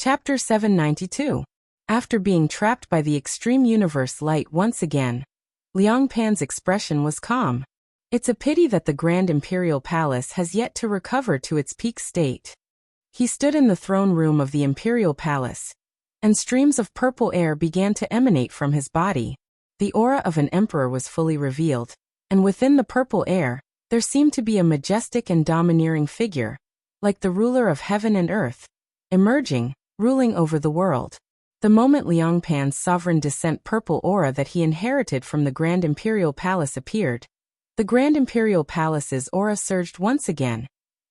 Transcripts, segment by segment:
Chapter 792. After being trapped by the extreme universe light once again, Liang Pan's expression was calm. It's a pity that the Grand Imperial Palace has yet to recover to its peak state. He stood in the throne room of the Imperial Palace, and streams of purple air began to emanate from his body. The aura of an emperor was fully revealed, and within the purple air, there seemed to be a majestic and domineering figure, like the ruler of heaven and earth, emerging, ruling over the world. The moment Liang Pan's sovereign descent purple aura that he inherited from the Grand Imperial Palace appeared, the Grand Imperial Palace's aura surged once again,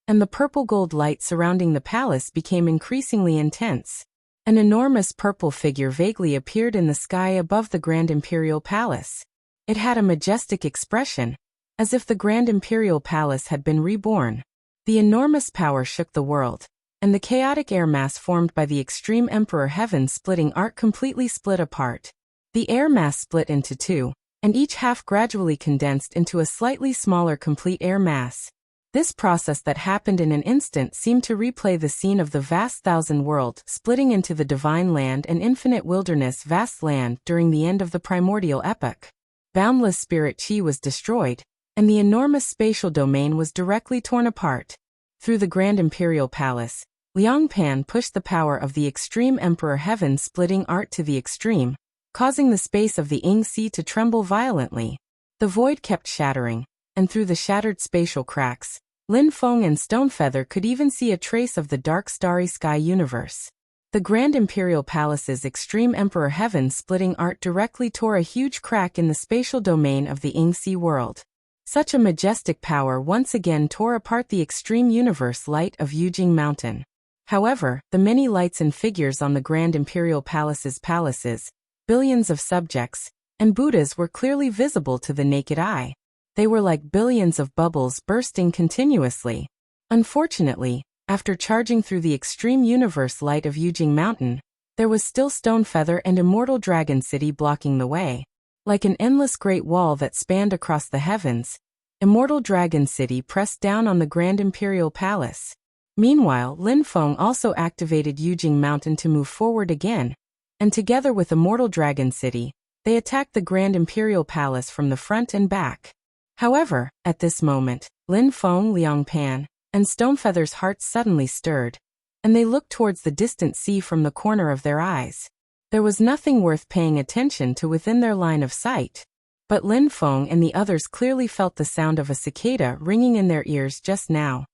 and the purple-gold light surrounding the palace became increasingly intense. An enormous purple figure vaguely appeared in the sky above the Grand Imperial Palace. It had a majestic expression, as if the Grand Imperial Palace had been reborn. The enormous power shook the world, and the chaotic air mass formed by the extreme Emperor heaven-splitting arc completely split apart. The air mass split into two, and each half gradually condensed into a slightly smaller complete air mass. This process that happened in an instant seemed to replay the scene of the vast thousand world splitting into the divine land and infinite wilderness vast land during the end of the primordial epoch. Boundless spirit chi was destroyed, and the enormous spatial domain was directly torn apart. Through the Grand Imperial Palace, Liang Pan pushed the power of the extreme Emperor heaven-splitting art to the extreme, causing the space of the Ying Sea to tremble violently. The void kept shattering, and through the shattered spatial cracks, Lin Feng and Stonefeather could even see a trace of the dark starry sky universe. The Grand Imperial Palace's extreme Emperor heaven-splitting art directly tore a huge crack in the spatial domain of the Ying Sea world. Such a majestic power once again tore apart the extreme universe light of Yujing Mountain. However, the many lights and figures on the Grand Imperial Palace's palaces, billions of subjects, and Buddhas were clearly visible to the naked eye. They were like billions of bubbles bursting continuously. Unfortunately, after charging through the extreme universe light of Yujing Mountain, there was still Stonefeather and Immortal Dragon City blocking the way. Like an endless great wall that spanned across the heavens, Immortal Dragon City pressed down on the Grand Imperial Palace. Meanwhile, Lin Feng also activated Yujing Mountain to move forward again, and together with Immortal Dragon City, they attacked the Grand Imperial Palace from the front and back. However, at this moment, Lin Feng, Liang Pan, and Stonefeather's hearts suddenly stirred, and they looked towards the distant sea from the corner of their eyes. There was nothing worth paying attention to within their line of sight. But Lin Feng and the others clearly felt the sound of a cicada ringing in their ears just now.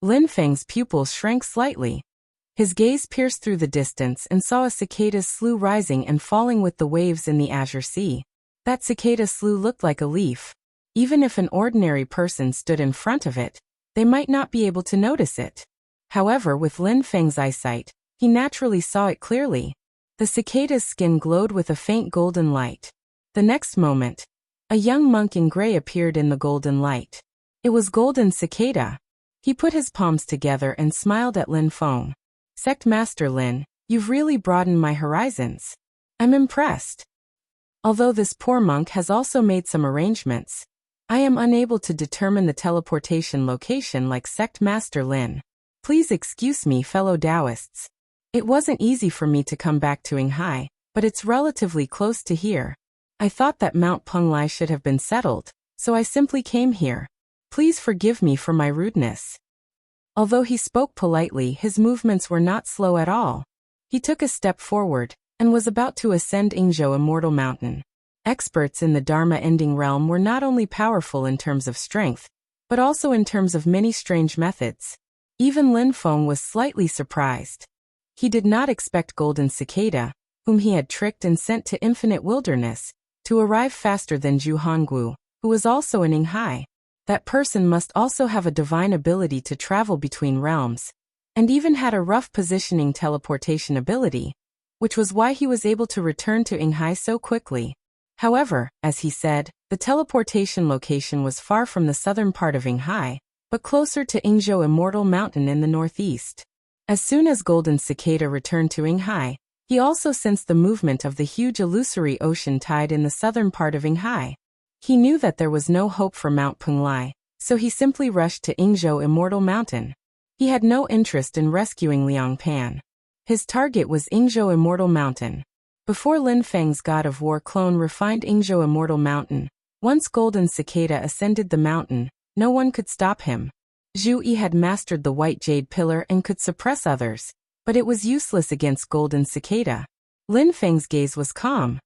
Lin Feng's pupils shrank slightly. His gaze pierced through the distance and saw a cicada's slough rising and falling with the waves in the azure sea. That cicada slough looked like a leaf. Even if an ordinary person stood in front of it, they might not be able to notice it. However, with Lin Feng's eyesight, he naturally saw it clearly. The cicada's skin glowed with a faint golden light. The next moment, a young monk in gray appeared in the golden light. It was Golden Cicada. He put his palms together and smiled at Lin Feng. Sect Master Lin, you've really broadened my horizons. I'm impressed. Although this poor monk has also made some arrangements, I am unable to determine the teleportation location like Sect Master Lin. Please excuse me, fellow Taoists. It wasn't easy for me to come back to Yinghai, but it's relatively close to here. I thought that Mount Penglai should have been settled, so I simply came here. Please forgive me for my rudeness. Although he spoke politely, his movements were not slow at all. He took a step forward, and was about to ascend Yingzhou Immortal Mountain. Experts in the Dharma-ending realm were not only powerful in terms of strength, but also in terms of many strange methods. Even Lin Feng was slightly surprised. He did not expect Golden Cicada, whom he had tricked and sent to Infinite Wilderness, to arrive faster than Zhu Honggu, who was also in Yinghai. That person must also have a divine ability to travel between realms, and even had a rough positioning teleportation ability, which was why he was able to return to Yinghai so quickly. However, as he said, the teleportation location was far from the southern part of Yinghai, but closer to Yingzhou Immortal Mountain in the northeast. As soon as Golden Cicada returned to Yinghai, he also sensed the movement of the huge illusory ocean tide in the southern part of Yinghai. He knew that there was no hope for Mount Penglai, so he simply rushed to Yingzhou Immortal Mountain. He had no interest in rescuing Liang Pan. His target was Yingzhou Immortal Mountain. Before Lin Feng's God of War clone refined Yingzhou Immortal Mountain, once Golden Cicada ascended the mountain, no one could stop him. Zhu Yi had mastered the White Jade Pillar and could suppress others, but it was useless against Golden Cicada. Lin Feng's gaze was calm.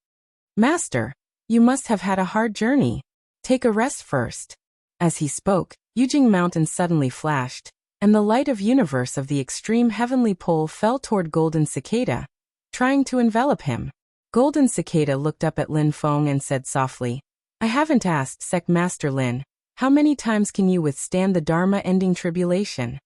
Master, you must have had a hard journey. Take a rest first. As he spoke, Yujing Mountain suddenly flashed, and the light of universe of the extreme heavenly pole fell toward Golden Cicada, trying to envelop him. Golden Cicada looked up at Lin Feng and said softly, I haven't asked Sec Master Lin, how many times can you withstand the Dharma-ending tribulation?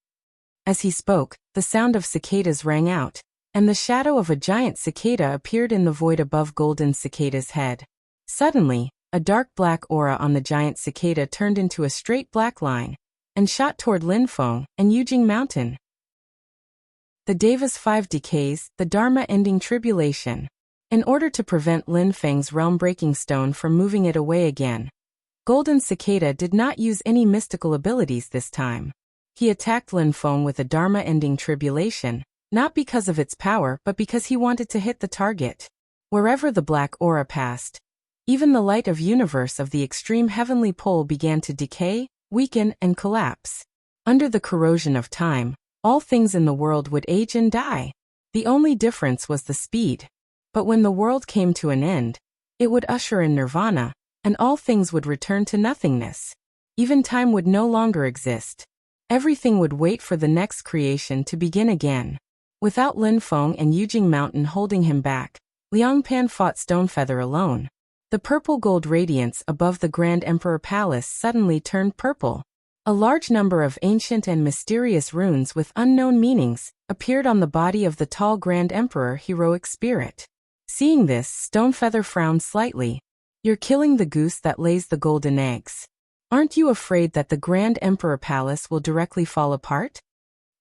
As he spoke, the sound of cicadas rang out, and the shadow of a giant cicada appeared in the void above Golden Cicada's head. Suddenly, a dark black aura on the giant cicada turned into a straight black line, and shot toward Lin Feng and Yujing Mountain. The Deva's 5 decays, the Dharma-ending tribulation. In order to prevent Lin Feng's realm-breaking stone from moving it away again, Golden Cicada did not use any mystical abilities this time. He attacked Lin Feng with a Dharma-ending tribulation, not because of its power but because he wanted to hit the target. Wherever the black aura passed, even the light of universe of the extreme heavenly pole began to decay, weaken, and collapse. Under the corrosion of time, all things in the world would age and die. The only difference was the speed. But when the world came to an end, it would usher in nirvana, and all things would return to nothingness. Even time would no longer exist. Everything would wait for the next creation to begin again. Without Lin Feng and Yujing Mountain holding him back, Liang Pan fought Stonefeather alone. The purple-gold radiance above the Grand Emperor Palace suddenly turned purple. A large number of ancient and mysterious runes with unknown meanings appeared on the body of the tall Grand Emperor heroic spirit. Seeing this, Stonefeather frowned slightly. You're killing the goose that lays the golden eggs. Aren't you afraid that the Grand Emperor Palace will directly fall apart?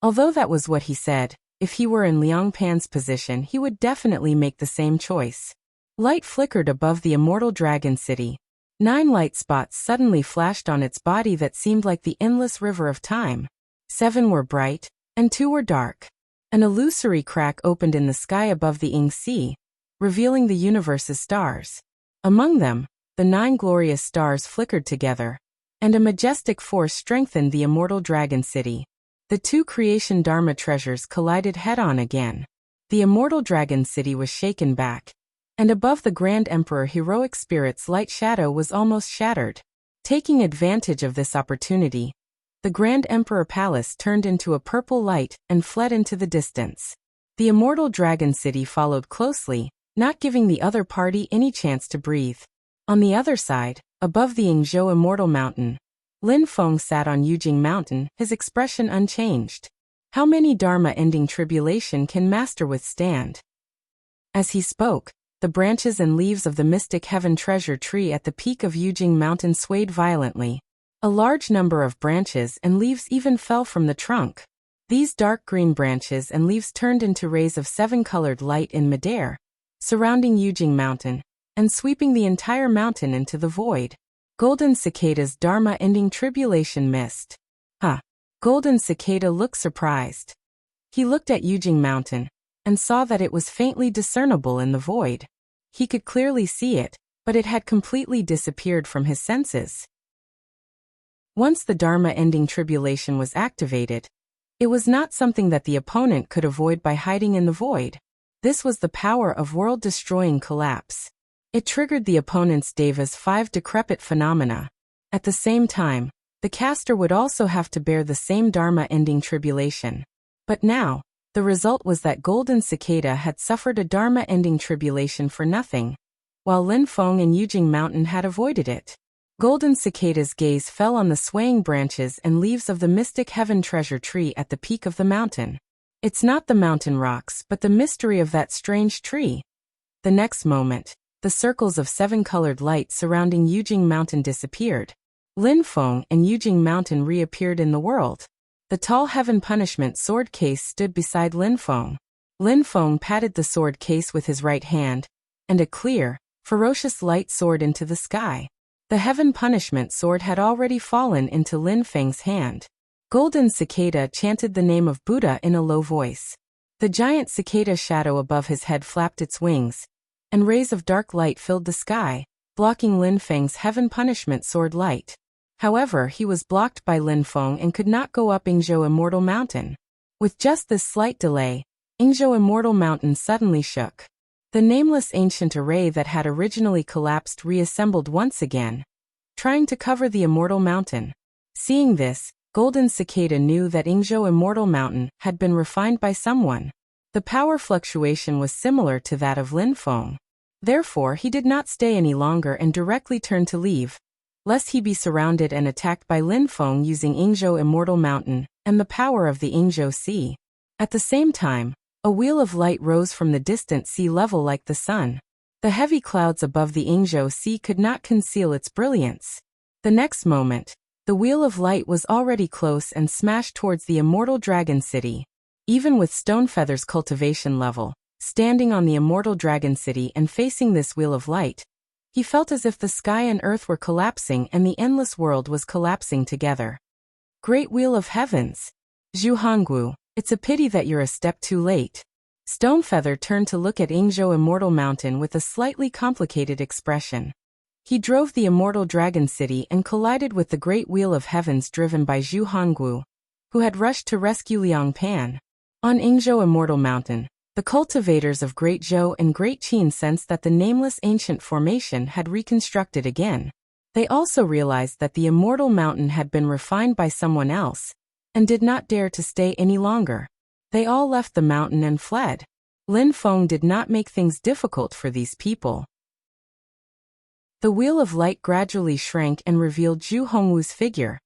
Although that was what he said, if he were in Liang Pan's position he would definitely make the same choice. Light flickered above the immortal dragon city. 9 light spots suddenly flashed on its body that seemed like the endless river of time. 7 were bright, and 2 were dark. An illusory crack opened in the sky above the Ying Sea, revealing the universe's stars. Among them, the 9 glorious stars flickered together, and a majestic force strengthened the immortal dragon city. The 2 creation Dharma treasures collided head-on again. The immortal dragon city was shaken back, and above the Grand Emperor heroic spirit's light shadow was almost shattered. Taking advantage of this opportunity, the Grand Emperor Palace turned into a purple light and fled into the distance. The immortal dragon city followed closely, not giving the other party any chance to breathe. On the other side, above the Yingzhou Immortal Mountain, Lin Feng sat on Yujing Mountain, his expression unchanged. How many Dharma-ending tribulation can Master withstand? As he spoke, the branches and leaves of the mystic heaven treasure tree at the peak of Yujing Mountain swayed violently. A large number of branches and leaves even fell from the trunk. These dark green branches and leaves turned into rays of 7-colored light in midair, surrounding Yujing Mountain, and sweeping the entire mountain into the void. Golden Cicada's Dharma-ending tribulation mist. Golden Cicada looked surprised. He looked at Yujing Mountain, and saw that it was faintly discernible in the void. He could clearly see it, but it had completely disappeared from his senses. Once the Dharma-ending tribulation was activated, it was not something that the opponent could avoid by hiding in the void. This was the power of world-destroying collapse. It triggered the opponent's Deva's 5 decrepit phenomena. At the same time, the caster would also have to bear the same Dharma-ending tribulation. But now, the result was that Golden Cicada had suffered a Dharma-ending tribulation for nothing, while Lin Feng and Yujing Mountain had avoided it. Golden Cicada's gaze fell on the swaying branches and leaves of the mystic heaven treasure tree at the peak of the mountain. It's not the mountain rocks but the mystery of that strange tree. The next moment, the circles of 7-colored light surrounding Yujing Mountain disappeared. Lin Feng and Yujing Mountain reappeared in the world. The tall heaven punishment sword case stood beside Lin Feng. Lin Feng patted the sword case with his right hand, and a clear, ferocious light soared into the sky. The heaven punishment sword had already fallen into Lin Feng's hand. Golden Cicada chanted the name of Buddha in a low voice. The giant cicada shadow above his head flapped its wings, and rays of dark light filled the sky, blocking Lin Feng's heaven punishment sword light. However, he was blocked by Lin Feng and could not go up Yingzhou Immortal Mountain. With just this slight delay, Yingzhou Immortal Mountain suddenly shook. The nameless ancient array that had originally collapsed reassembled once again, trying to cover the Immortal Mountain. Seeing this, Golden Cicada knew that Yingzhou Immortal Mountain had been refined by someone. The power fluctuation was similar to that of Lin Feng. Therefore, he did not stay any longer and directly turned to leave, lest he be surrounded and attacked by Lin Feng using Yingzhou Immortal Mountain and the power of the Yingzhou Sea. At the same time, a wheel of light rose from the distant sea level like the sun. The heavy clouds above the Yingzhou Sea could not conceal its brilliance. The next moment, the wheel of light was already close and smashed towards the immortal Dragon City. Even with Stonefeather's cultivation level, standing on the immortal Dragon City and facing this wheel of light, he felt as if the sky and earth were collapsing and the endless world was collapsing together. Great Wheel of Heavens! Zhu Hongwu, it's a pity that you're a step too late. Stonefeather turned to look at Yingzhou Immortal Mountain with a slightly complicated expression. He drove the immortal Dragon City and collided with the Great Wheel of Heavens driven by Zhu Hongwu, who had rushed to rescue Liang Pan. On Yingzhou Immortal Mountain, the cultivators of Great Zhou and Great Qin sensed that the nameless ancient formation had reconstructed again. They also realized that the immortal mountain had been refined by someone else, and did not dare to stay any longer. They all left the mountain and fled. Lin Feng did not make things difficult for these people. The wheel of light gradually shrank and revealed Zhu Hongwu's figure.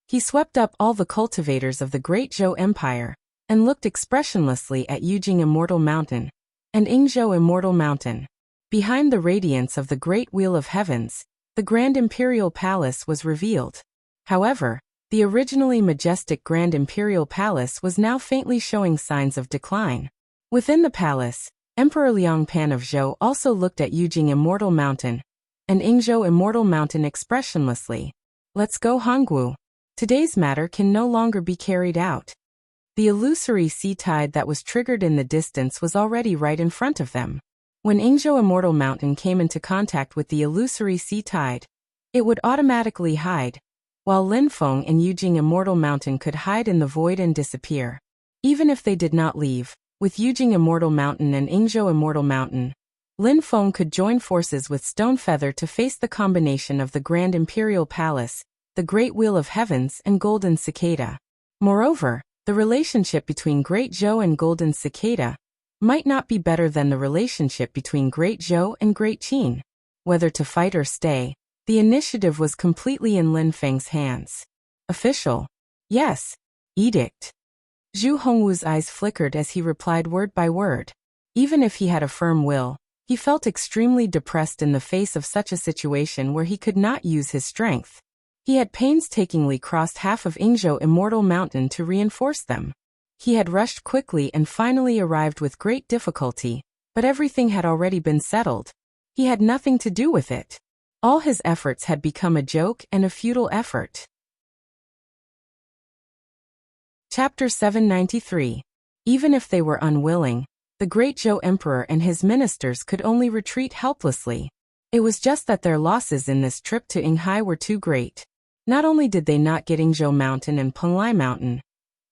He swept up all the cultivators of the Great Zhou Empire, and looked expressionlessly at Yujing Immortal Mountain and Yingzhou Immortal Mountain. Behind the radiance of the Great Wheel of Heavens, the Grand Imperial Palace was revealed. However, the originally majestic Grand Imperial Palace was now faintly showing signs of decline. Within the palace, Emperor Liang Pan of Zhou also looked at Yujing Immortal Mountain and Yingzhou Immortal Mountain expressionlessly. Let's go, Hongwu. Today's matter can no longer be carried out. The illusory sea tide that was triggered in the distance was already right in front of them. When Yingzhou Immortal Mountain came into contact with the illusory sea tide, it would automatically hide, while Lin Feng and Yujing Immortal Mountain could hide in the void and disappear. Even if they did not leave, with Yujing Immortal Mountain and Yingzhou Immortal Mountain, Lin Feng could join forces with Stonefeather to face the combination of the Grand Imperial Palace, the Great Wheel of Heavens and Golden Cicada. Moreover, the relationship between Great Zhou and Golden Cicada might not be better than the relationship between Great Zhou and Great Qin. Whether to fight or stay, the initiative was completely in Lin Feng's hands. Official. Yes. Edict. Zhu Hongwu's eyes flickered as he replied word by word. Even if he had a firm will, he felt extremely depressed in the face of such a situation where he could not use his strength. He had painstakingly crossed half of Yingzhou Immortal Mountain to reinforce them. He had rushed quickly and finally arrived with great difficulty, but everything had already been settled. He had nothing to do with it. All his efforts had become a joke and a futile effort. Chapter 793. Even if they were unwilling, the Great Zhou Emperor and his ministers could only retreat helplessly. It was just that their losses in this trip to Yinghai were too great. Not only did they not get Yingzhou Mountain and Penglai Mountain,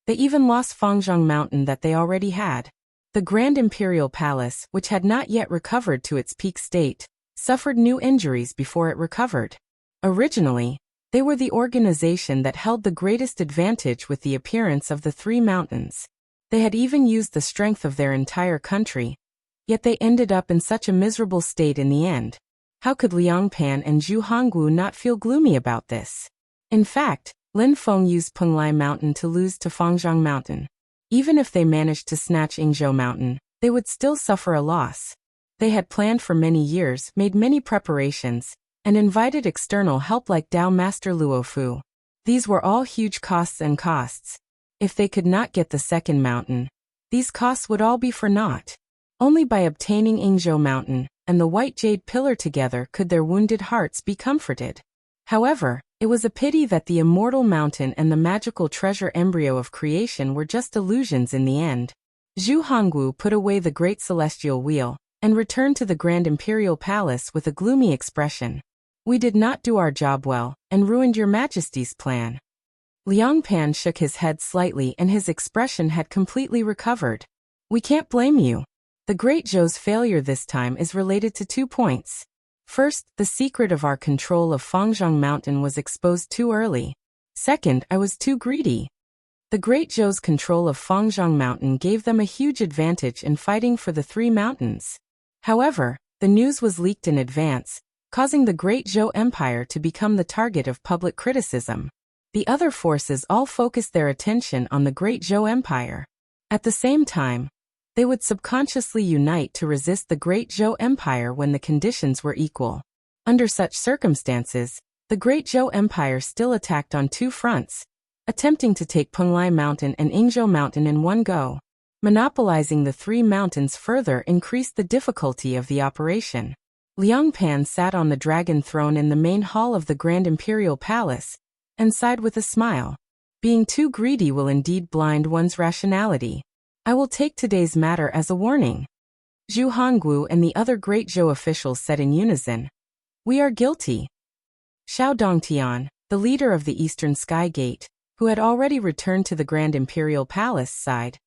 they even lost Fangzhong Mountain that they already had. The Grand Imperial Palace, which had not yet recovered to its peak state, suffered new injuries before it recovered. Originally, they were the organization that held the greatest advantage with the appearance of the three mountains. They had even used the strength of their entire country, yet they ended up in such a miserable state in the end. How could Liang Pan and Zhu Hongwu not feel gloomy about this? In fact, Lin Feng used Penglai Mountain to lose to Fangzhong Mountain. Even if they managed to snatch Yingzhou Mountain, they would still suffer a loss. They had planned for many years, made many preparations, and invited external help like Dao Master Luofu. These were all huge costs and costs. If they could not get the second mountain, these costs would all be for naught. Only by obtaining Yingzhou Mountain and the White Jade Pillar together could their wounded hearts be comforted. However, It was a pity that the immortal mountain and the magical treasure embryo of creation were just illusions in the end. Zhu Hongwu put away the great celestial wheel and returned to the Grand Imperial Palace with a gloomy expression. We did not do our job well and ruined your Majesty's plan. Liang Pan shook his head slightly and his expression had completely recovered. We can't blame you. The Great Zhou's failure this time is related to 2 points. First, the secret of our control of Fangzhong Mountain was exposed too early. Second, I was too greedy. The Great Zhou's control of Fangzhong Mountain gave them a huge advantage in fighting for the 3 mountains. However, the news was leaked in advance, causing the Great Zhou Empire to become the target of public criticism. The other forces all focused their attention on the Great Zhou Empire. At the same time, they would subconsciously unite to resist the Great Zhou Empire when the conditions were equal. Under such circumstances, the Great Zhou Empire still attacked on 2 fronts, attempting to take Penglai Mountain and Yingzhou Mountain in one go. Monopolizing the 3 mountains further increased the difficulty of the operation. Liang Pan sat on the dragon throne in the main hall of the Grand Imperial Palace and sighed with a smile. Being too greedy will indeed blind one's rationality. I will take today's matter as a warning. Zhu Hongwu and the other Great Zhou officials said in unison. We are guilty. Xiao Dongtian, the leader of the Eastern Sky Gate, who had already returned to the Grand Imperial Palace, sighed.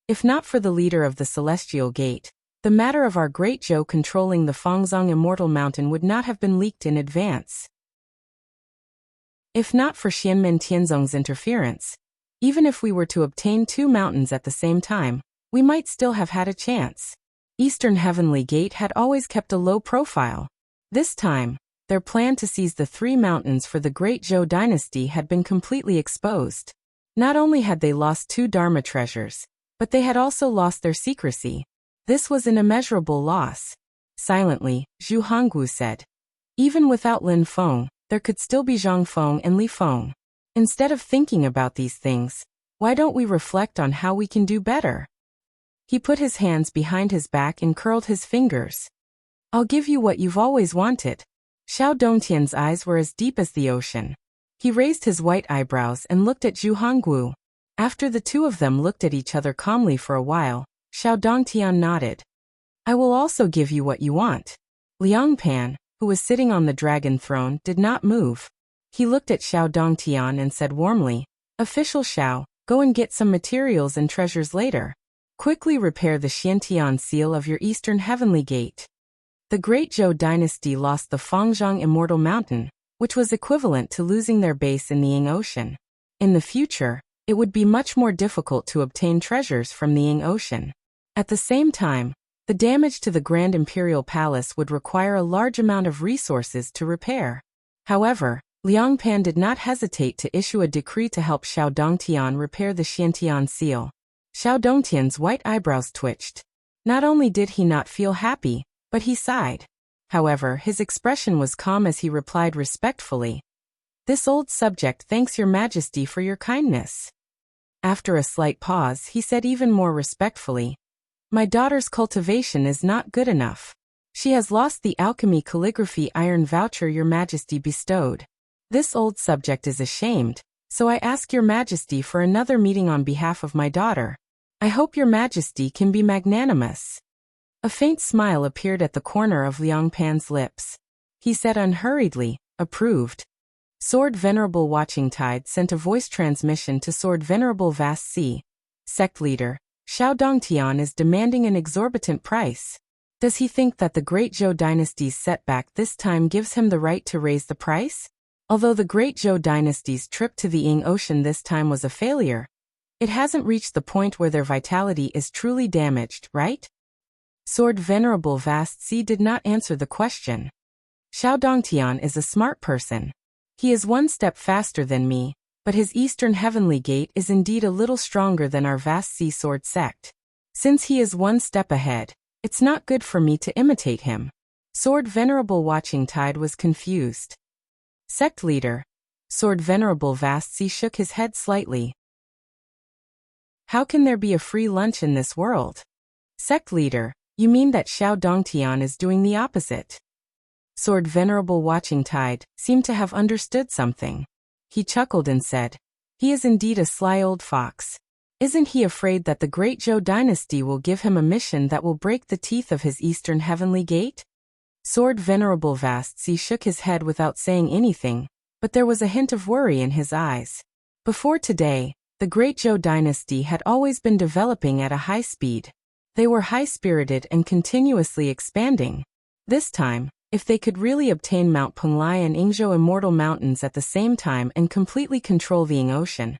If not for the leader of the Celestial Gate, the matter of our Great Zhou controlling the Fangzhong Immortal Mountain would not have been leaked in advance. If not for Xianmen Tianzong's interference, even if we were to obtain 2 mountains at the same time, we might still have had a chance. Eastern Heavenly Gate had always kept a low profile. This time, their plan to seize the 3 mountains for the Great Zhou dynasty had been completely exposed. Not only had they lost 2 Dharma treasures, but they had also lost their secrecy. This was an immeasurable loss. Silently, Zhu Hongwu said. Even without Lin Feng, there could still be Zhang Feng and Li Feng. Instead of thinking about these things, why don't we reflect on how we can do better? He put his hands behind his back and curled his fingers. I'll give you what you've always wanted. Xiao Dongtian's eyes were as deep as the ocean. He raised his white eyebrows and looked at Zhu Hongwu. After the 2 of them looked at each other calmly for a while, Xiao Dongtian nodded. I will also give you what you want. Liang Pan, who was sitting on the dragon throne, did not move. He looked at Xiao Dongtian and said warmly, Official Xiao, go and get some materials and treasures later. Quickly repair the Xiantian seal of your Eastern Heavenly Gate. The Great Zhou dynasty lost the Fangzhong Immortal Mountain, which was equivalent to losing their base in the Ying Ocean. In the future, it would be much more difficult to obtain treasures from the Ying Ocean. At the same time, the damage to the Grand Imperial Palace would require a large amount of resources to repair. However, Liang Pan did not hesitate to issue a decree to help Xiao Dongtian repair the Xiantian seal. Xiao Dongtian's white eyebrows twitched. Not only did he not feel happy, but he sighed. However, his expression was calm as he replied respectfully. This old subject thanks your Majesty for your kindness. After a slight pause, he said even more respectfully, My daughter's cultivation is not good enough. She has lost the alchemy calligraphy iron voucher your Majesty bestowed. This old subject is ashamed, so I ask your Majesty for another meeting on behalf of my daughter. I hope your Majesty can be magnanimous. A faint smile appeared at the corner of Liang Pan's lips. He said unhurriedly, approved. Sword Venerable Watching Tide sent a voice transmission to Sword Venerable Vast Sea. Sect leader, Xiao Dongtian is demanding an exorbitant price. Does he think that the Great Zhou dynasty's setback this time gives him the right to raise the price? Although the Great Zhou dynasty's trip to the Ying Ocean this time was a failure, it hasn't reached the point where their vitality is truly damaged, right? Sword Venerable Vast Sea did not answer the question. Xiao Dongtian is a smart person. He is 1 step faster than me, but his Eastern Heavenly Gate is indeed a little stronger than our Vast Sea Sword sect. Since he is 1 step ahead, it's not good for me to imitate him. Sword Venerable Watching Tide was confused. Sect leader, Sword Venerable Vast Sea shook his head slightly. How can there be a free lunch in this world? Sect leader, you mean that Xiao Dongtian is doing the opposite? Sword Venerable Watching Tide seemed to have understood something. He chuckled and said, "He is indeed a sly old fox. Isn't he afraid that the great Zhou dynasty will give him a mission that will break the teeth of his eastern heavenly gate?" Sword Venerable Vastsi shook his head without saying anything, but there was a hint of worry in his eyes. Before today, the great Zhou dynasty had always been developing at a high speed. They were high-spirited and continuously expanding. This time, if they could really obtain Mount Penglai and Yingzhou Immortal Mountains at the same time and completely control the Ying Ocean,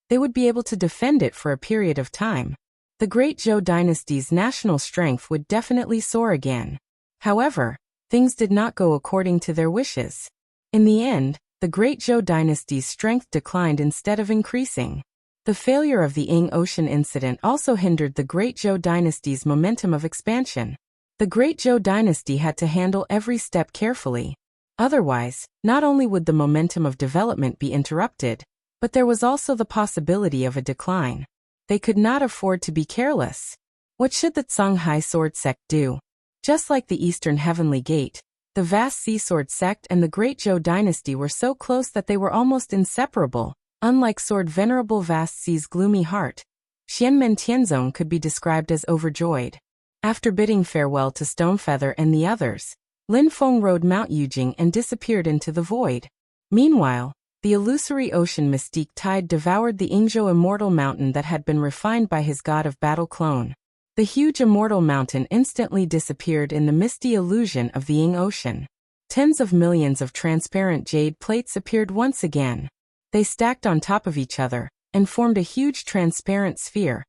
they would be able to defend it for a period of time. The great Zhou dynasty's national strength would definitely soar again. However, things did not go according to their wishes. In the end, the great Zhou dynasty's strength declined instead of increasing. The failure of the Ying Ocean incident also hindered the great Zhou dynasty's momentum of expansion. The great Zhou dynasty had to handle every step carefully. Otherwise, not only would the momentum of development be interrupted, but there was also the possibility of a decline. They could not afford to be careless. What should the Songhai Sword Sect do? Just like the Eastern Heavenly Gate, the vast Sea Sword Sect and the great Zhou dynasty were so close that they were almost inseparable. Unlike Sword Venerable Vastzi's gloomy heart, Xianmen Tianzong could be described as overjoyed. After bidding farewell to Stonefeather and the others, Lin Feng rode Mount Yujing and disappeared into the void. Meanwhile, the illusory ocean mystique tide devoured the Yingzhou Immortal Mountain that had been refined by his god of battle clone. The huge immortal mountain instantly disappeared in the misty illusion of the Ying Ocean. Tens of millions of transparent jade plates appeared once again. They stacked on top of each other and formed a huge transparent sphere,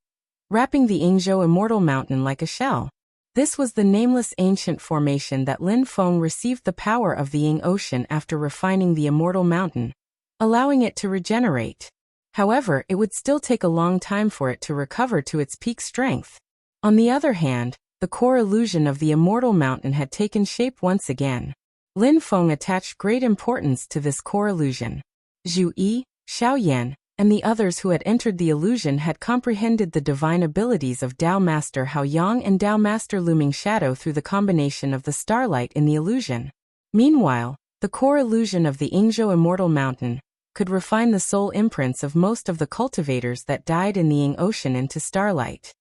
wrapping the Yingzhou Immortal Mountain like a shell. This was the nameless ancient formation that Lin Feng received the power of the Ying Ocean after refining the Immortal Mountain, allowing it to regenerate. However, it would still take a long time for it to recover to its peak strength. On the other hand, the core illusion of the Immortal Mountain had taken shape once again. Lin Feng attached great importance to this core illusion. Zhu Yi, Xiao Yan, and the others who had entered the illusion had comprehended the divine abilities of Dao Master Hao Yang and Dao Master Looming Shadow through the combination of the starlight in the illusion. Meanwhile, the core illusion of the Yingzhou Immortal Mountain could refine the soul imprints of most of the cultivators that died in the Ying Ocean into starlight.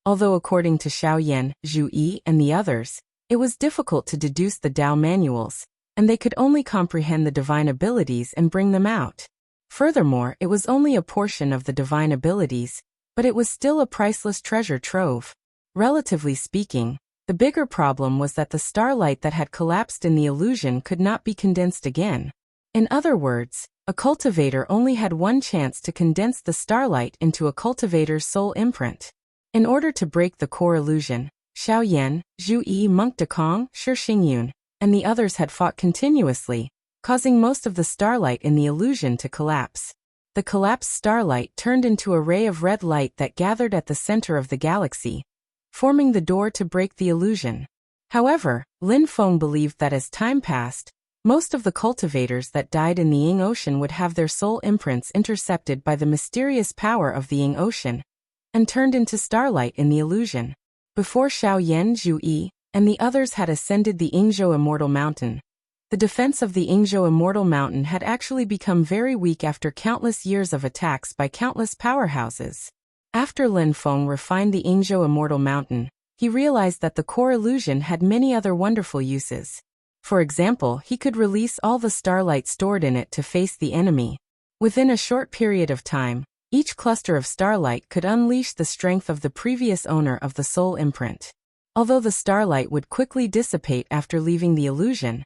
Although according to Xiao Yan, Zhu Yi, and the others, it was difficult to deduce the Dao manuals, and they could only comprehend the divine abilities and bring them out. Furthermore, it was only a portion of the divine abilities, but it was still a priceless treasure trove. Relatively speaking, the bigger problem was that the starlight that had collapsed in the illusion could not be condensed again. In other words, a cultivator only had one chance to condense the starlight into a cultivator's soul imprint. In order to break the core illusion, Xiao Yan, Zhu Yi, Monk Dekong, Shi Xingyun, and the others had fought continuously, causing most of the starlight in the illusion to collapse. The collapsed starlight turned into a ray of red light that gathered at the center of the galaxy, forming the door to break the illusion. However, Lin Feng believed that as time passed, most of the cultivators that died in the Ying Ocean would have their soul imprints intercepted by the mysterious power of the Ying Ocean, and turned into starlight in the illusion. Before Xiao Yan, Zhu Yi, and the others had ascended the Yingzhou Immortal Mountain, the defense of the Yingzhou Immortal Mountain had actually become very weak after countless years of attacks by countless powerhouses. After Lin Feng refined the Yingzhou Immortal Mountain, he realized that the core illusion had many other wonderful uses. For example, he could release all the starlight stored in it to face the enemy. Within a short period of time, each cluster of starlight could unleash the strength of the previous owner of the soul imprint. Although the starlight would quickly dissipate after leaving the illusion,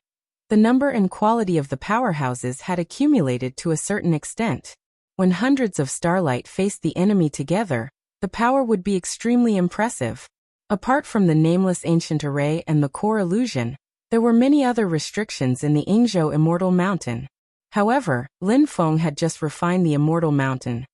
the number and quality of the powerhouses had accumulated to a certain extent. When hundreds of starlight faced the enemy together, the power would be extremely impressive. Apart from the nameless ancient array and the core illusion, there were many other restrictions in the Yingzhou Immortal Mountain. However, Lin Feng had just refined the Immortal Mountain,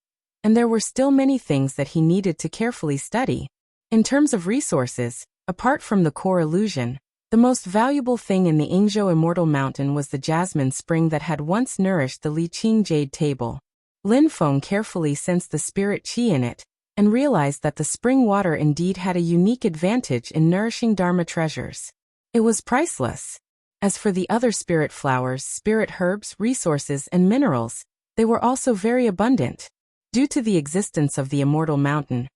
and there were still many things that he needed to carefully study. In terms of resources, apart from the core illusion, the most valuable thing in the Yingzhou Immortal Mountain was the jasmine spring that had once nourished the Liqing Jade Table. Lin Feng carefully sensed the spirit qi in it, and realized that the spring water indeed had a unique advantage in nourishing Dharma treasures. It was priceless. As for the other spirit flowers, spirit herbs, resources, and minerals, they were also very abundant. Due to the existence of the Immortal Mountain,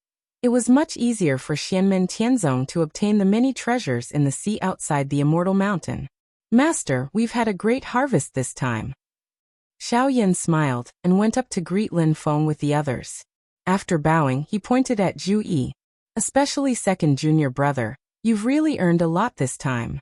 it was much easier for Xianmen Tianzong to obtain the many treasures in the sea outside the Immortal Mountain. Master, we've had a great harvest this time. Xiao Yan smiled and went up to greet Lin Feng with the others. After bowing, he pointed at Zhu Yi. Especially second junior brother, you've really earned a lot this time.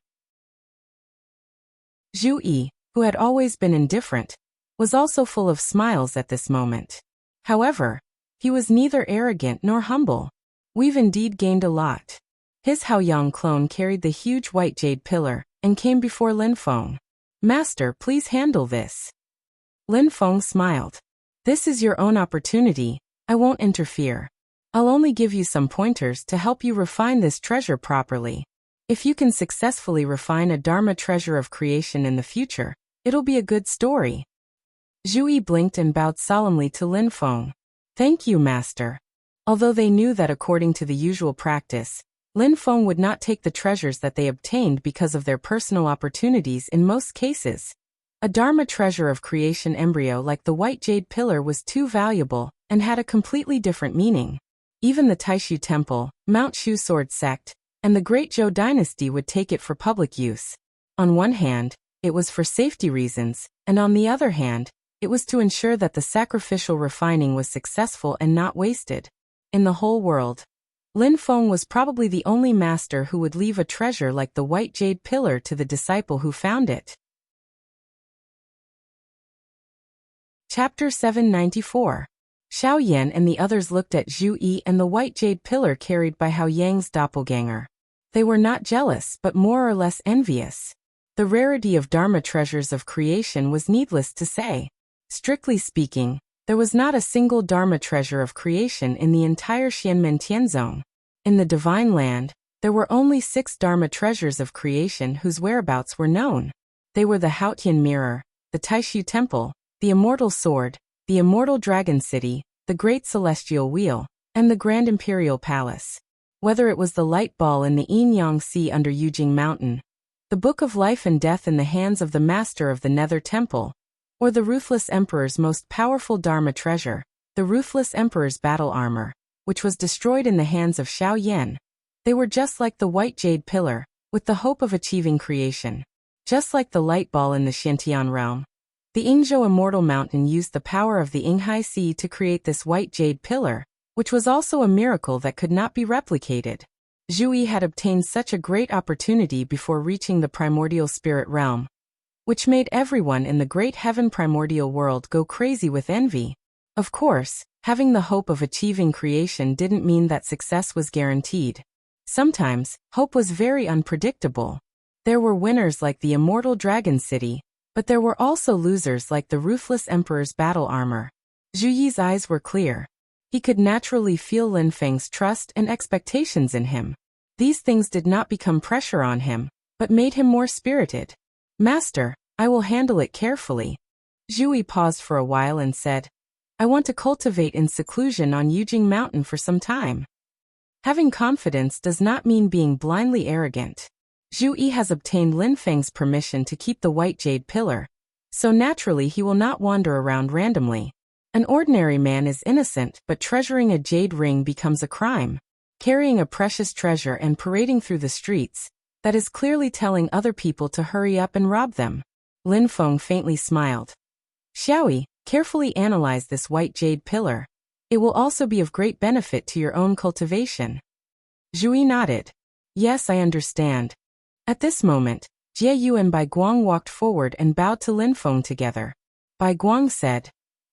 Zhu Yi, who had always been indifferent, was also full of smiles at this moment. However, he was neither arrogant nor humble. We've indeed gained a lot. His Haoyang clone carried the huge white jade pillar and came before Lin Feng. Master, please handle this. Lin Feng smiled. This is your own opportunity, I won't interfere. I'll only give you some pointers to help you refine this treasure properly. If you can successfully refine a Dharma treasure of creation in the future, it'll be a good story. Zhu Yi blinked and bowed solemnly to Lin Feng. Thank you, Master. Although they knew that according to the usual practice, Lin Feng would not take the treasures that they obtained because of their personal opportunities in most cases. A Dharma treasure of creation embryo like the white jade pillar was too valuable and had a completely different meaning. Even the Taishu Temple, Mount Shu Sword Sect, and the Great Zhou Dynasty would take it for public use. On one hand, it was for safety reasons, and on the other hand, it was to ensure that the sacrificial refining was successful and not wasted. In the whole world, Lin Feng was probably the only master who would leave a treasure like the white jade pillar to the disciple who found it. Chapter 794. Xiao Yan and the others looked at Zhu Yi and the white jade pillar carried by Hao Yang's doppelganger. They were not jealous but more or less envious. The rarity of Dharma treasures of creation was needless to say. Strictly speaking, there was not a single Dharma treasure of creation in the entire Xianmen Tianzong. In the Divine Land, there were only 6 Dharma treasures of creation whose whereabouts were known. They were the Haotian Mirror, the Taishu Temple, the Immortal Sword, the Immortal Dragon City, the Great Celestial Wheel, and the Grand Imperial Palace. Whether it was the light ball in the Yin-Yang Sea under Yujing Mountain, the Book of Life and Death in the hands of the Master of the Nether Temple, or the Ruthless Emperor's most powerful Dharma treasure, the Ruthless Emperor's battle armor, which was destroyed in the hands of Xiao Yan, they were just like the white jade pillar, with the hope of achieving creation. Just like the light ball in the Xiantian realm, the Yingzhou Immortal Mountain used the power of the Yinghai Sea to create this white jade pillar, which was also a miracle that could not be replicated. Zhu Yi had obtained such a great opportunity before reaching the primordial spirit realm, which made everyone in the great heaven primordial world go crazy with envy. Of course, having the hope of achieving creation didn't mean that success was guaranteed. Sometimes, hope was very unpredictable. There were winners like the Immortal Dragon City, but there were also losers like the Ruthless Emperor's battle armor. Zhu Yi's eyes were clear. He could naturally feel Lin Feng's trust and expectations in him. These things did not become pressure on him, but made him more spirited. Master, I will handle it carefully. Zhu Yi paused for a while and said, I want to cultivate in seclusion on Yujing Mountain for some time. Having confidence does not mean being blindly arrogant. Zhu Yi has obtained Lin Feng's permission to keep the white jade pillar, so naturally he will not wander around randomly. An ordinary man is innocent, but treasuring a jade ring becomes a crime. Carrying a precious treasure and parading through the streets, that is clearly telling other people to hurry up and rob them. Lin Feng faintly smiled. Xiaoyi, carefully analyze this white jade pillar. It will also be of great benefit to your own cultivation. Zhu Yi nodded. Yes, I understand. At this moment, Jie Yu and Bai Guang walked forward and bowed to Lin Feng together. Bai Guang said,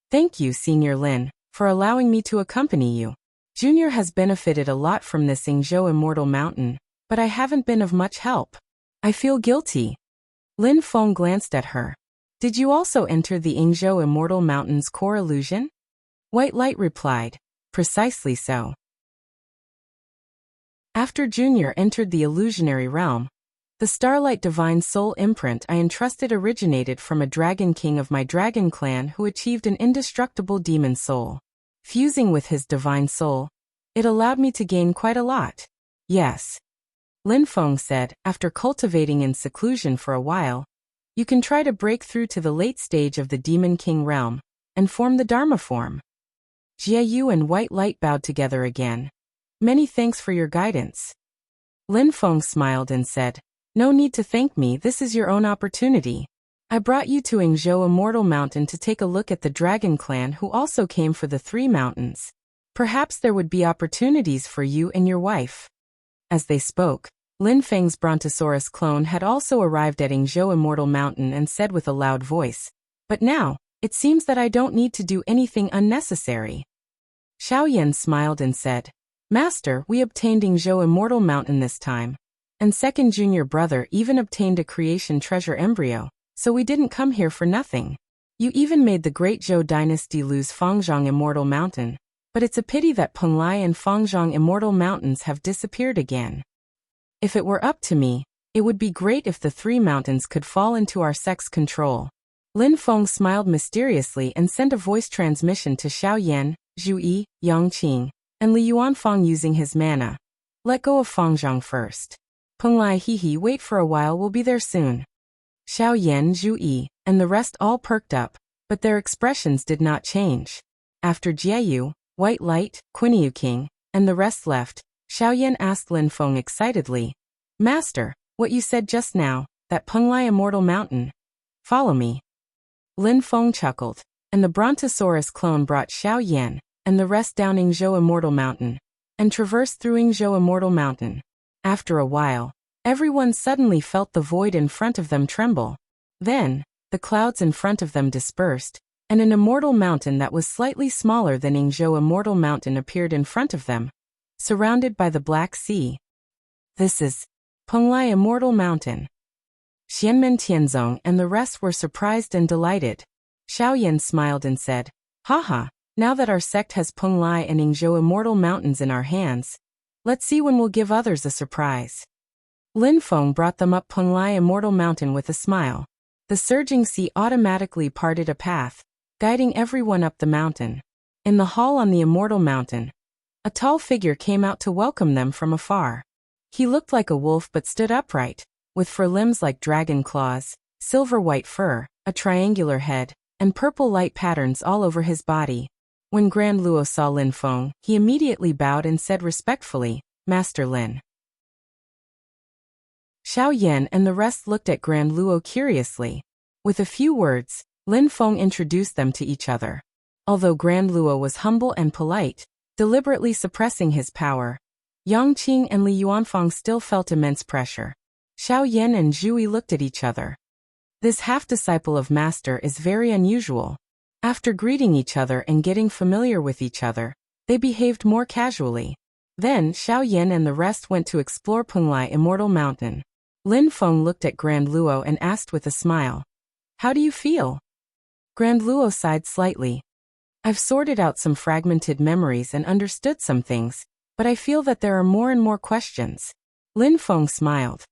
Thank you, Senior Lin, for allowing me to accompany you. Junior has benefited a lot from this Yingzhou Immortal Mountain, but I haven't been of much help. I feel guilty. Lin Feng glanced at her. Did you also enter the Yingzhou Immortal Mountain's core illusion? White Light replied, Precisely so. After Junior entered the illusionary realm, the Starlight Divine Soul imprint I entrusted originated from a dragon king of my dragon clan who achieved an indestructible demon soul. Fusing with his divine soul, it allowed me to gain quite a lot. Yes. Lin Feng said, after cultivating in seclusion for a while. You can try to break through to the late stage of the Demon King realm, and form the Dharma form. Jieyu and White Light bowed together again. Many thanks for your guidance. Lin Feng smiled and said, No need to thank me, this is your own opportunity. I brought you to Yingzhou Immortal Mountain to take a look at the Dragon Clan who also came for the 3 mountains. Perhaps there would be opportunities for you and your wife. As they spoke, Lin Feng's Brontosaurus clone had also arrived at Yingzhou Immortal Mountain and said with a loud voice, But now, it seems that I don't need to do anything unnecessary. Xiaoyan smiled and said, Master, we obtained Yingzhou Immortal Mountain this time. And second junior brother even obtained a creation treasure embryo, so we didn't come here for nothing. You even made the great Zhou dynasty lose Fangzhong Immortal Mountain, but it's a pity that Penglai and Fangzhong Immortal Mountains have disappeared again. If it were up to me, it would be great if the 3 mountains could fall into our sect's control. Lin Feng smiled mysteriously and sent a voice transmission to Xiaoyan, Zhu Yi, Yangqing, and Li Yuanfang using his mana. Let go of Fangzhong first. Penglai Hehe, wait for a while, we'll be there soon. Xiaoyan, Zhu Yi, and the rest all perked up, but their expressions did not change. After Jieyu, White Light, Quinyu King, and the rest left, Xiaoyan asked Lin Feng excitedly, Master, what you said just now, that Penglai Immortal Mountain. Follow me. Lin Feng chuckled, and the Brontosaurus clone brought Xiaoyan and the rest down Yingzhou Immortal Mountain, and traversed through Yingzhou Immortal Mountain. After a while, everyone suddenly felt the void in front of them tremble. Then, the clouds in front of them dispersed, and an immortal mountain that was slightly smaller than Yingzhou Immortal Mountain appeared in front of them, surrounded by the Black Sea. This is Penglai Immortal Mountain. Xianmen Tianzong and the rest were surprised and delighted. Xiaoyan smiled and said, Haha, now that our sect has Penglai and Yingzhou Immortal Mountains in our hands, let's see when we'll give others a surprise. Lin Feng brought them up Penglai Immortal Mountain with a smile. The surging sea automatically parted a path, guiding everyone up the mountain. In the hall on the Immortal Mountain, a tall figure came out to welcome them from afar. He looked like a wolf but stood upright, with fur limbs like dragon claws, silver white fur, a triangular head, and purple light patterns all over his body. When Grand Luo saw Lin Feng, he immediately bowed and said respectfully, Master Lin. Xiaoyan and the rest looked at Grand Luo curiously. With a few words, Lin Feng introduced them to each other. Although Grand Luo was humble and polite, deliberately suppressing his power, Yangqing and Li Yuanfang still felt immense pressure. Xiaoyan and Zhu Yi looked at each other. This half-disciple of Master is very unusual. After greeting each other and getting familiar with each other, they behaved more casually. Then Xiaoyan and the rest went to explore Penglai Immortal Mountain. Lin Feng looked at Grand Luo and asked with a smile, How do you feel? Grand Luo sighed slightly. I've sorted out some fragmented memories and understood some things, but I feel that there are more and more questions. Lin Feng smiled.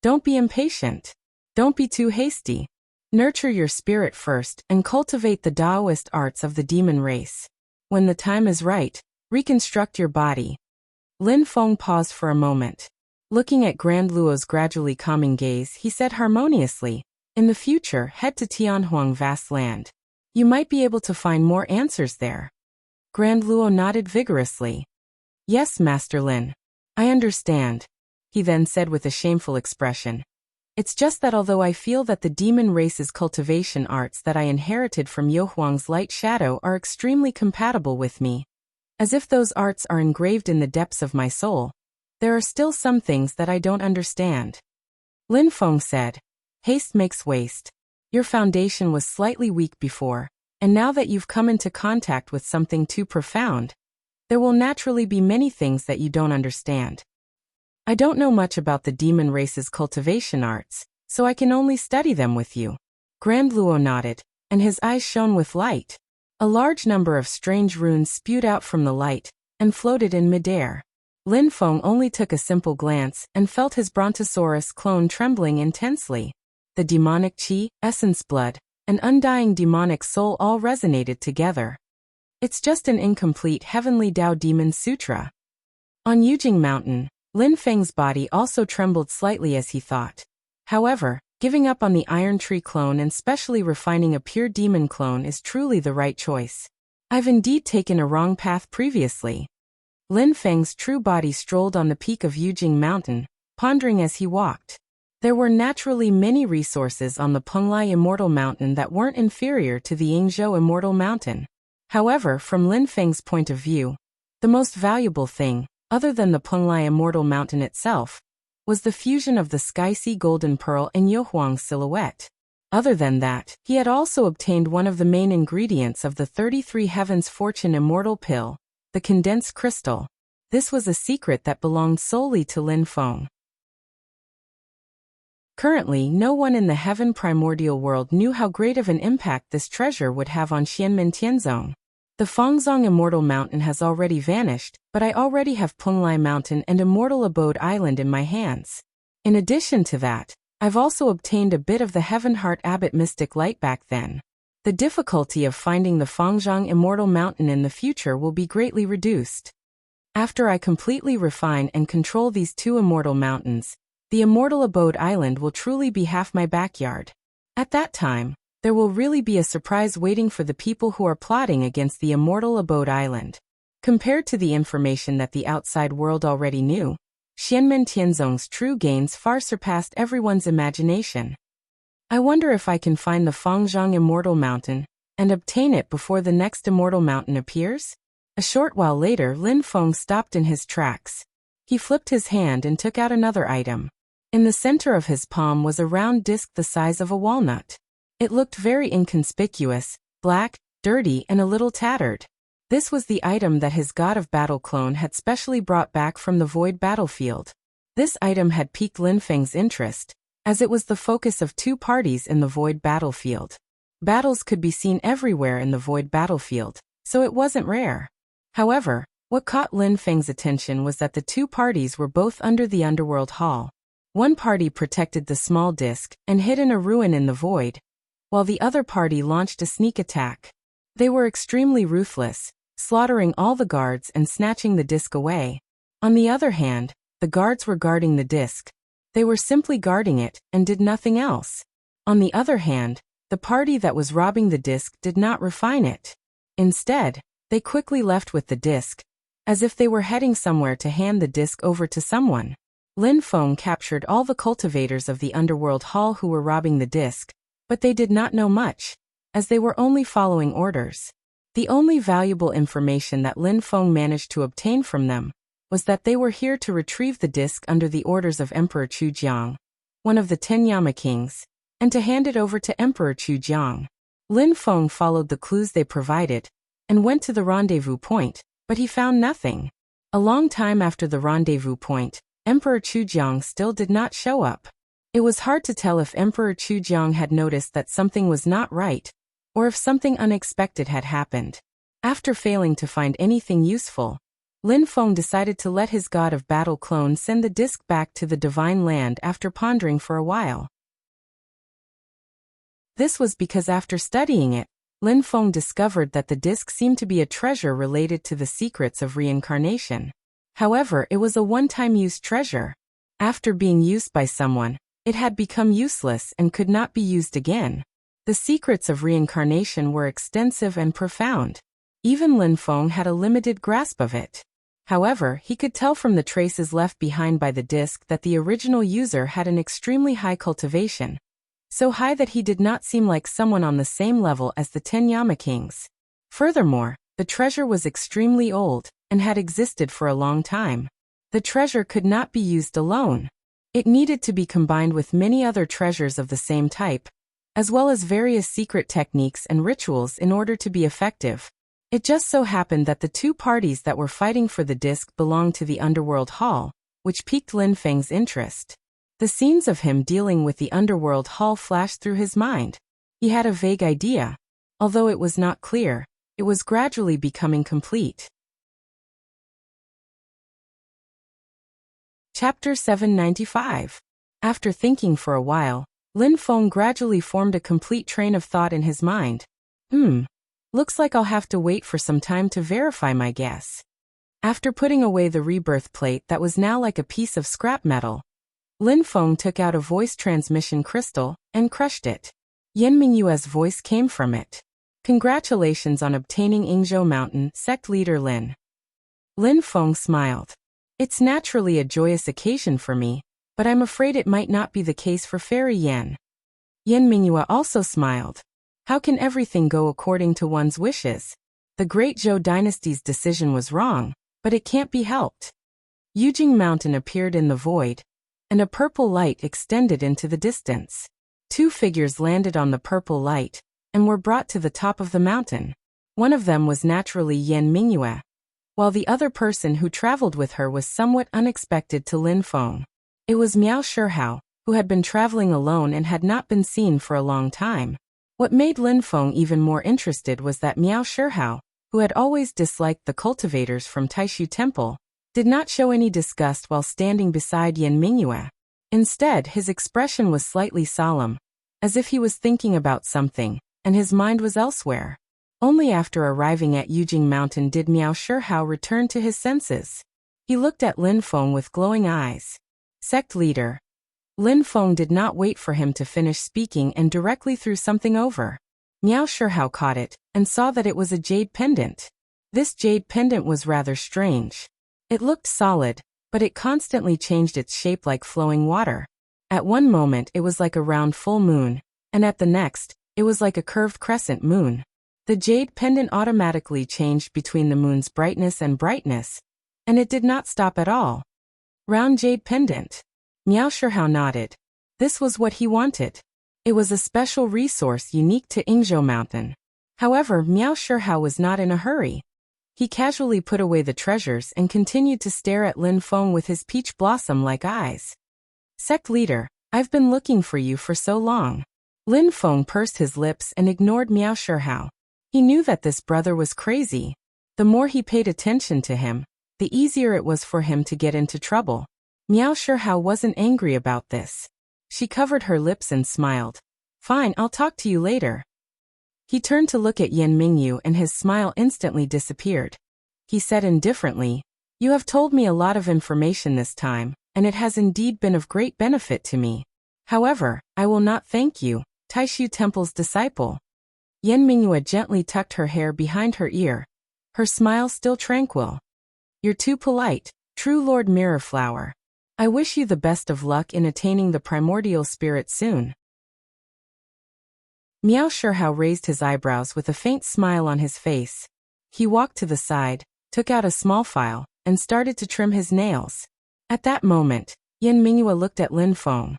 Don't be impatient. Don't be too hasty. Nurture your spirit first and cultivate the Taoist arts of the demon race. When the time is right, reconstruct your body. Lin Feng paused for a moment. Looking at Grand Luo's gradually calming gaze, he said harmoniously, In the future, head to Tianhuang vast land. You might be able to find more answers there. Grand Luo nodded vigorously. Yes, Master Lin. I understand. He then said with a shameful expression. It's just that although I feel that the demon race's cultivation arts that I inherited from Yohuang's light shadow are extremely compatible with me, as if those arts are engraved in the depths of my soul, there are still some things that I don't understand. Lin Feng said, Haste makes waste. Your foundation was slightly weak before, and now that you've come into contact with something too profound, there will naturally be many things that you don't understand. I don't know much about the demon race's cultivation arts, so I can only study them with you. Grand Luo nodded, and his eyes shone with light. A large number of strange runes spewed out from the light, and floated in midair. Lin Feng only took a simple glance and felt his Brontosaurus clone trembling intensely. The demonic chi, essence blood, and undying demonic soul all resonated together. It's just an incomplete heavenly Tao Demon Sutra. On Yujing Mountain, Lin Feng's body also trembled slightly as he thought. However, giving up on the Iron Tree clone and specially refining a pure demon clone is truly the right choice. I've indeed taken a wrong path previously. Lin Feng's true body strolled on the peak of Yujing Mountain, pondering as he walked. There were naturally many resources on the Penglai Immortal Mountain that weren't inferior to the Yingzhou Immortal Mountain. However, from Lin Feng's point of view, the most valuable thing, other than the Penglai Immortal Mountain itself, was the fusion of the Sky Sea Golden Pearl and Yohuang's silhouette. Other than that, he had also obtained one of the main ingredients of the 33 Heavens Fortune Immortal Pill, the condensed crystal. This was a secret that belonged solely to Lin Feng. Currently, no one in the Heaven Primordial world knew how great of an impact this treasure would have on Xianmen Tianzong. The Fangzong Immortal Mountain has already vanished, but I already have Penglai Mountain and Immortal Abode Island in my hands. In addition to that, I've also obtained a bit of the Heaven Heart Abbot Mystic Light back then. The difficulty of finding the Fangzhong Immortal Mountain in the future will be greatly reduced. After I completely refine and control these two immortal mountains, the Immortal Abode Island will truly be half my backyard. At that time, there will really be a surprise waiting for the people who are plotting against the Immortal Abode Island. Compared to the information that the outside world already knew, Xianmen Tianzong's true gains far surpassed everyone's imagination. I wonder if I can find the Fangzhong Immortal Mountain and obtain it before the next Immortal Mountain appears? A short while later, Lin Feng stopped in his tracks. He flipped his hand and took out another item. In the center of his palm was a round disc the size of a walnut. It looked very inconspicuous, black, dirty, and a little tattered. This was the item that his God of Battle clone had specially brought back from the Void battlefield. This item had piqued Lin Feng's interest, as it was the focus of two parties in the Void battlefield. Battles could be seen everywhere in the Void battlefield, so it wasn't rare. However, what caught Lin Feng's attention was that the two parties were both under the Underworld Hall. One party protected the small disc and hid in a ruin in the Void, while the other party launched a sneak attack. They were extremely ruthless, slaughtering all the guards and snatching the disc away. On the other hand, the guards were guarding the disc. They were simply guarding it and did nothing else. On the other hand, the party that was robbing the disc did not refine it. Instead, they quickly left with the disc, as if they were heading somewhere to hand the disc over to someone. Lin Feng captured all the cultivators of the Underworld Hall who were robbing the disc, but they did not know much, as they were only following orders. The only valuable information that Lin Feng managed to obtain from them was that they were here to retrieve the disc under the orders of Emperor Chujiang, one of the 10 Yama kings, and to hand it over to Emperor Chujiang. Lin Feng followed the clues they provided and went to the rendezvous point, but he found nothing. A long time after the rendezvous point, Emperor Chujiang still did not show up. It was hard to tell if Emperor Chujiang had noticed that something was not right, or if something unexpected had happened. After failing to find anything useful, Lin Feng decided to let his God of Battle clone send the disc back to the Divine Land after pondering for a while. This was because after studying it, Lin Feng discovered that the disc seemed to be a treasure related to the secrets of reincarnation. However, it was a one-time use treasure. After being used by someone, it had become useless and could not be used again. The secrets of reincarnation were extensive and profound. Even Lin Feng had a limited grasp of it. However, he could tell from the traces left behind by the disc that the original user had an extremely high cultivation, so high that he did not seem like someone on the same level as the 10 Yama kings. Furthermore, the treasure was extremely old and had existed for a long time. The treasure could not be used alone. It needed to be combined with many other treasures of the same type, as well as various secret techniques and rituals in order to be effective. It just so happened that the two parties that were fighting for the disc belonged to the Underworld Hall, which piqued Lin Feng's interest. The scenes of him dealing with the Underworld Hall flashed through his mind. He had a vague idea. Although it was not clear, it was gradually becoming complete. Chapter 795. After thinking for a while, Lin Feng gradually formed a complete train of thought in his mind. Looks like I'll have to wait for some time to verify my guess. After putting away the rebirth plate that was now like a piece of scrap metal, Lin Feng took out a voice transmission crystal and crushed it. Yan Mingyue's voice came from it. Congratulations on obtaining Yingzhou Mountain, sect leader Lin. Lin Feng smiled. It's naturally a joyous occasion for me, but I'm afraid it might not be the case for Fairy Yan. Yan Mingyue also smiled. How can everything go according to one's wishes? The Great Zhou dynasty's decision was wrong, but it can't be helped. Yujing Mountain appeared in the void, and a purple light extended into the distance. Two figures landed on the purple light, and were brought to the top of the mountain. One of them was naturally Yan Mingyue, while the other person who traveled with her was somewhat unexpected to Lin Feng. It was Miao Shihao, who had been traveling alone and had not been seen for a long time. What made Lin Feng even more interested was that Miao Shihao, who had always disliked the cultivators from Taishu Temple, did not show any disgust while standing beside Yan Mingyue. Instead, his expression was slightly solemn, as if he was thinking about something, and his mind was elsewhere. Only after arriving at Yujing Mountain did Miao Shihao return to his senses. He looked at Lin Feng with glowing eyes. Sect leader. Lin Feng did not wait for him to finish speaking and directly threw something over. Miao Shihao caught it, and saw that it was a jade pendant. This jade pendant was rather strange. It looked solid, but it constantly changed its shape like flowing water. At one moment it was like a round full moon, and at the next, it was like a curved crescent moon. The jade pendant automatically changed between the moon's brightness, and it did not stop at all. Round jade pendant. Miao Shihao nodded. This was what he wanted. It was a special resource unique to Yingzhou Mountain. However, Miao Shihao was not in a hurry. He casually put away the treasures and continued to stare at Lin Feng with his peach blossom-like eyes. Sect leader, I've been looking for you for so long. Lin Feng pursed his lips and ignored Miao Shihao. He knew that this brother was crazy. The more he paid attention to him, the easier it was for him to get into trouble. Miao Shihao wasn't angry about this. She covered her lips and smiled. Fine, I'll talk to you later. He turned to look at Yan Mingyue and his smile instantly disappeared. He said indifferently, You have told me a lot of information this time, and it has indeed been of great benefit to me. However, I will not thank you, Taishu Temple's disciple. Yan Mingyue gently tucked her hair behind her ear, her smile still tranquil. You're too polite, true Lord Mirrorflower. I wish you the best of luck in attaining the primordial spirit soon. Miao Shihao raised his eyebrows with a faint smile on his face. He walked to the side, took out a small file, and started to trim his nails. At that moment, Yan Mingyue looked at Lin Feng.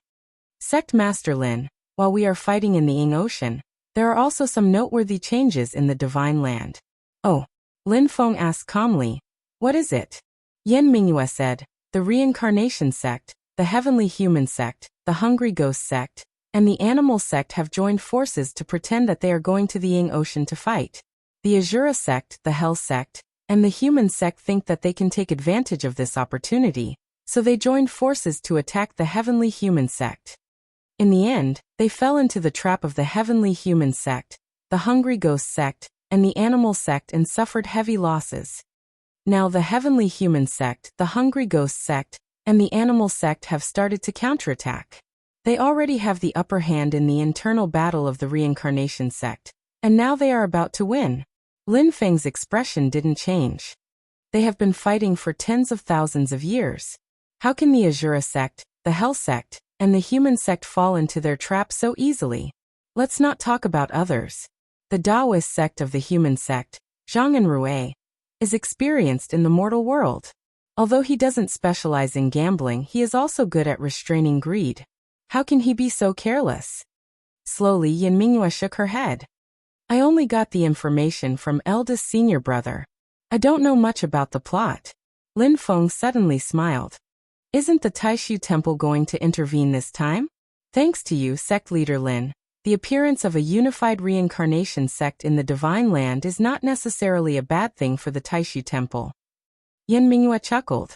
Sect Master Lin, while we are fighting in the Ying Ocean, there are also some noteworthy changes in the Divine Land. Oh, Lin Feng asked calmly. What is it? Yan Mingyue said, the Reincarnation Sect, the Heavenly Human Sect, the Hungry Ghost Sect, and the Animal Sect have joined forces to pretend that they are going to the Ying Ocean to fight. The Azura Sect, the Hell Sect, and the Human Sect think that they can take advantage of this opportunity, so they joined forces to attack the Heavenly Human Sect. In the end, they fell into the trap of the Heavenly Human Sect, the Hungry Ghost Sect, and the Animal Sect and suffered heavy losses. Now the Heavenly Human Sect, the Hungry Ghost Sect, and the Animal Sect have started to counterattack. They already have the upper hand in the internal battle of the Reincarnation Sect, and now they are about to win. Lin Feng's expression didn't change. They have been fighting for tens of thousands of years. How can the Azura Sect, the Hell Sect, and the Human Sect fall into their trap so easily? Let's not talk about others. The Taoist sect of the Human Sect, Zhang and Rui, is experienced in the mortal world. Although he doesn't specialize in gambling, he is also good at restraining greed. How can he be so careless? Slowly, Yan Mingyue shook her head. I only got the information from eldest senior brother. I don't know much about the plot. Lin Feng suddenly smiled. Isn't the Taishu Temple going to intervene this time? Thanks to you, sect leader Lin, the appearance of a unified reincarnation sect in the Divine Land is not necessarily a bad thing for the Taishu Temple. Yan Mingyue chuckled.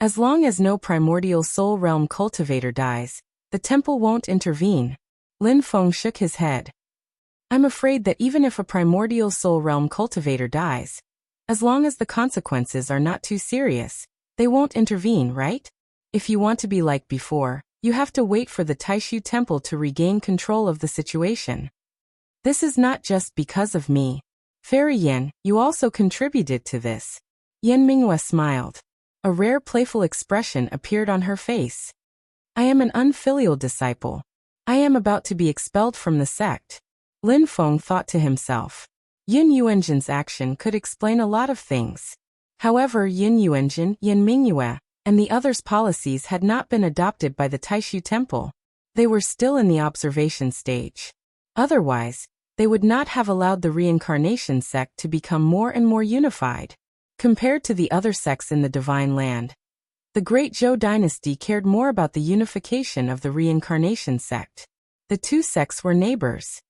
As long as no primordial soul realm cultivator dies, the temple won't intervene. Lin Feng shook his head. I'm afraid that even if a primordial soul realm cultivator dies, As long as the consequences are not too serious, they won't intervene, right? If you want to be like before, you have to wait for the Taishu temple to regain control of the situation. This is not just because of me. Fairy Yan, you also contributed to this. Yan Minghua smiled. A rare playful expression appeared on her face. I am an unfilial disciple. I am about to be expelled from the sect. Lin Feng thought to himself. Yin Yuanjin's action could explain a lot of things. However, Yin Yuanjin, Yan Minghua, and the others' policies had not been adopted by the Taishu temple. They were still in the observation stage. Otherwise, they would not have allowed the reincarnation sect to become more and more unified. Compared to the other sects in the Divine Land, the Great Zhou dynasty cared more about the unification of the reincarnation sect. The two sects were neighbors.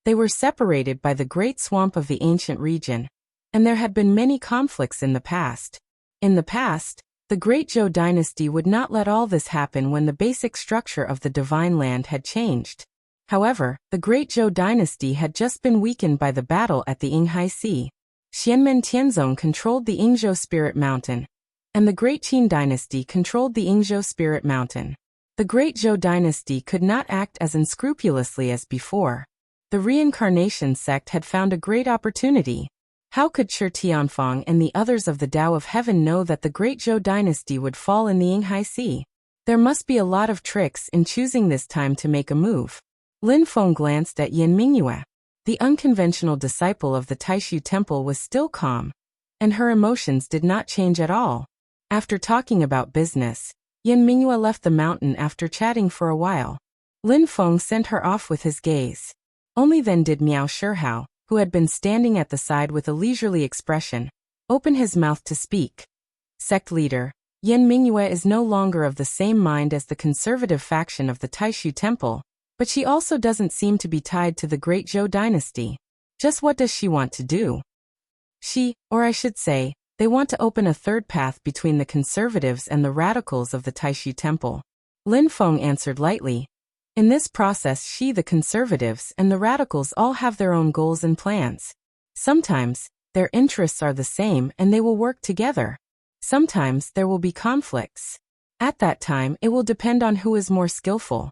They were separated by the great swamp of the ancient region, and there had been many conflicts in the past. In the past, the Great Zhou dynasty would not let all this happen when the basic structure of the Divine Land had changed. However, the Great Zhou dynasty had just been weakened by the battle at the Yinghai Sea. Xianmen Tianzong controlled the Yingzhou Spirit Mountain, and the Great Qin dynasty controlled the Yingzhou Spirit Mountain. The Great Zhou dynasty could not act as unscrupulously as before. The reincarnation sect had found a great opportunity. How could Shi Tianfang and the others of the Tao of Heaven know that the Great Zhou dynasty would fall in the Yinghai Sea? There must be a lot of tricks in choosing this time to make a move. Lin Feng glanced at Yan Minghua. The unconventional disciple of the Taishu temple was still calm, and her emotions did not change at all. After talking about business, Yan Minghua left the mountain after chatting for a while. Lin Feng sent her off with his gaze. Only then did Miao Shihao, who had been standing at the side with a leisurely expression, open his mouth to speak. Sect leader, Yan Minghua is no longer of the same mind as the conservative faction of the Taishu temple, but she also doesn't seem to be tied to the Great Zhou dynasty. Just what does she want to do? Or I should say, they want to open a third path between the conservatives and the radicals of the Taishu temple. Lin Feng answered lightly. In this process, the conservatives and the radicals all have their own goals and plans. Sometimes, their interests are the same and they will work together. Sometimes there will be conflicts. At that time, it will depend on who is more skillful.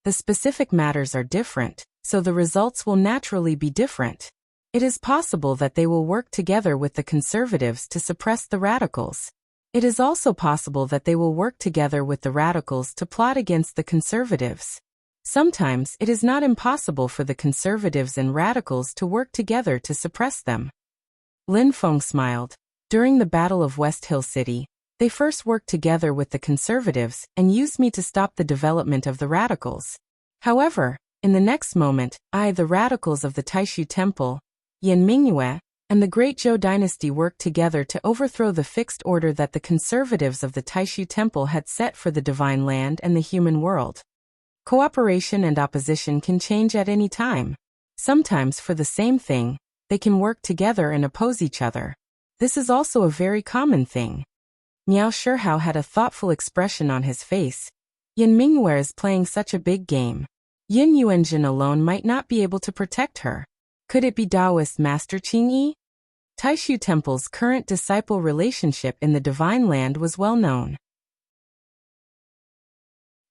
The specific matters are different, so the results will naturally be different. It is possible that they will work together with the conservatives to suppress the radicals. It is also possible that they will work together with the radicals to plot against the conservatives. Sometimes it is not impossible for the conservatives and radicals to work together to suppress them. Lin Feng smiled. During the Battle of West Hill City, they first worked together with the conservatives and used me to stop the development of the radicals. However, in the next moment, the radicals of the Taishu temple, Yan Minghua, and the Great Zhou dynasty worked together to overthrow the fixed order that the conservatives of the Taishu temple had set for the Divine Land and the human world. Cooperation and opposition can change at any time. Sometimes for the same thing, they can work together and oppose each other. This is also a very common thing. Miao Shihao had a thoughtful expression on his face. Yan Minghua is playing such a big game. Yin Yuanjin alone might not be able to protect her. Could it be Taoist Master Qingyi? Taishu Temple's current disciple relationship in the Divine Land was well known.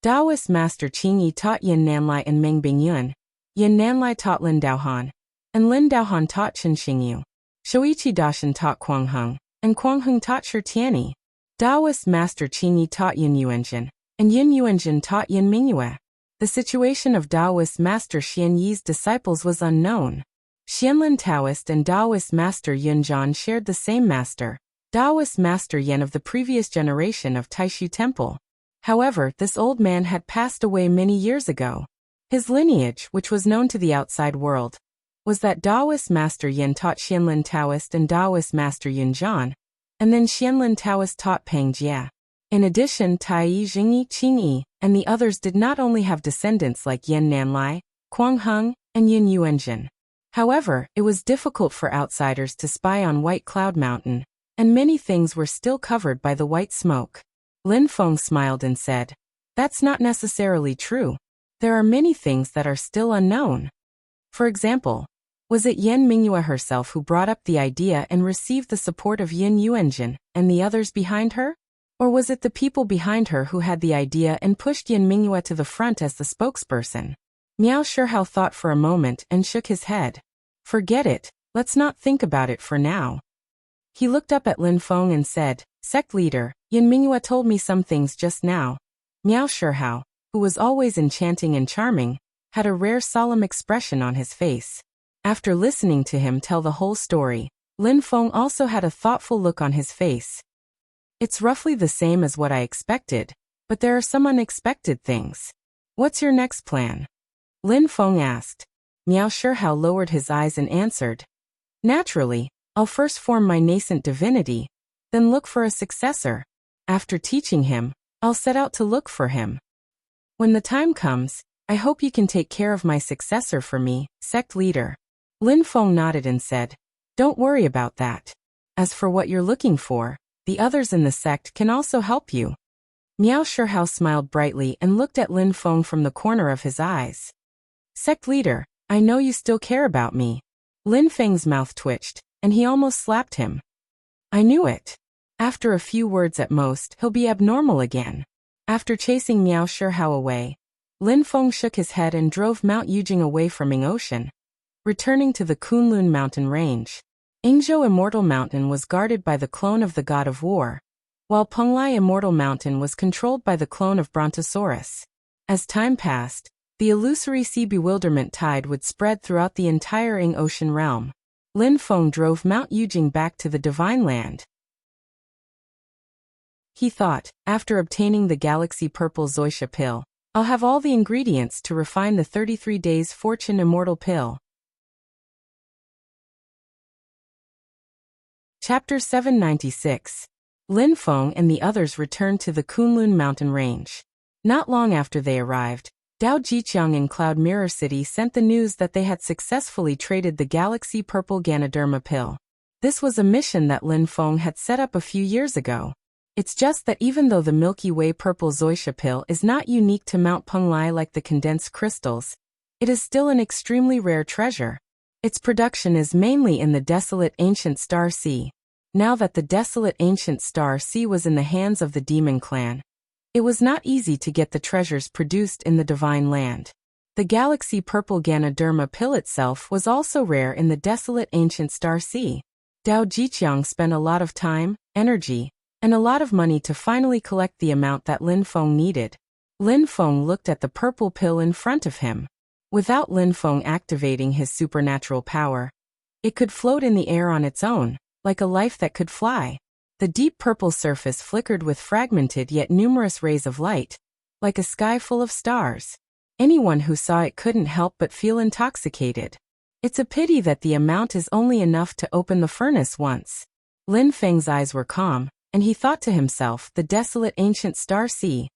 Taoist Master Qingyi taught Yin Nanlai and Meng Bingyun. Yin Nanlai taught Lin Daohan, and Lin Daohan taught Chen Xingyu. Shoichi Daoshan taught Kuangheng, and Kuangheng taught Shi Tianyi. Taoist Master Qingyi taught Yin Yuanjin, and Yin Yuanjin taught Yan Minghua. The situation of Taoist Master Xianyi's disciples was unknown. Xianlin Taoist and Taoist Master Yunzhan shared the same master, Taoist Master Yan of the previous generation of Taishu Temple. However, this old man had passed away many years ago. His lineage, which was known to the outside world, was that Taoist Master Yan taught Xianlin Taoist and Taoist Master Yunzhan, and then Xianlin Taoist taught Peng Jia. In addition, Taiyi Jingyi Qingyi and the others did not only have descendants like Yin Nanlai, Kuangheng, and Yin Yuanjin. However, it was difficult for outsiders to spy on White Cloud Mountain, and many things were still covered by the white smoke. Lin Feng smiled and said, "That's not necessarily true. There are many things that are still unknown. For example, Was it Yan Mingyue herself who brought up the idea and received the support of Yin Yuanjin and the others behind her? Or was it the people behind her who had the idea and pushed Yan Mingyue to the front as the spokesperson? Miao Shihao thought for a moment and shook his head. Forget it, let's not think about it for now. He looked up at Lin Feng and said, Sect leader, Yan Mingyue told me some things just now. Miao Shihao, who was always enchanting and charming, had a rare solemn expression on his face. After listening to him tell the whole story, Lin Feng also had a thoughtful look on his face. It's roughly the same as what I expected, but there are some unexpected things. What's your next plan? Lin Feng asked. Miao Shihao lowered his eyes and answered. Naturally, I'll first form my nascent divinity, then look for a successor. After teaching him, I'll set out to look for him. When the time comes, I hope you can take care of my successor for me, sect leader. Lin Feng nodded and said, Don't worry about that. As for what you're looking for, the others in the sect can also help you. Miao Shihao smiled brightly and looked at Lin Feng from the corner of his eyes. Sect leader, I know you still care about me. Lin Feng's mouth twitched, and he almost slapped him. I knew it. After a few words at most, he'll be abnormal again. After chasing Miao Shihao away, Lin Feng shook his head and drove Mount Yujing away from Ying Ocean, returning to the Kunlun mountain range. Yingzhou Immortal Mountain was guarded by the clone of the god of war, while Penglai Immortal Mountain was controlled by the clone of Brontosaurus. As time passed, the illusory sea bewilderment tide would spread throughout the entire Ying Ocean realm. Lin Feng drove Mount Yujing back to the Divine Land. He thought, after obtaining the Galaxy Purple Zoisha pill, I'll have all the ingredients to refine the 33 Days Fortune Immortal pill. Chapter 796. Lin Feng and the others returned to the Kunlun mountain range. Not long after they arrived, Dao Jiqiang in Cloud Mirror City sent the news that they had successfully traded the Galaxy Purple Ganoderma pill. This was a mission that Lin Feng had set up a few years ago. It's just that even though the Milky Way Purple Zoisha pill is not unique to Mount Penglai like the condensed crystals, it is still an extremely rare treasure. Its production is mainly in the desolate ancient Star Sea. Now that the desolate ancient Star Sea was in the hands of the Demon Clan, it was not easy to get the treasures produced in the Divine Land. The Galaxy Purple Ganoderma pill itself was also rare in the desolate ancient Star Sea. Dao Jiqiang spent a lot of time, energy, and a lot of money to finally collect the amount that Lin Feng needed. Lin Feng looked at the purple pill in front of him. Without Lin Feng activating his supernatural power, it could float in the air on its own, like a life that could fly. The deep purple surface flickered with fragmented yet numerous rays of light, like a sky full of stars. Anyone who saw it couldn't help but feel intoxicated. It's a pity that the amount is only enough to open the furnace once. Lin Feng's eyes were calm, and he thought to himself, the desolate ancient Star Sea.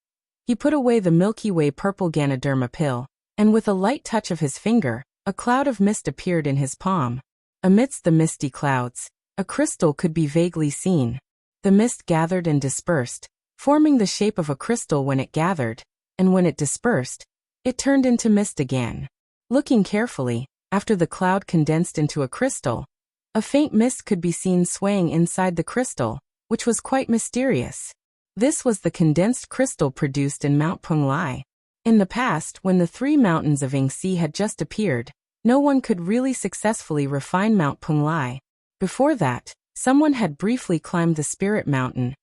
He put away the Milky Way Purple Ganoderma pill, and with a light touch of his finger, a cloud of mist appeared in his palm. Amidst the misty clouds, a crystal could be vaguely seen. The mist gathered and dispersed, forming the shape of a crystal when it gathered, and when it dispersed, it turned into mist again. Looking carefully, after the cloud condensed into a crystal, a faint mist could be seen swaying inside the crystal, which was quite mysterious. This was the condensed crystal produced in Mount Penglai. In the past, when the three mountains of Yingxi had just appeared, no one could really successfully refine Mount Penglai. Before that, someone had briefly climbed the Spirit Mountain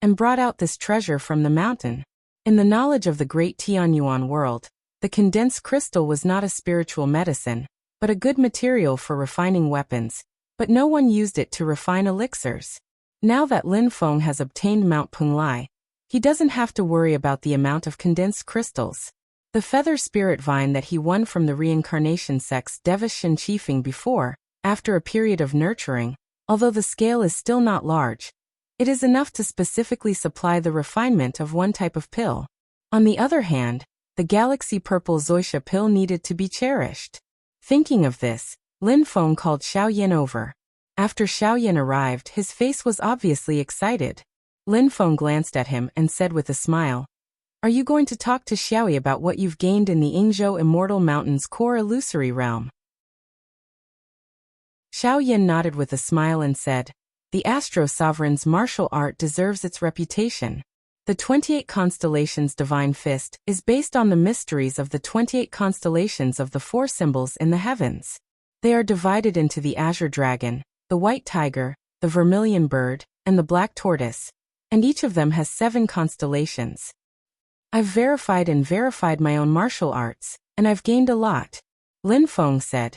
and brought out this treasure from the mountain. In the knowledge of the great Tianyuan world, the condensed crystal was not a spiritual medicine, but a good material for refining weapons, but no one used it to refine elixirs. Now that Lin Feng has obtained Mount Penglai, he doesn't have to worry about the amount of condensed crystals. The feather spirit vine that he won from the reincarnation sect's Devish Shin Chiefing before, after a period of nurturing, although the scale is still not large, it is enough to specifically supply the refinement of one type of pill. On the other hand, the Galaxy Purple Zoisha pill needed to be cherished. Thinking of this, Lin Feng called Xiaoyan over. After Xiaoyan arrived, his face was obviously excited. Lin Feng glanced at him and said with a smile, "Are you going to talk to Xiaoyi about what you've gained in the Yingzhou Immortal Mountain's core illusory realm?" Xiao Yan nodded with a smile and said, "The Astro Sovereign's martial art deserves its reputation. The 28 Constellations Divine Fist is based on the mysteries of the 28 constellations of the four symbols in the heavens. They are divided into the Azure Dragon, the White Tiger, the Vermilion Bird, and the Black Tortoise, and each of them has 7 constellations. I've verified my own martial arts, and I've gained a lot," Lin Feng said.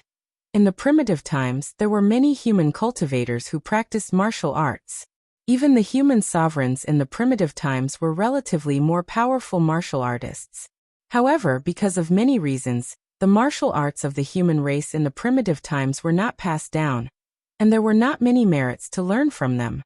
In the primitive times, there were many human cultivators who practiced martial arts. Even the human sovereigns in the primitive times were relatively more powerful martial artists. However, because of many reasons, the martial arts of the human race in the primitive times were not passed down, and there were not many merits to learn from them.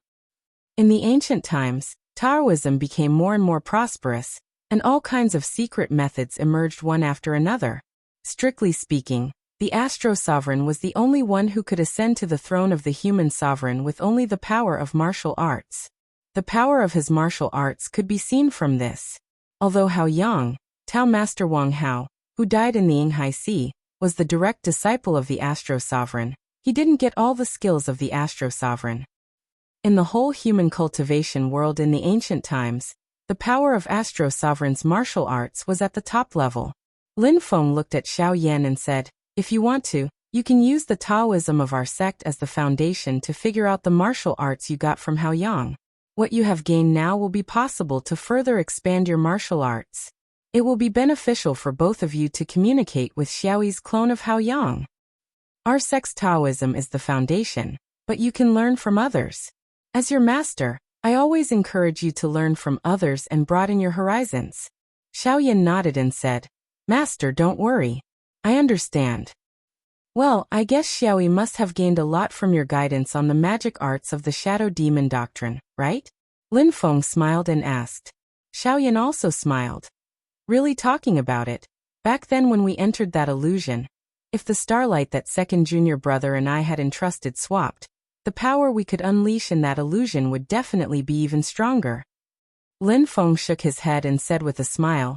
In the ancient times, Taoism became more and more prosperous, and all kinds of secret methods emerged one after another. Strictly speaking, the Astro Sovereign was the only one who could ascend to the throne of the human sovereign with only the power of martial arts. The power of his martial arts could be seen from this. Although Hao Yang, Tao Master Wang Hao, who died in the Yinghai Sea, was the direct disciple of the Astro Sovereign, he didn't get all the skills of the Astro Sovereign. In the whole human cultivation world in the ancient times, the power of Astro Sovereign's martial arts was at the top level. Lin Feng looked at Xiao Yan and said, "If you want to, you can use the Taoism of our sect as the foundation to figure out the martial arts you got from Hao Yang. What you have gained now will be possible to further expand your martial arts. It will be beneficial for both of you to communicate with Xiaoyi's clone of Hao Yang. Our sect's Taoism is the foundation, but you can learn from others. As your master, I always encourage you to learn from others and broaden your horizons." Xiao Yan nodded and said, "Master, don't worry. I understand." "Well, I guess Xiaoyi must have gained a lot from your guidance on the magic arts of the Shadow Demon Doctrine, right?" Lin Feng smiled and asked. Xiao Yan also smiled. "Really talking about it, back then when we entered that illusion, if the starlight that second junior brother and I had entrusted swapped, the power we could unleash in that illusion would definitely be even stronger." Lin Feng shook his head and said with a smile,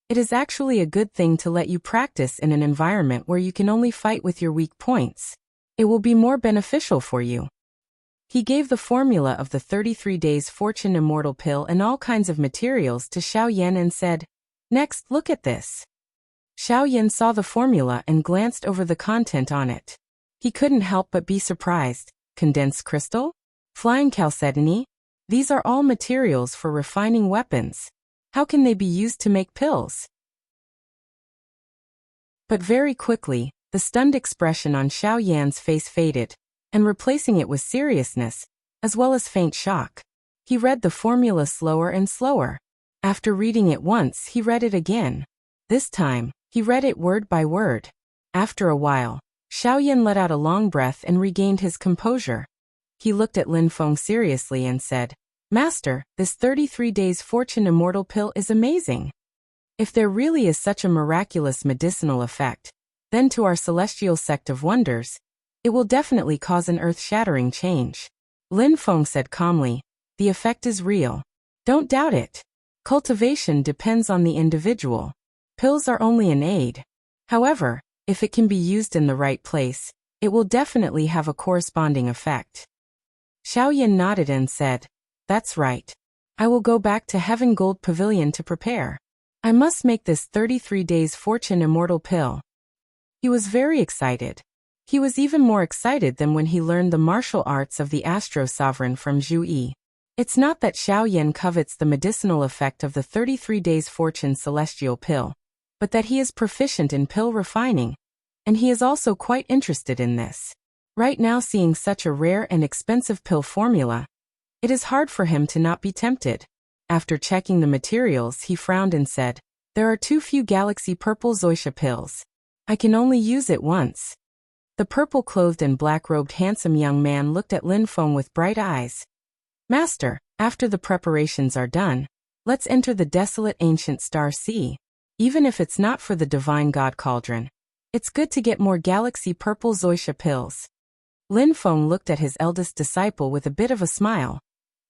"It is actually a good thing to let you practice in an environment where you can only fight with your weak points. It will be more beneficial for you." He gave the formula of the 33 Days Fortune Immortal Pill and all kinds of materials to Xiao Yan and said, "Next, look at this." Xiao Yan saw the formula and glanced over the content on it. He couldn't help but be surprised. Condensed crystal? Flying chalcedony? These are all materials for refining weapons. How can they be used to make pills? But very quickly, the stunned expression on Xiao Yan's face faded, and replacing it was seriousness, as well as faint shock. He read the formula slower and slower. After reading it once, he read it again. This time, he read it word by word. After a while, Xiao Yan let out a long breath and regained his composure. He looked at Lin Feng seriously and said, "Master, this 33 Days Fortune Immortal Pill is amazing. If there really is such a miraculous medicinal effect, then to our celestial sect of wonders, it will definitely cause an earth-shattering change." Lin Feng said calmly, "The effect is real. Don't doubt it. Cultivation depends on the individual. Pills are only an aid. However, if it can be used in the right place, it will definitely have a corresponding effect." Xiao Yan nodded and said, "That's right. I will go back to Heaven Gold Pavilion to prepare. I must make this 33 Days Fortune Immortal Pill." He was very excited. He was even more excited than when he learned the martial arts of the Astro Sovereign from Zhu Yi. It's not that Xiao Yan covets the medicinal effect of the 33 Days Fortune Celestial Pill, but that he is proficient in pill refining, and he is also quite interested in this. Right now, seeing such a rare and expensive pill formula, it is hard for him to not be tempted. After checking the materials, he frowned and said, "There are too few Galaxy Purple Zoisha pills. I can only use it once." The purple-clothed and black-robed handsome young man looked at Lin Feng with bright eyes. "Master, after the preparations are done, let's enter the desolate ancient star sea. Even if it's not for the divine god cauldron, it's good to get more Galaxy Purple Zoisha pills." Lin Feng looked at his eldest disciple with a bit of a smile.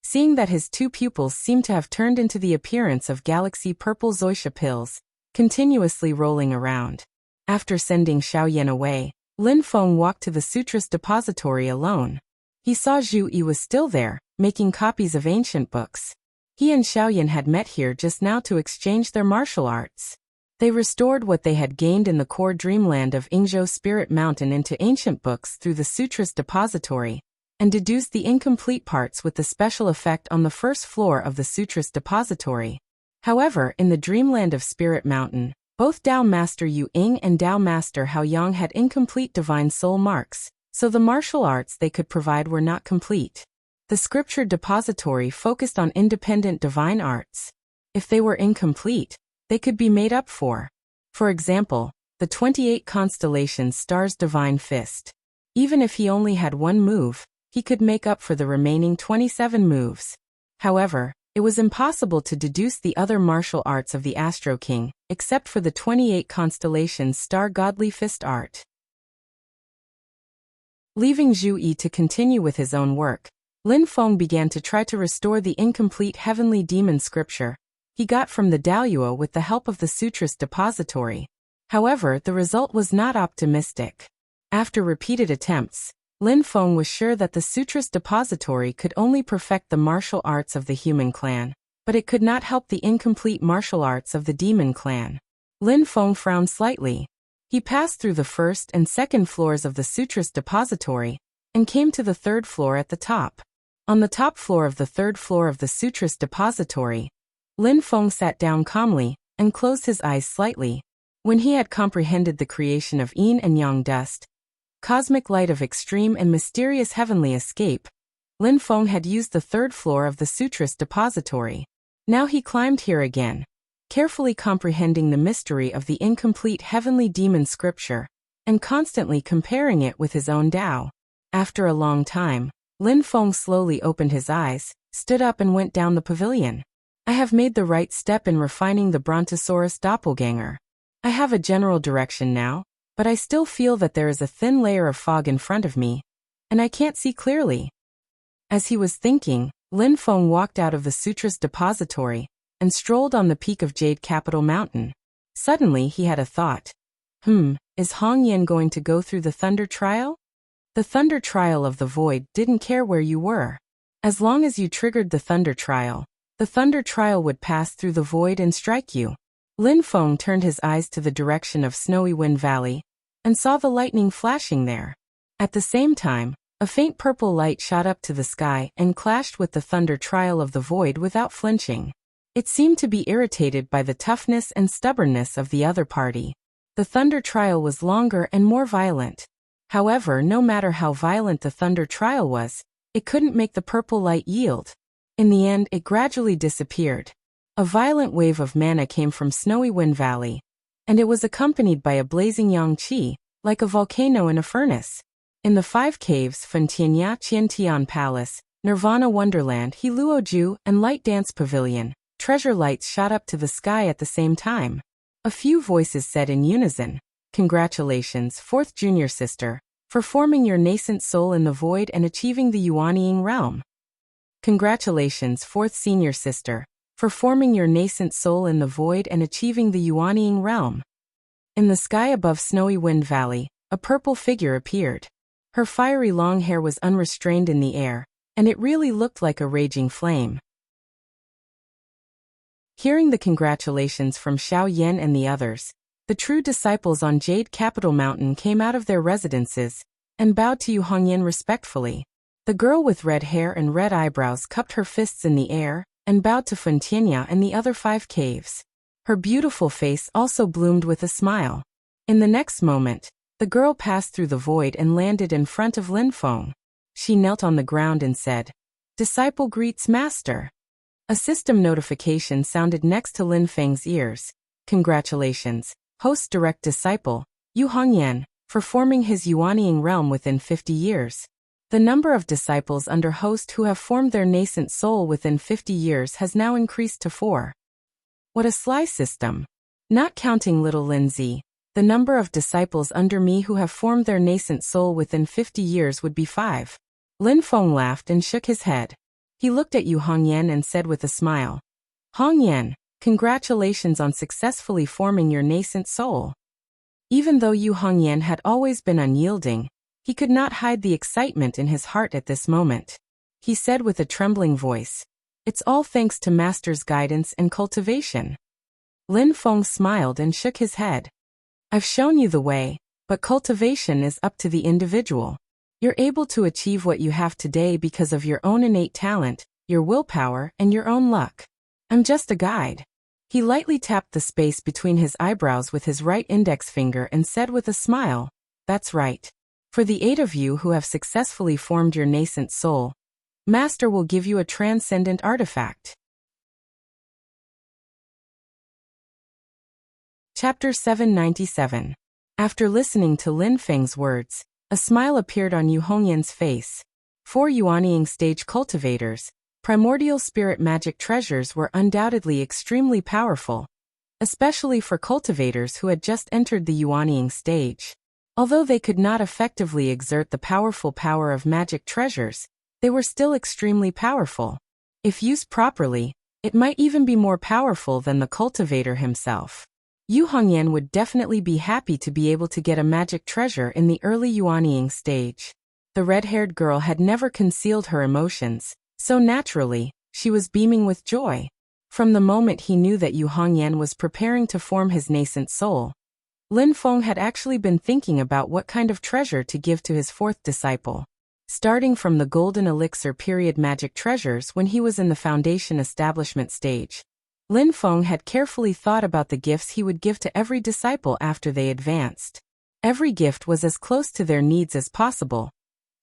Seeing that his two pupils seemed to have turned into the appearance of Galaxy Purple Zoisha pills, continuously rolling around. After sending Xiao Yan away, Lin Feng walked to the Sutras depository alone. He saw Zhu Yi was still there, making copies of ancient books. He and Xiaoyan had met here just now to exchange their martial arts. They restored what they had gained in the core dreamland of Yingzhou Spirit Mountain into ancient books through the Sutras depository, and deduced the incomplete parts with the special effect on the first floor of the Sutras depository. However, in the dreamland of Spirit Mountain, both Dao Master Yu Ying and Dao Master Hao Yang had incomplete divine soul marks, so the martial arts they could provide were not complete. The scripture depository focused on independent divine arts. If they were incomplete, they could be made up for. For example, the 28 constellations star's divine fist. Even if he only had one move, he could make up for the remaining 27 moves. However, it was impossible to deduce the other martial arts of the Astro King, except for the 28 constellations star godly fist art. Leaving Zhu Yi to continue with his own work, Lin Feng began to try to restore the incomplete heavenly demon scripture he got from the Daoyuo with the help of the Sutras depository. However, the result was not optimistic. After repeated attempts, Lin Feng was sure that the Sutras depository could only perfect the martial arts of the human clan, but it could not help the incomplete martial arts of the demon clan. Lin Feng frowned slightly. He passed through the first and second floors of the Sutras depository, and came to the third floor at the top. On the top floor of the third floor of the Sutras depository, Lin Feng sat down calmly, and closed his eyes slightly. When he had comprehended the creation of yin and yang dust, cosmic light of extreme and mysterious heavenly escape, Lin Feng had used the third floor of the Sutras depository. Now he climbed here again, carefully comprehending the mystery of the incomplete heavenly demon scripture, and constantly comparing it with his own Tao. After a long time, Lin Feng slowly opened his eyes, stood up and went down the pavilion. I have made the right step in refining the Brontosaurus doppelganger. I have a general direction now, but I still feel that there is a thin layer of fog in front of me, and I can't see clearly. As he was thinking, Lin Feng walked out of the Sutras depository, and strolled on the peak of Jade Capital Mountain. Suddenly he had a thought. Is Hong Yan going to go through the Thunder Trial? The Thunder Trial of the Void didn't care where you were. As long as you triggered the Thunder Trial, the Thunder Trial would pass through the void and strike you. Lin Feng turned his eyes to the direction of Snowy Wind Valley, and saw the lightning flashing there. At the same time, a faint purple light shot up to the sky and clashed with the Thunder Trial of the Void without flinching. It seemed to be irritated by the toughness and stubbornness of the other party. The Thunder Trial was longer and more violent. However, no matter how violent the Thunder Trial was, it couldn't make the purple light yield. In the end, it gradually disappeared. A violent wave of mana came from Snowy Wind Valley, and it was accompanied by a blazing yang qi, like a volcano in a furnace. In the 5 caves Fentianya Qiantian Palace, Nirvana Wonderland Heluoju, and Light Dance Pavilion, treasure lights shot up to the sky at the same time. A few voices said in unison, "Congratulations, 4th junior sister, for forming your nascent soul in the void and achieving the Yuanying realm. Congratulations, 4th senior sister, for forming your nascent soul in the void and achieving the Yuanying realm." In the sky above Snowy Wind Valley, a purple figure appeared. Her fiery long hair was unrestrained in the air, and it really looked like a raging flame. Hearing the congratulations from Xiao Yan and the others, the true disciples on Jade Capital Mountain came out of their residences, and bowed to Yu Hongyan respectfully. The girl with red hair and red eyebrows cupped her fists in the air, and bowed to Fentianya and the other 5 caves. Her beautiful face also bloomed with a smile. In the next moment, the girl passed through the void and landed in front of Lin Feng. She knelt on the ground and said, "Disciple greets master." A system notification sounded next to Lin Feng's ears. "Congratulations, host direct disciple, Yu Hongyan, for forming his Yuanying realm within 50 years. The number of disciples under host who have formed their nascent soul within 50 years has now increased to 4. What a sly system. Not counting little Lindsay, the number of disciples under me who have formed their nascent soul within 50 years would be 5. Lin Feng laughed and shook his head. He looked at Yu Hongyan and said with a smile, "Hongyan, congratulations on successfully forming your nascent soul." Even though Yu Hongyan had always been unyielding, he could not hide the excitement in his heart at this moment. He said with a trembling voice, "It's all thanks to Master's guidance and cultivation." Lin Feng smiled and shook his head. "I've shown you the way, but cultivation is up to the individual. You're able to achieve what you have today because of your own innate talent, your willpower, and your own luck. I'm just a guide." He lightly tapped the space between his eyebrows with his right index finger and said with a smile, "That's right. For the 8 of you who have successfully formed your nascent soul, Master will give you a transcendent artifact." Chapter 797. After listening to Lin Feng's words, a smile appeared on Yu Hongyan's face. For Yuanying stage cultivators, primordial spirit magic treasures were undoubtedly extremely powerful, especially for cultivators who had just entered the Yuanying stage. Although they could not effectively exert the powerful power of magic treasures, they were still extremely powerful. If used properly, it might even be more powerful than the cultivator himself. Yu Hongyan would definitely be happy to be able to get a magic treasure in the early Yuanying stage. The red-haired girl had never concealed her emotions, so naturally, she was beaming with joy. From the moment he knew that Yu Hongyan was preparing to form his nascent soul, Lin Feng had actually been thinking about what kind of treasure to give to his 4th disciple. Starting from the Golden Elixir period magic treasures when he was in the foundation establishment stage, Lin Feng had carefully thought about the gifts he would give to every disciple after they advanced. Every gift was as close to their needs as possible,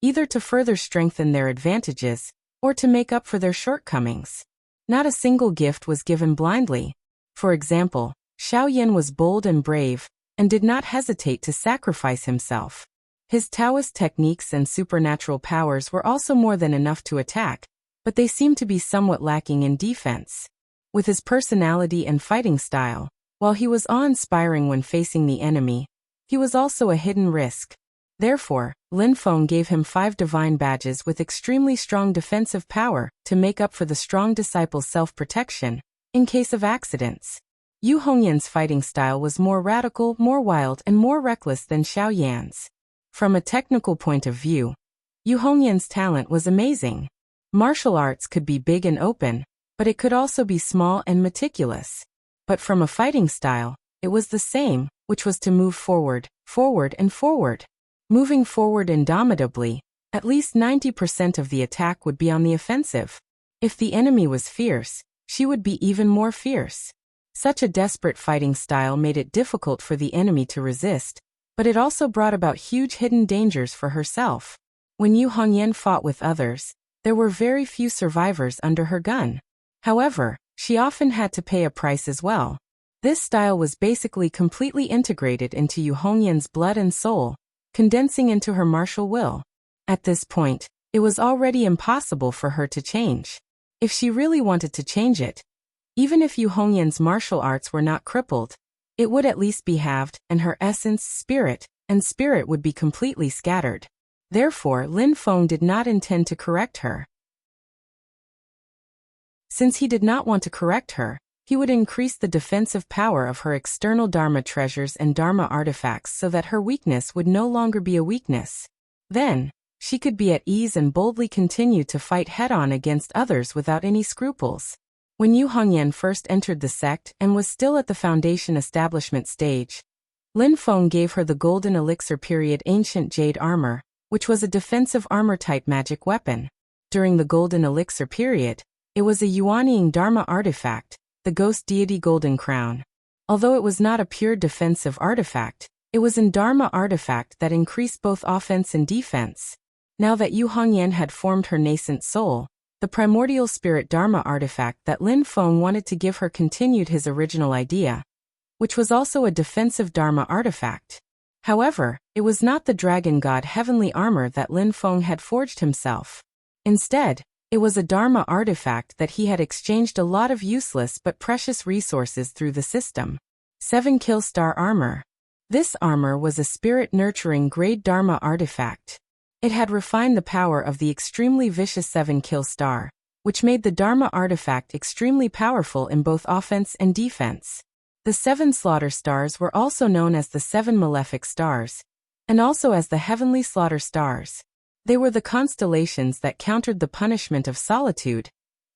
either to further strengthen their advantages, or to make up for their shortcomings. Not a single gift was given blindly. For example, Xiaoyan was bold and brave, and did not hesitate to sacrifice himself. His Taoist techniques and supernatural powers were also more than enough to attack, but they seemed to be somewhat lacking in defense. With his personality and fighting style, while he was awe-inspiring when facing the enemy, he was also a hidden risk. Therefore, Lin Feng gave him 5 divine badges with extremely strong defensive power to make up for the strong disciple's self-protection in case of accidents. Yu Hongyan's fighting style was more radical, more wild, and more reckless than Xiaoyan's. From a technical point of view, Yu Hongyan's talent was amazing. Martial arts could be big and open, but it could also be small and meticulous. But from a fighting style, it was the same, which was to move forward, forward and forward. Moving forward indomitably, at least 90% of the attack would be on the offensive. If the enemy was fierce, she would be even more fierce. Such a desperate fighting style made it difficult for the enemy to resist, but it also brought about huge hidden dangers for herself. When Yu Hongyan fought with others, there were very few survivors under her gun. However, she often had to pay a price as well. This style was basically completely integrated into Yu Hongyan's blood and soul, condensing into her martial will. At this point, it was already impossible for her to change. If she really wanted to change it, even if Yu Hongyan's martial arts were not crippled, it would at least be halved, and her essence, spirit would be completely scattered. Therefore, Lin Feng did not intend to correct her. Since he did not want to correct her, he would increase the defensive power of her external Dharma treasures and Dharma artifacts so that her weakness would no longer be a weakness. Then, she could be at ease and boldly continue to fight head-on against others without any scruples. When Yu Hongyan first entered the sect and was still at the foundation establishment stage, Lin Feng gave her the Golden Elixir period ancient jade armor, which was a defensive armor-type magic weapon. During the Golden Elixir period, it was a Yuanying Dharma artifact, the Ghost Deity Golden Crown. Although it was not a pure defensive artifact, it was an Dharma artifact that increased both offense and defense. Now that Yu Hongyan had formed her nascent soul, the primordial spirit Dharma artifact that Lin Feng wanted to give her continued his original idea, which was also a defensive Dharma artifact. However, it was not the Dragon God heavenly armor that Lin Feng had forged himself. Instead, it was a Dharma artifact that he had exchanged a lot of useless but precious resources through the system. 7 Kill Star Armor. This armor was a spirit-nurturing grade Dharma artifact. It had refined the power of the extremely vicious 7 Kill Star, which made the Dharma artifact extremely powerful in both offense and defense. The 7 slaughter stars were also known as the 7 malefic stars, and also as the heavenly slaughter stars. They were the constellations that countered the punishment of solitude,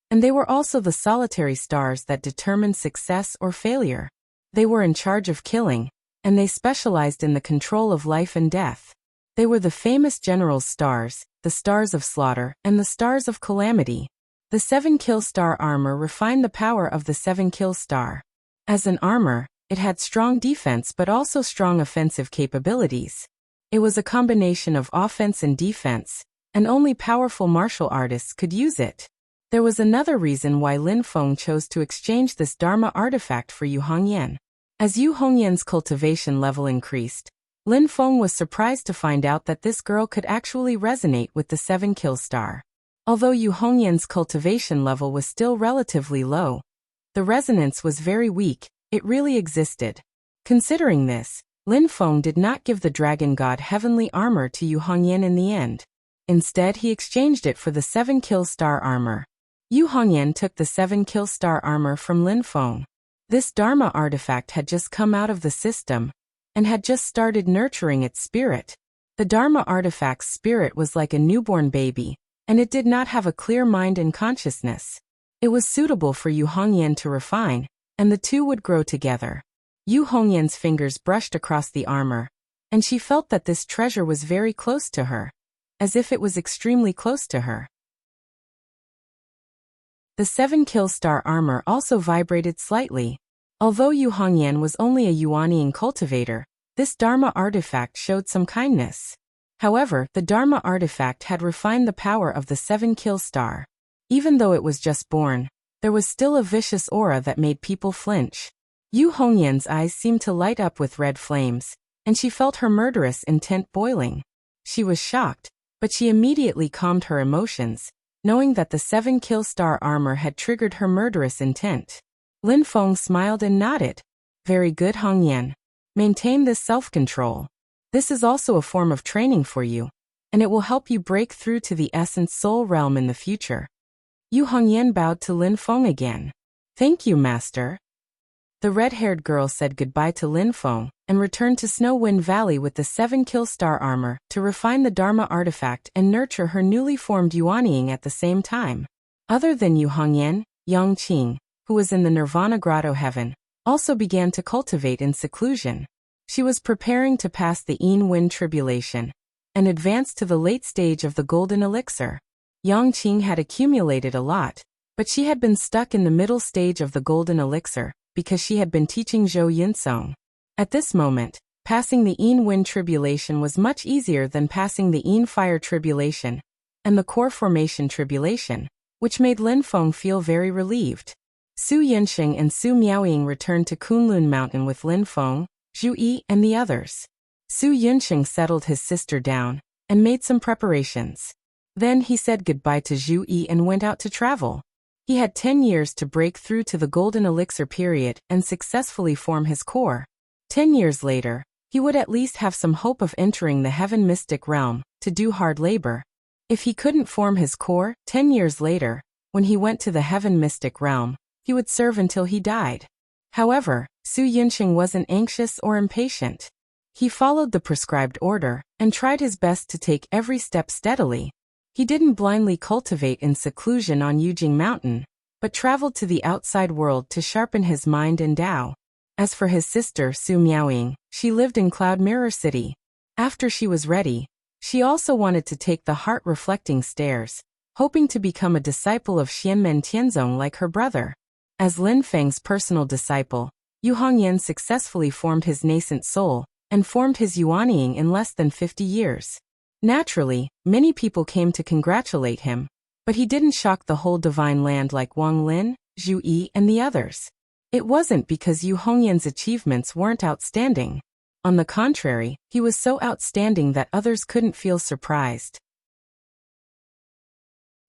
and they were also the solitary stars that determined success or failure. They were in charge of killing, and they specialized in the control of life and death. They were the famous generals' stars, the stars of slaughter, and the stars of calamity. The 7 kill star armor refined the power of the 7 kill star. As an armor, it had strong defense but also strong offensive capabilities. It was a combination of offense and defense, and only powerful martial artists could use it. There was another reason why Lin Feng chose to exchange this Dharma artifact for Yu Hongyan. As Yu Hongyan's cultivation level increased, Lin Feng was surprised to find out that this girl could actually resonate with the 7 kill star. Although Yu Hongyan's cultivation level was still relatively low, the resonance was very weak. It really existed. Considering this, Lin Feng did not give the dragon god heavenly armor to Yu Hongyan in the end. Instead, he exchanged it for the 7 kill star armor. Yu Hongyan took the 7 kill star armor from Lin Feng. This Dharma artifact had just come out of the system, and had just started nurturing its spirit. The Dharma artifact's spirit was like a newborn baby, and it did not have a clear mind and consciousness. It was suitable for Yu Hongyan to refine, and the two would grow together. Yu Hongyan's fingers brushed across the armor, and she felt that this treasure was very close to her, as if it was extremely close to her. The 7 kill star armor also vibrated slightly. Although Yu Hongyan was only a Yuaniing cultivator, this Dharma artifact showed some kindness. However, the Dharma artifact had refined the power of the 7 kill star. Even though it was just born, there was still a vicious aura that made people flinch. Yu Hongyan's eyes seemed to light up with red flames, and she felt her murderous intent boiling. She was shocked, but she immediately calmed her emotions, knowing that the 7 kill star armor had triggered her murderous intent. Lin Feng smiled and nodded. Very good, Hongyan. Maintain this self-control. This is also a form of training for you, and it will help you break through to the essence soul realm in the future. Yu Hongyan bowed to Lin Feng again. Thank you, master. The red-haired girl said goodbye to Lin Feng, and returned to Snow Wind Valley with the 7 kill star armor to refine the Dharma artifact and nurture her newly formed Yuaniing at the same time. Other than Yu Hongyan, Yang Qing, who was in the Nirvana Grotto heaven, also began to cultivate in seclusion. She was preparing to pass the Yin Wind tribulation, and advance to the late stage of the golden elixir. Yang Qing had accumulated a lot, but she had been stuck in the middle stage of the golden elixir, because she had been teaching Zhou Yunsong. At this moment, passing the Yin Wind tribulation was much easier than passing the Yin Fire tribulation, and the Core Formation tribulation, which made Lin Feng feel very relieved. Su Yunxing and Su Miaoying returned to Kunlun Mountain with Lin Feng, Zhu Yi, and the others. Su Yunxing settled his sister down, and made some preparations. Then he said goodbye to Zhu Yi and went out to travel. He had 10 years to break through to the golden elixir period and successfully form his core. 10 years later, he would at least have some hope of entering the heaven mystic realm, to do hard labor. If he couldn't form his core, 10 years later, when he went to the heaven mystic realm, he would serve until he died. However, Su Yunxing wasn't anxious or impatient. He followed the prescribed order, and tried his best to take every step steadily. He didn't blindly cultivate in seclusion on Yujing Mountain, but traveled to the outside world to sharpen his mind and Tao. As for his sister Su Miaoying, she lived in Cloud Mirror City. After she was ready, she also wanted to take the heart-reflecting stairs, hoping to become a disciple of Xianmen Tianzong like her brother. As Lin Feng's personal disciple, Yu Hongyan successfully formed his nascent soul, and formed his Yuaniing in less than 50 years. Naturally, many people came to congratulate him, but he didn't shock the whole divine land like Wang Lin, Zhu Yi, and the others. It wasn't because Yu Hongyan's achievements weren't outstanding. On the contrary, he was so outstanding that others couldn't feel surprised.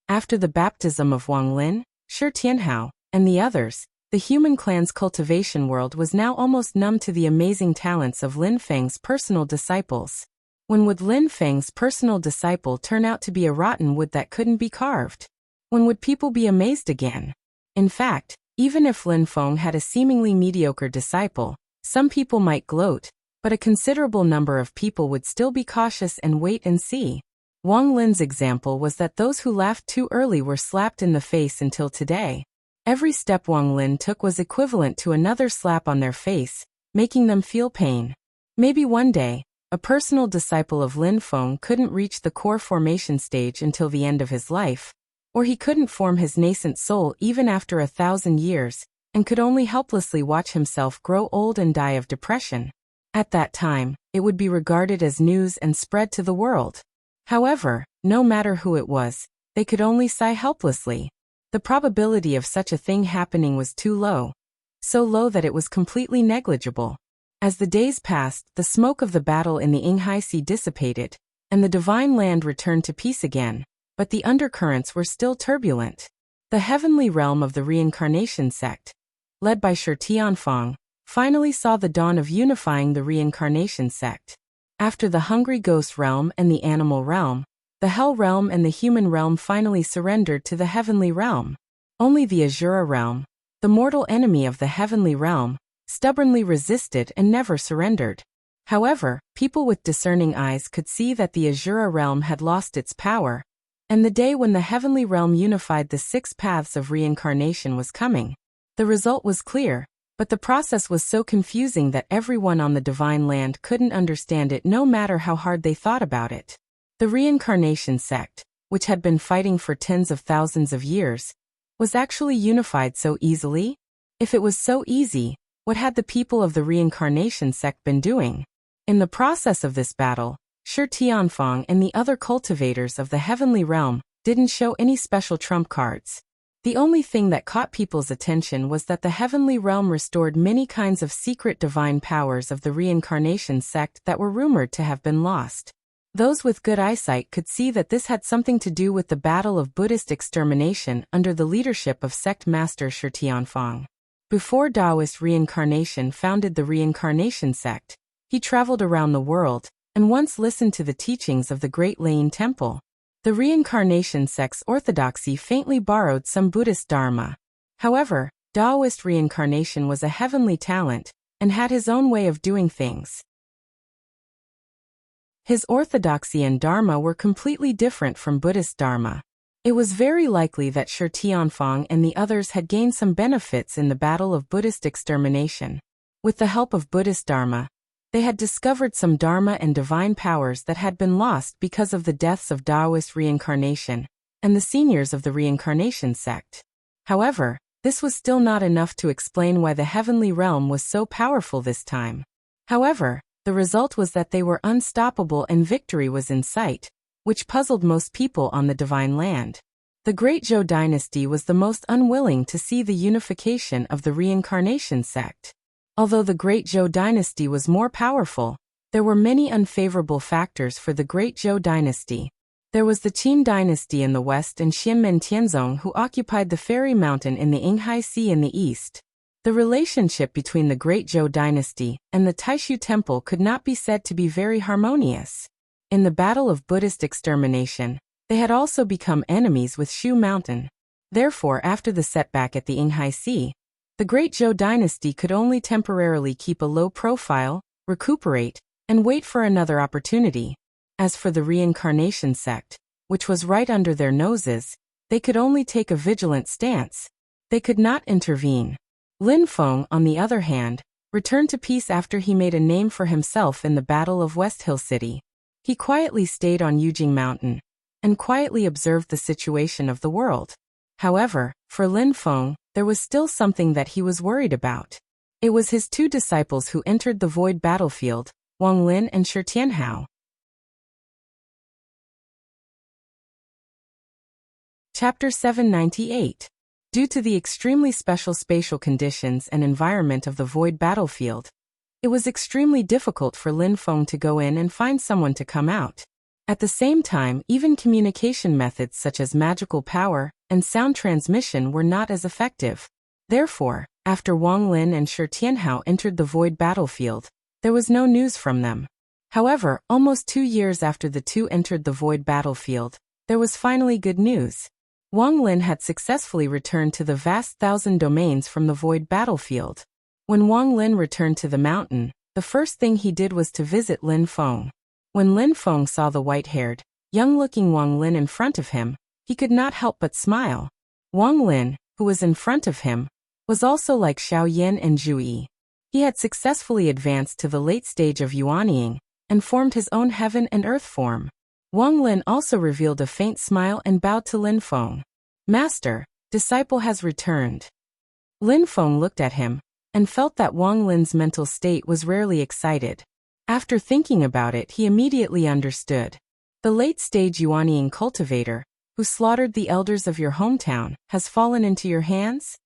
After the baptism of Wang Lin, Shi Tianhao, and the others, the human clan's cultivation world was now almost numb to the amazing talents of Lin Feng's personal disciples. When would Lin Feng's personal disciple turn out to be a rotten wood that couldn't be carved? When would people be amazed again? In fact, Even if Lin Feng had a seemingly mediocre disciple, some people might gloat, but a considerable number of people would still be cautious and wait and see. Wang Lin's example was that those who laughed too early were slapped in the face until today. Every step Wang Lin took was equivalent to another slap on their face, making them feel pain. Maybe one day, a personal disciple of Lin Feng couldn't reach the core formation stage until the end of his life, or he couldn't form his nascent soul even after 1,000 years, and could only helplessly watch himself grow old and die of depression. At that time, it would be regarded as news and spread to the world. However, no matter who it was, they could only sigh helplessly. The probability of such a thing happening was too low. So low that it was completely negligible. As the days passed, the smoke of the battle in the Yinghai Sea dissipated, and the divine land returned to peace again, but the undercurrents were still turbulent. The heavenly realm of the reincarnation sect, led by Shi Tianfang, finally saw the dawn of unifying the reincarnation sect. After the hungry ghost realm and the animal realm, the hell realm and the human realm finally surrendered to the heavenly realm. Only the Azura realm, the mortal enemy of the heavenly realm, stubbornly resisted and never surrendered. However, people with discerning eyes could see that the Azura realm had lost its power, and the day when the heavenly realm unified the 6 paths of reincarnation was coming. The result was clear, but the process was so confusing that everyone on the divine land couldn't understand it no matter how hard they thought about it. The reincarnation sect, which had been fighting for tens of thousands of years, was actually unified so easily? If it was so easy, what had the people of the reincarnation sect been doing? In the process of this battle, Shi Tianfang and the other cultivators of the heavenly realm didn't show any special trump cards. The only thing that caught people's attention was that the heavenly realm restored many kinds of secret divine powers of the reincarnation sect that were rumored to have been lost. Those with good eyesight could see that this had something to do with the battle of Buddhist extermination under the leadership of sect master Shi Tianfang. Before Taoist reincarnation founded the reincarnation sect, he traveled around the world and once listened to the teachings of the Great Lane Temple. The reincarnation sect's orthodoxy faintly borrowed some Buddhist dharma. However, Taoist reincarnation was a heavenly talent and had his own way of doing things. His orthodoxy and dharma were completely different from Buddhist dharma. It was very likely that Shi Tianfang and the others had gained some benefits in the battle of Buddhist extermination. With the help of Buddhist dharma, they had discovered some dharma and divine powers that had been lost because of the deaths of Taoist reincarnation and the seniors of the reincarnation sect. However, this was still not enough to explain why the heavenly realm was so powerful this time. However, the result was that they were unstoppable and victory was in sight, which puzzled most people on the divine land. The Great Zhou dynasty was the most unwilling to see the unification of the reincarnation sect. Although the Great Zhou dynasty was more powerful, there were many unfavorable factors for the Great Zhou dynasty. There was the Qin dynasty in the west and Xianmen Tianzong who occupied the Fairy Mountain in the Yinghai Sea in the east. The relationship between the Great Zhou dynasty and the Taishu Temple could not be said to be very harmonious. In the battle of Buddhist extermination, they had also become enemies with Shu Mountain. Therefore, after the setback at the Yinghai Sea, the Great Zhou dynasty could only temporarily keep a low profile, recuperate, and wait for another opportunity. As for the reincarnation sect, which was right under their noses, they could only take a vigilant stance. They could not intervene. Lin Feng, on the other hand, returned to peace after he made a name for himself in the Battle of West Hill City. He quietly stayed on Yujing Mountain and quietly observed the situation of the world. However, for Lin Feng, there was still something that he was worried about. It was his 2 disciples who entered the void battlefield, Wang Lin and Shi Tianhao. Chapter 798. Due to the extremely special spatial conditions and environment of the void battlefield, it was extremely difficult for Lin Feng to go in and find someone to come out. At the same time, even communication methods such as magical power and sound transmission were not as effective. Therefore, after Wang Lin and Shi Tianhao entered the void battlefield, there was no news from them. However, almost 2 years after the 2 entered the void battlefield, there was finally good news. Wang Lin had successfully returned to the vast thousand domains from the void battlefield. When Wang Lin returned to the mountain, the first thing he did was to visit Lin Feng. When Lin Feng saw the white-haired, young-looking Wang Lin in front of him, he could not help but smile. Wang Lin, who was in front of him, was also like Xiao Yin and Zhu Yi. He had successfully advanced to the late stage of Yuanying and formed his own heaven and earth form. Wang Lin also revealed a faint smile and bowed to Lin Feng. "Master, disciple has returned." Lin Feng looked at him and felt that Wang Lin's mental state was rarely excited. After thinking about it, he immediately understood. The late-stage Yuanying cultivator, who slaughtered the elders of your hometown, has fallen into your hands?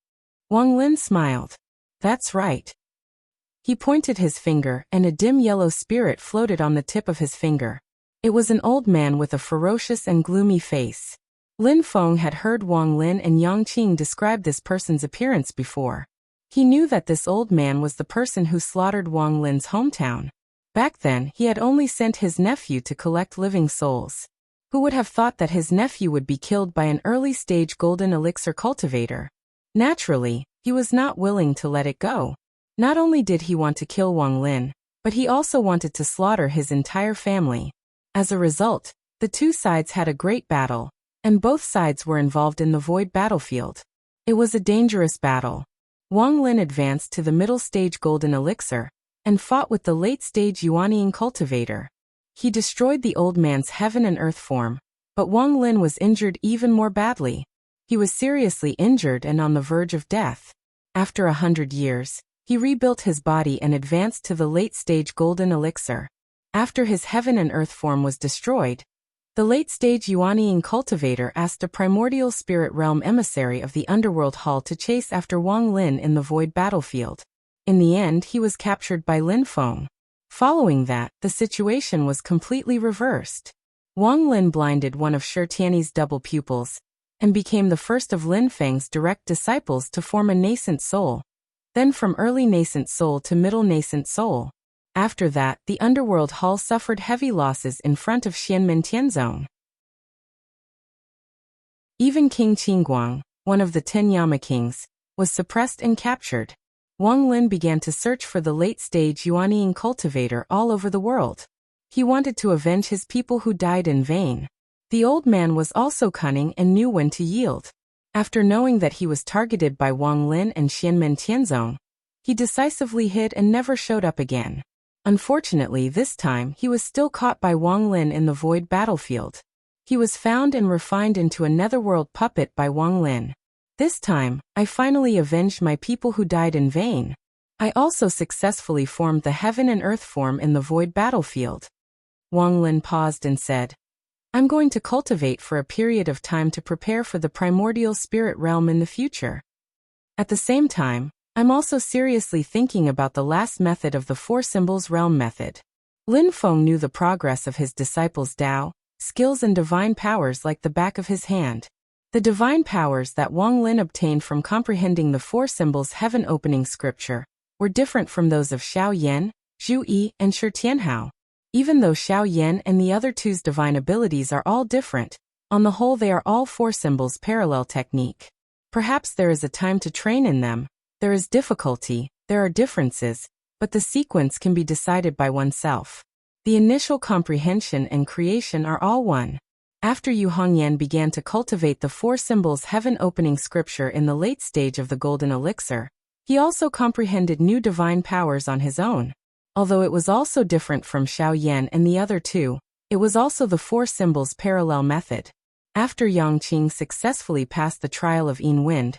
Wang Lin smiled. "That's right." He pointed his finger, and a dim yellow spirit floated on the tip of his finger. It was an old man with a ferocious and gloomy face. Lin Feng had heard Wang Lin and Yang Qing describe this person's appearance before. He knew that this old man was the person who slaughtered Wang Lin's hometown. Back then, he had only sent his nephew to collect living souls. Who would have thought that his nephew would be killed by an early-stage golden elixir cultivator? Naturally, he was not willing to let it go. Not only did he want to kill Wang Lin, but he also wanted to slaughter his entire family. As a result, the two sides had a great battle, and both sides were involved in the void battlefield. It was a dangerous battle. Wang Lin advanced to the middle-stage golden elixir and fought with the late-stage Yuanying cultivator. He destroyed the old man's heaven and earth form, but Wang Lin was injured even more badly. He was seriously injured and on the verge of death. After 100 years, he rebuilt his body and advanced to the late-stage golden elixir. After his heaven and earth form was destroyed, the late-stage Yuanying cultivator asked a primordial spirit realm emissary of the underworld hall to chase after Wang Lin in the void battlefield. In the end, he was captured by Lin Feng. Following that, the situation was completely reversed. Wang Lin blinded one of Shi Tianyi's double pupils and became the first of Lin Feng's direct disciples to form a nascent soul. Then from early nascent soul to middle nascent soul. After that, the underworld hall suffered heavy losses in front of Xianmen Tianzong. Even King Qingguang, one of the 10 Yama kings, was suppressed and captured. Wang Lin began to search for the late-stage Yuanying cultivator all over the world. He wanted to avenge his people who died in vain. The old man was also cunning and knew when to yield. After knowing that he was targeted by Wang Lin and Xianmen Tianzong, he decisively hid and never showed up again. Unfortunately, this time he was still caught by Wang Lin in the void battlefield. He was found and refined into a netherworld puppet by Wang Lin. "This time, I finally avenged my people who died in vain. I also successfully formed the heaven and earth form in the void battlefield." Wang Lin paused and said, "I'm going to cultivate for a period of time to prepare for the primordial spirit realm in the future. At the same time, I'm also seriously thinking about the last method of the four symbols realm method." Lin Feng knew the progress of his disciples' Tao, skills and divine powers like the back of his hand. The divine powers that Wang Lin obtained from comprehending the four symbols heaven opening scripture were different from those of Xiao Yan, Zhu Yi, and Shi Tianhao. Even though Xiao Yan and the other two's divine abilities are all different, on the whole they are all four symbols parallel technique. Perhaps there is a time to train in them, there is difficulty, there are differences, but the sequence can be decided by oneself. The initial comprehension and creation are all one. After Yu Hongyan began to cultivate the four symbols heaven opening scripture in the late stage of the golden elixir, he also comprehended new divine powers on his own. Although it was also different from Xiao Yan and the other two, it was also the four symbols parallel method. After Yang Qing successfully passed the trial of Yin Wind,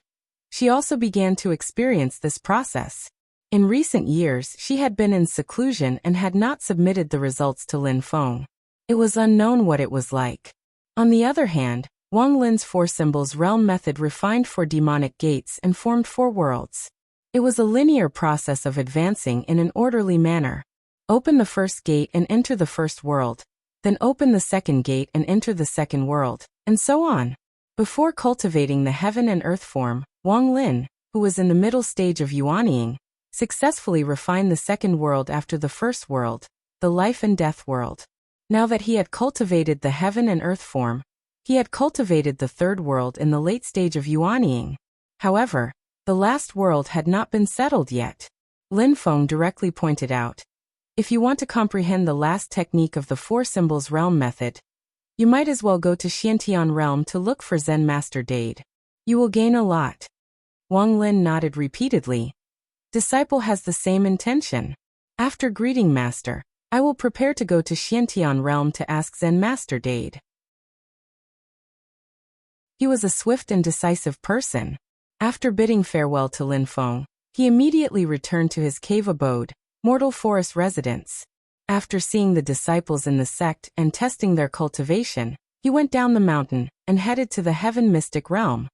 she also began to experience this process. In recent years, she had been in seclusion and had not submitted the results to Lin Feng. It was unknown what it was like. On the other hand, Wang Lin's four symbols realm method refined four demonic gates and formed four worlds. It was a linear process of advancing in an orderly manner. Open the first gate and enter the first world, then open the second gate and enter the second world, and so on. Before cultivating the heaven and earth form, Wang Lin, who was in the middle stage of Yuanying, successfully refined the second world after the first world, the life and death world. Now that he had cultivated the heaven and earth form, He had cultivated the third world in the late stage of yuanying. However, the last world had not been settled yet. Lin Feng directly pointed out. If you want to comprehend the last technique of the four symbols realm method, you might as well go to Xiantian realm to look for Zen Master Dade. You will gain a lot. Wang Lin nodded repeatedly. Disciple has the same intention. After greeting Master, I will prepare to go to Xiantian realm to ask Zen Master Dade. He was a swift and decisive person. After bidding farewell to Lin Feng, he immediately returned to his cave abode, Mortal Forest residence. After seeing the disciples in the sect and testing their cultivation, he went down the mountain and headed to the Heaven Mystic Realm.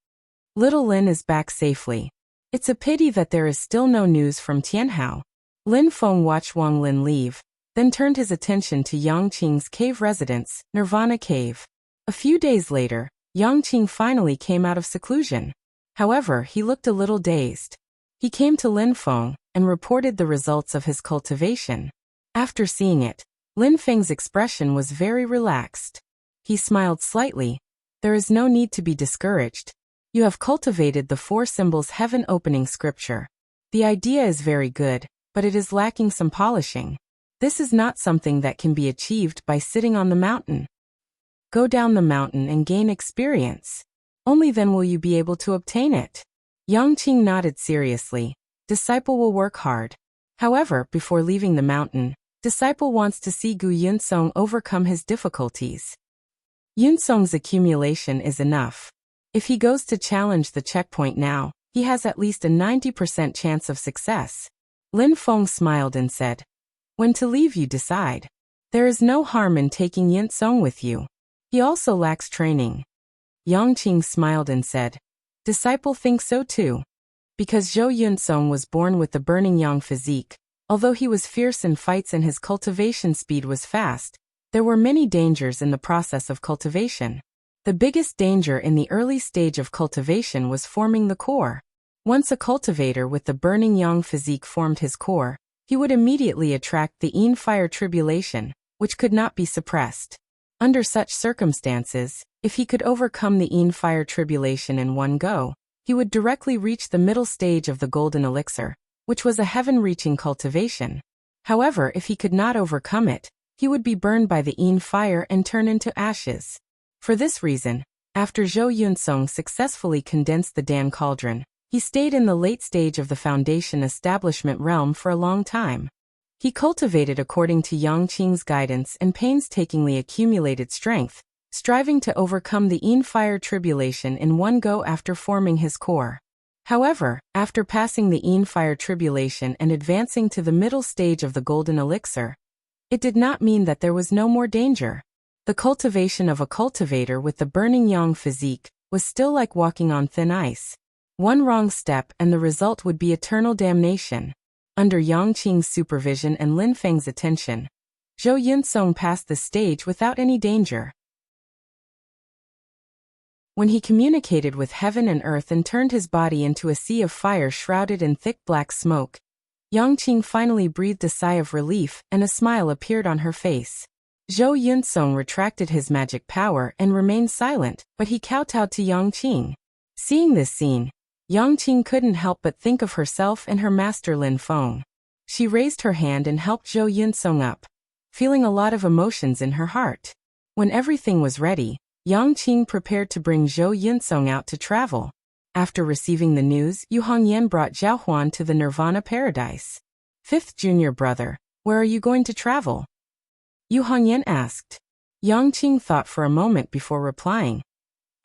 Little Lin is back safely. It's a pity that there is still no news from Tianhao. Lin Feng watched Wang Lin leave, then turned his attention to Yang Qing's cave residence, Nirvana Cave. A few days later, Yang Qing finally came out of seclusion. However, he looked a little dazed. He came to Lin Feng and reported the results of his cultivation. After seeing it, Lin Feng's expression was very relaxed. He smiled slightly. There is no need to be discouraged. You have cultivated the four symbols heaven opening scripture. The idea is very good, but it is lacking some polishing. This is not something that can be achieved by sitting on the mountain. Go down the mountain and gain experience. Only then will you be able to obtain it. Yang Qing nodded seriously. Disciple will work hard. However, before leaving the mountain, Disciple wants to see Gu Yunsong overcome his difficulties. Yunsong's accumulation is enough. If he goes to challenge the checkpoint now, he has at least a 90% chance of success. Lin Feng smiled and said, when to leave you decide. There is no harm in taking Yunsong with you. He also lacks training. Yang Qing smiled and said, Disciple thinks so too. Because Zhou Yunsong was born with the burning yang physique, although he was fierce in fights and his cultivation speed was fast, there were many dangers in the process of cultivation. The biggest danger in the early stage of cultivation was forming the core. Once a cultivator with the burning yang physique formed his core, he would immediately attract the Yin fire tribulation, which could not be suppressed. Under such circumstances, if he could overcome the Yin fire tribulation in one go, he would directly reach the middle stage of the golden elixir, which was a heaven-reaching cultivation. However, if he could not overcome it, he would be burned by the Yin fire and turn into ashes. For this reason, after Zhou Yunsong successfully condensed the Dan cauldron, he stayed in the late stage of the foundation establishment realm for a long time. He cultivated according to Yang Qing's guidance and painstakingly accumulated strength, striving to overcome the Yin fire tribulation in one go after forming his core. However, after passing the Yin fire tribulation and advancing to the middle stage of the golden elixir, it did not mean that there was no more danger. The cultivation of a cultivator with the burning yang physique was still like walking on thin ice. One wrong step and the result would be eternal damnation. Under Yang Qing's supervision and Lin Feng's attention, Zhou Yunsong passed the stage without any danger. When he communicated with heaven and earth and turned his body into a sea of fire shrouded in thick black smoke, Yang Qing finally breathed a sigh of relief and a smile appeared on her face. Zhou Yunsong retracted his magic power and remained silent, but he kowtowed to Yang Qing. Seeing this scene, Yang Qing couldn't help but think of herself and her master Lin Feng. She raised her hand and helped Zhou Yunsong up, feeling a lot of emotions in her heart. When everything was ready, Yang Qing prepared to bring Zhou Yunsong out to travel. After receiving the news, Yu Hongyan brought Zhao Huan to the Nirvana Paradise. Fifth junior brother, where are you going to travel? Yu Hongyan asked. Yang Qing thought for a moment before replying.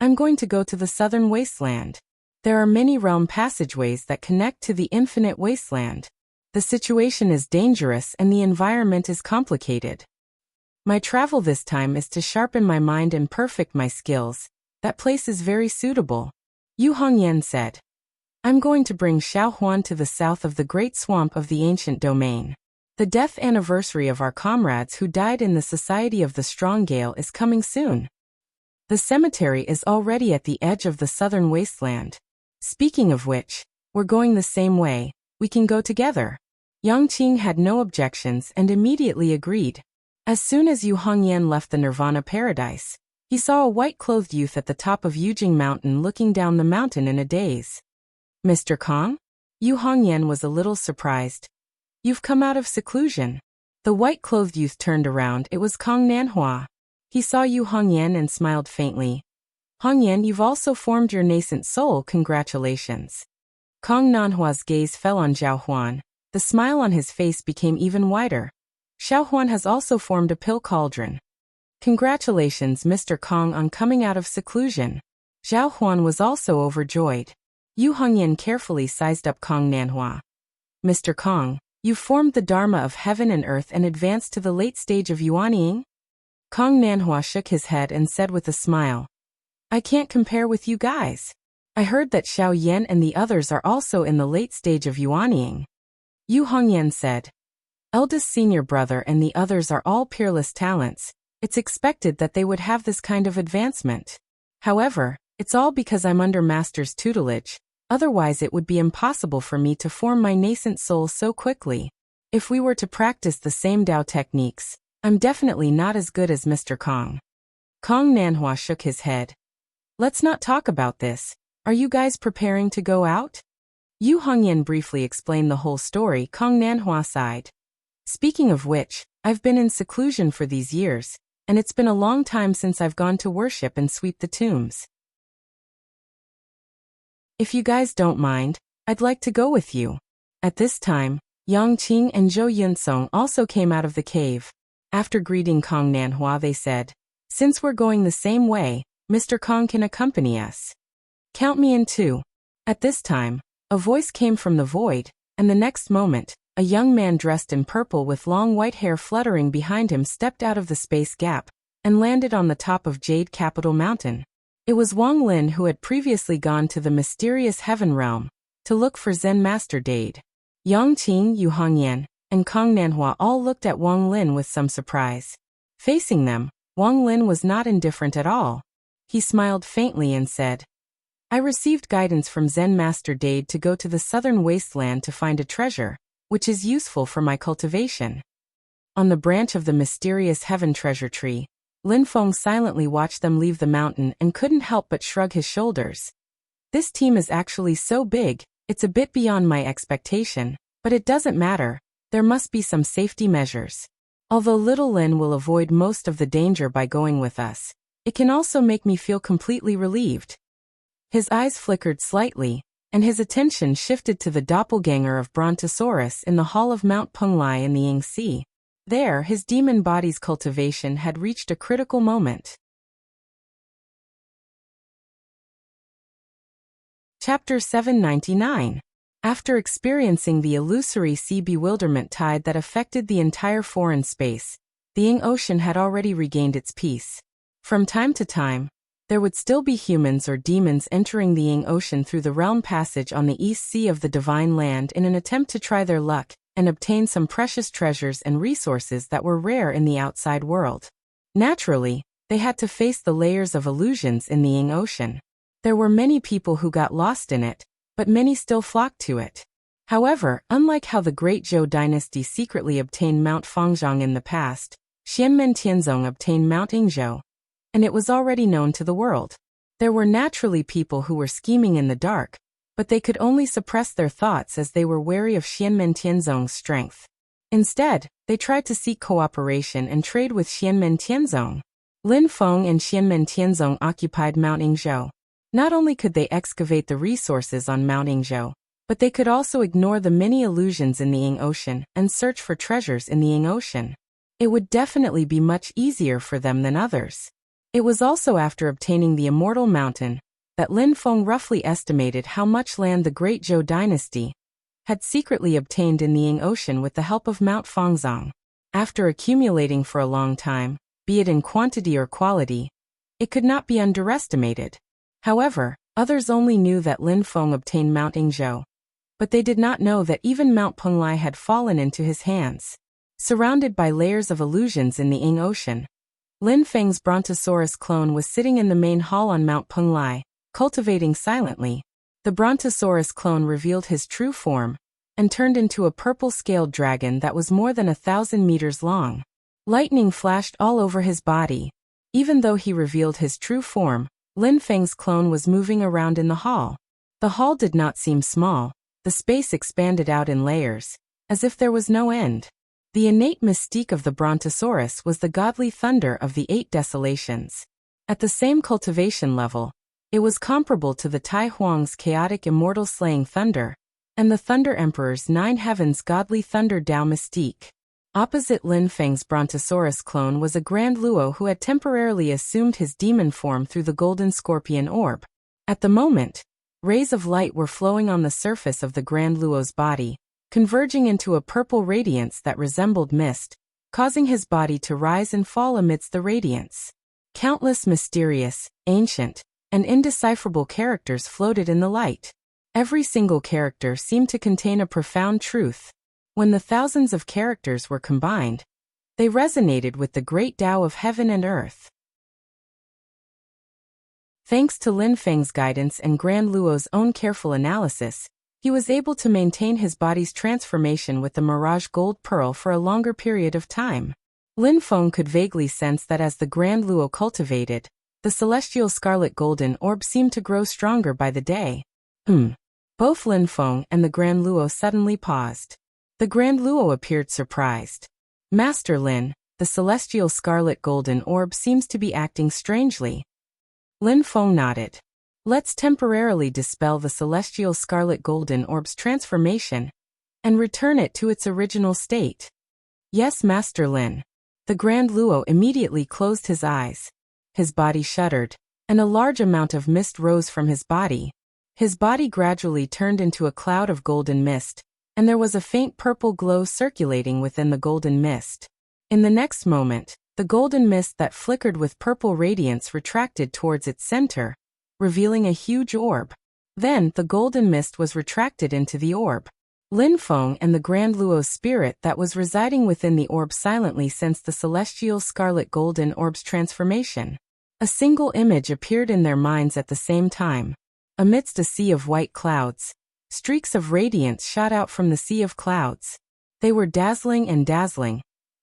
I'm going to go to the southern wasteland. There are many realm passageways that connect to the infinite wasteland. The situation is dangerous and the environment is complicated. My travel this time is to sharpen my mind and perfect my skills. That place is very suitable. Yu Hongyan said. I'm going to bring Xiao Huan to the south of the great swamp of the ancient domain. The death anniversary of our comrades who died in the Society of the Strong Gale is coming soon. The cemetery is already at the edge of the southern wasteland. Speaking of which, we're going the same way, we can go together. Yang Qing had no objections and immediately agreed. As soon as Yu Hongyan left the Nirvana Paradise, He saw a white-clothed youth at the top of Yujing Mountain looking down the mountain in a daze. Mr. Kong? Yu Hongyan was a little surprised. You've come out of seclusion. The white-clothed youth turned around. It was Kong Nanhua. He saw Yu Hongyan and smiled faintly. Hongyan, you've also formed your nascent soul. Congratulations. Kong Nanhua's gaze fell on Zhao Huan. The smile on his face became even wider. Xiao Huan has also formed a pill cauldron. Congratulations, Mr. Kong, on coming out of seclusion. Zhao Huan was also overjoyed. Yu Hongyan carefully sized up Kong Nanhua. Mr. Kong, you've formed the Dharma of heaven and earth and advanced to the late stage of Yuanying? Kong Nanhua shook his head and said with a smile. I can't compare with you guys. I heard that Xiao Yan and the others are also in the late stage of Yuanying. Yu Hongyan said. Eldest senior brother and the others are all peerless talents. It's expected that they would have this kind of advancement. However, it's all because I'm under Master's tutelage. Otherwise it would be impossible for me to form my nascent soul so quickly. If we were to practice the same Dao techniques, I'm definitely not as good as Mr. Kong. Kong Nanhua shook his head. Let's not talk about this. Are you guys preparing to go out? Yu Hongyan briefly explained the whole story. Kong Nanhua sighed. Speaking of which, I've been in seclusion for these years, and it's been a long time since I've gone to worship and sweep the tombs. If you guys don't mind, I'd like to go with you. At this time, Yang Qing and Zhou Yunsong also came out of the cave. After greeting Kong Nanhua, they said, Since we're going the same way, Mr. Kong can accompany us. Count me in too. At this time, a voice came from the void, and the next moment, a young man dressed in purple with long white hair fluttering behind him stepped out of the space gap and landed on the top of Jade Capital Mountain. It was Wang Lin, who had previously gone to the mysterious heaven realm to look for Zen Master Dade. Yang Qing, Yu Hongyan, and Kong Nanhua all looked at Wang Lin with some surprise. Facing them, Wang Lin was not indifferent at all. He smiled faintly and said, I received guidance from Zen Master Dade to go to the southern wasteland to find a treasure, which is useful for my cultivation. On the branch of the mysterious heaven treasure tree, Lin Feng silently watched them leave the mountain and couldn't help but shrug his shoulders. This team is actually so big, it's a bit beyond my expectation, but it doesn't matter, there must be some safety measures. Although little Lin will avoid most of the danger by going with us, it can also make me feel completely relieved. His eyes flickered slightly, and his attention shifted to the doppelganger of Brontosaurus in the hall of Mount Penglai in the Yingxi. There, his demon body's cultivation had reached a critical moment. Chapter 799. After experiencing the illusory sea bewilderment tide that affected the entire foreign space, the Ying Ocean had already regained its peace. From time to time, there would still be humans or demons entering the Ying Ocean through the realm passage on the east sea of the Divine Land in an attempt to try their luck and obtain some precious treasures and resources that were rare in the outside world. Naturally, they had to face the layers of illusions in the Ying Ocean. There were many people who got lost in it, but many still flocked to it. However, unlike how the Great Zhou dynasty secretly obtained Mount Fangzhong in the past, Xianmen Tianzong obtained Mount Yingzhou, and it was already known to the world. There were naturally people who were scheming in the dark, but they could only suppress their thoughts as they were wary of Xianmen Tianzong's strength. Instead, they tried to seek cooperation and trade with Xianmen Tianzong. Lin Feng and Xianmen Tianzong occupied Mount Yingzhou. Not only could they excavate the resources on Mount Yingzhou, but they could also ignore the many illusions in the Ying Ocean and search for treasures in the Ying Ocean. It would definitely be much easier for them than others. It was also after obtaining the Immortal Mountain that Lin Feng roughly estimated how much land the Great Zhou dynasty had secretly obtained in the Ying Ocean with the help of Mount Fangzhong. After accumulating for a long time, be it in quantity or quality, it could not be underestimated. However, others only knew that Lin Feng obtained Mount Yingzhou, but they did not know that even Mount Penglai had fallen into his hands. Surrounded by layers of illusions in the Ying Ocean, Lin Feng's Brontosaurus clone was sitting in the main hall on Mount Penglai, cultivating silently. The Brontosaurus clone revealed his true form and turned into a purple-scaled dragon that was more than 1,000 meters long. Lightning flashed all over his body. Even though he revealed his true form, Lin Feng's clone was moving around in the hall. The hall did not seem small. The space expanded out in layers, as if there was no end. The innate mystique of the Brontosaurus was the godly thunder of the 8 desolations. At the same cultivation level, it was comparable to the Tai Huang's chaotic immortal slaying thunder, and the Thunder Emperor's 9 heavens godly thunder Dao mystique. Opposite Lin Feng's Brontosaurus clone was a Grand Luo who had temporarily assumed his demon form through the golden scorpion orb. At the moment, rays of light were flowing on the surface of the Grand Luo's body, converging into a purple radiance that resembled mist, causing his body to rise and fall amidst the radiance. Countless mysterious, ancient, and indecipherable characters floated in the light. Every single character seemed to contain a profound truth. When the thousands of characters were combined, they resonated with the great Tao of heaven and earth. Thanks to Lin Feng's guidance and Grand Luo's own careful analysis, he was able to maintain his body's transformation with the Mirage Gold Pearl for a longer period of time. Lin Feng could vaguely sense that as the Grand Luo cultivated, the celestial scarlet golden orb seemed to grow stronger by the day. Both Lin Feng and the Grand Luo suddenly paused. The Grand Luo appeared surprised. Master Lin, the celestial scarlet golden orb seems to be acting strangely. Lin Feng nodded. Let's temporarily dispel the celestial scarlet golden orb's transformation and return it to its original state. Yes, Master Lin. The Grand Luo immediately closed his eyes. His body shuddered, and a large amount of mist rose from his body. His body gradually turned into a cloud of golden mist, and there was a faint purple glow circulating within the golden mist. In the next moment, the golden mist that flickered with purple radiance retracted towards its center, revealing a huge orb. Then the golden mist was retracted into the orb. Lin Feng and the Grand Luo's spirit that was residing within the orb silently sensed the celestial scarlet golden orb's transformation. A single image appeared in their minds at the same time. Amidst a sea of white clouds, streaks of radiance shot out from the sea of clouds. They were dazzling and dazzling,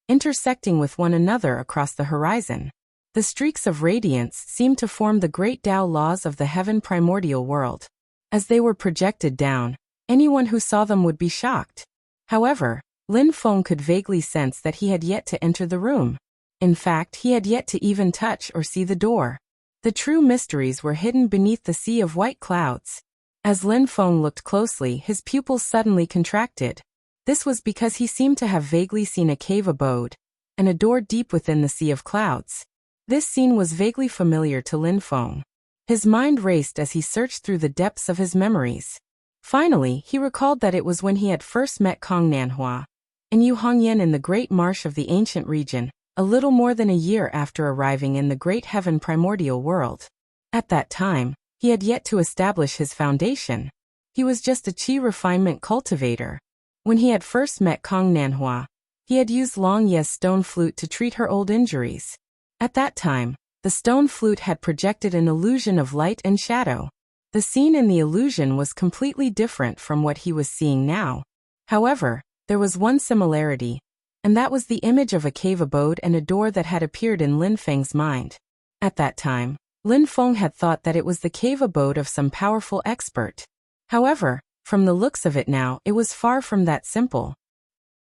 intersecting with one another across the horizon. The streaks of radiance seemed to form the great Tao laws of the heaven primordial world. As they were projected down, anyone who saw them would be shocked. However, Lin Feng could vaguely sense that he had yet to enter the room. In fact, he had yet to even touch or see the door. The true mysteries were hidden beneath the sea of white clouds. As Lin Feng looked closely, his pupils suddenly contracted. This was because he seemed to have vaguely seen a cave abode, and a door deep within the sea of clouds. This scene was vaguely familiar to Lin Feng. His mind raced as he searched through the depths of his memories. Finally, he recalled that it was when he had first met Kong Nanhua and Yu Hongyan in the great marsh of the ancient region, a little more than a year after arriving in the great heaven primordial world. At that time, he had yet to establish his foundation. He was just a chi refinement cultivator. When he had first met Kong Nanhua, he had used Long Ye's stone flute to treat her old injuries. At that time, the stone flute had projected an illusion of light and shadow. The scene in the illusion was completely different from what he was seeing now. However, there was one similarity, and that was the image of a cave abode and a door that had appeared in Lin Feng's mind. At that time, Lin Feng had thought that it was the cave abode of some powerful expert. However, from the looks of it now, it was far from that simple.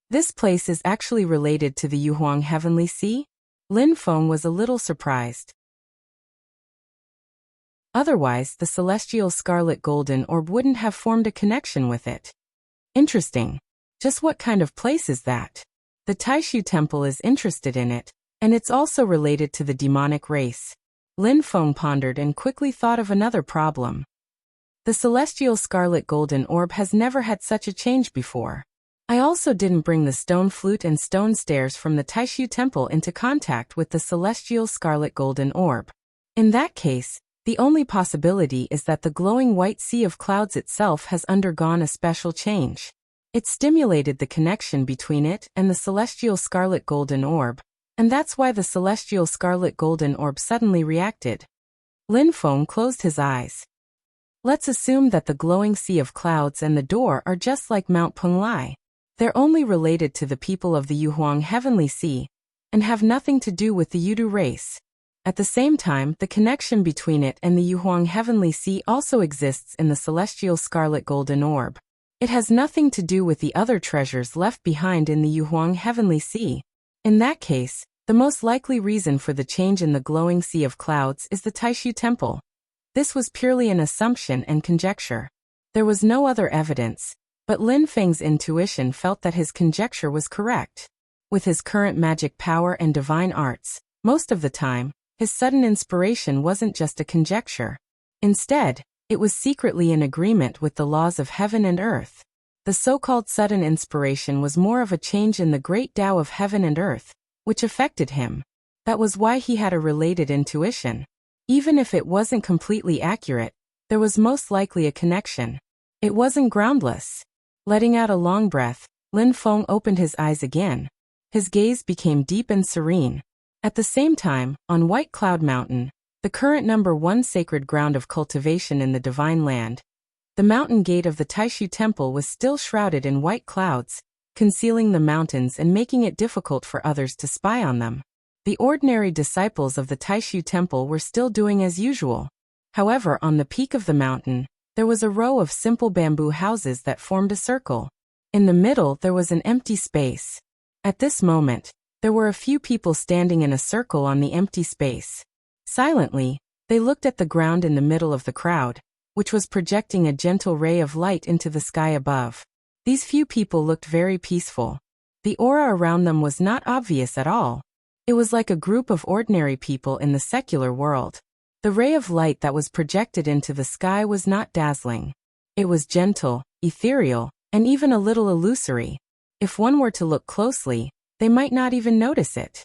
This place is actually related to the Yuhuang Heavenly Sea? Lin Feng was a little surprised. Otherwise, the celestial scarlet golden orb wouldn't have formed a connection with it. Interesting. Just what kind of place is that? The Taishu Temple is interested in it, and it's also related to the demonic race. Lin Feng pondered and quickly thought of another problem. The celestial scarlet golden orb has never had such a change before. I also didn't bring the stone flute and stone stairs from the Taishu Temple into contact with the celestial scarlet golden orb. In that case, the only possibility is that the glowing white sea of clouds itself has undergone a special change. It stimulated the connection between it and the celestial scarlet golden orb, and that's why the celestial scarlet golden orb suddenly reacted. Lin Feng closed his eyes. Let's assume that the glowing sea of clouds and the door are just like Mount Penglai. They're only related to the people of the Yuhuang Heavenly Sea, and have nothing to do with the Yudu race. At the same time, the connection between it and the Yuhuang Heavenly Sea also exists in the celestial scarlet golden orb. It has nothing to do with the other treasures left behind in the Yuhuang Heavenly Sea. In that case, the most likely reason for the change in the glowing sea of clouds is the Taishu Temple. This was purely an assumption and conjecture. There was no other evidence, but Lin Feng's intuition felt that his conjecture was correct. With his current magic power and divine arts, most of the time, his sudden inspiration wasn't just a conjecture. Instead, it was secretly in agreement with the laws of heaven and earth. The so-called sudden inspiration was more of a change in the great Tao of heaven and earth, which affected him. That was why he had a related intuition. Even if it wasn't completely accurate, there was most likely a connection. It wasn't groundless. Letting out a long breath, Lin Feng opened his eyes again. His gaze became deep and serene. At the same time, on White Cloud Mountain, the current #1 sacred ground of cultivation in the Divine Land, the mountain gate of the Taishu Temple was still shrouded in white clouds, concealing the mountains and making it difficult for others to spy on them. The ordinary disciples of the Taishu Temple were still doing as usual. However, on the peak of the mountain, there was a row of simple bamboo houses that formed a circle. In the middle, there was an empty space. At this moment, there were a few people standing in a circle on the empty space. Silently, they looked at the ground in the middle of the crowd, which was projecting a gentle ray of light into the sky above. These few people looked very peaceful. The aura around them was not obvious at all. It was like a group of ordinary people in the secular world. The ray of light that was projected into the sky was not dazzling. It was gentle, ethereal, and even a little illusory. If one were to look closely, they might not even notice it.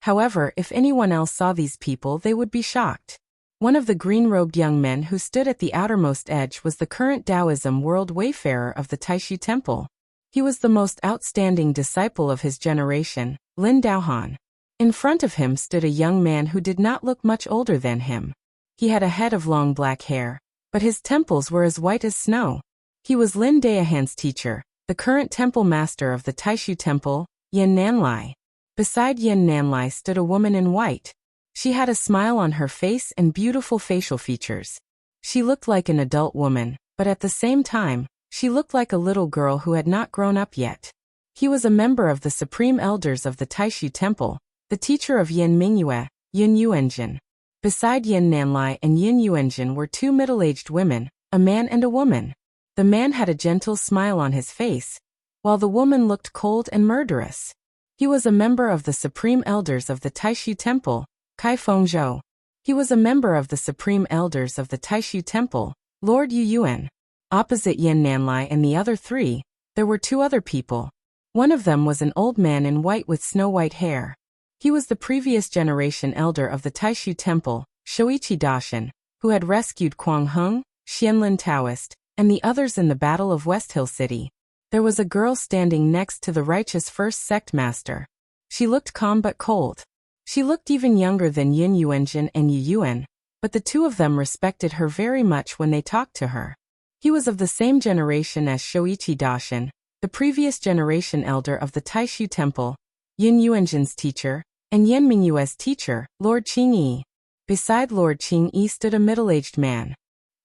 However, if anyone else saw these people, they would be shocked. One of the green-robed young men who stood at the outermost edge was the current Taoism world wayfarer of the Taishu Temple. He was the most outstanding disciple of his generation, Lin Daohan. In front of him stood a young man who did not look much older than him. He had a head of long black hair, but his temples were as white as snow. He was Lin Daohan's teacher, the current temple master of the Taishu Temple, Yin Nanlai. Beside Yin Nanlai stood a woman in white. She had a smile on her face and beautiful facial features. She looked like an adult woman, but at the same time, she looked like a little girl who had not grown up yet. He was a member of the Supreme Elders of the Taishu Temple, the teacher of Yin Mingyue, Yin Yuanjin. Beside Yin Nanlai and Yin Yuanjin were two middle-aged women, a man and a woman. The man had a gentle smile on his face, while the woman looked cold and murderous. He was a member of the Supreme Elders of the Taishu Temple, Kai Fengzhou. He was a member of the Supreme Elders of the Taishu Temple, Lord Yu Yuan. Opposite Yin Nanlai and the other three, there were two other people. One of them was an old man in white with snow-white hair. He was the previous generation elder of the Taishu Temple, Shoichi Dashin, who had rescued Kuang Heng, Xianlin Taoist, and the others in the Battle of West Hill City. There was a girl standing next to the righteous first sect master. She looked calm but cold. She looked even younger than Yin Yuanjin and Yu Yuan, but the two of them respected her very much when they talked to her. He was of the same generation as Shoichi Dashin, the previous generation elder of the Taishu Temple, Yin Yuanjin's teacher, and Yin Mingyue's teacher, Lord Qingyi. Beside Lord Qingyi stood a middle-aged man.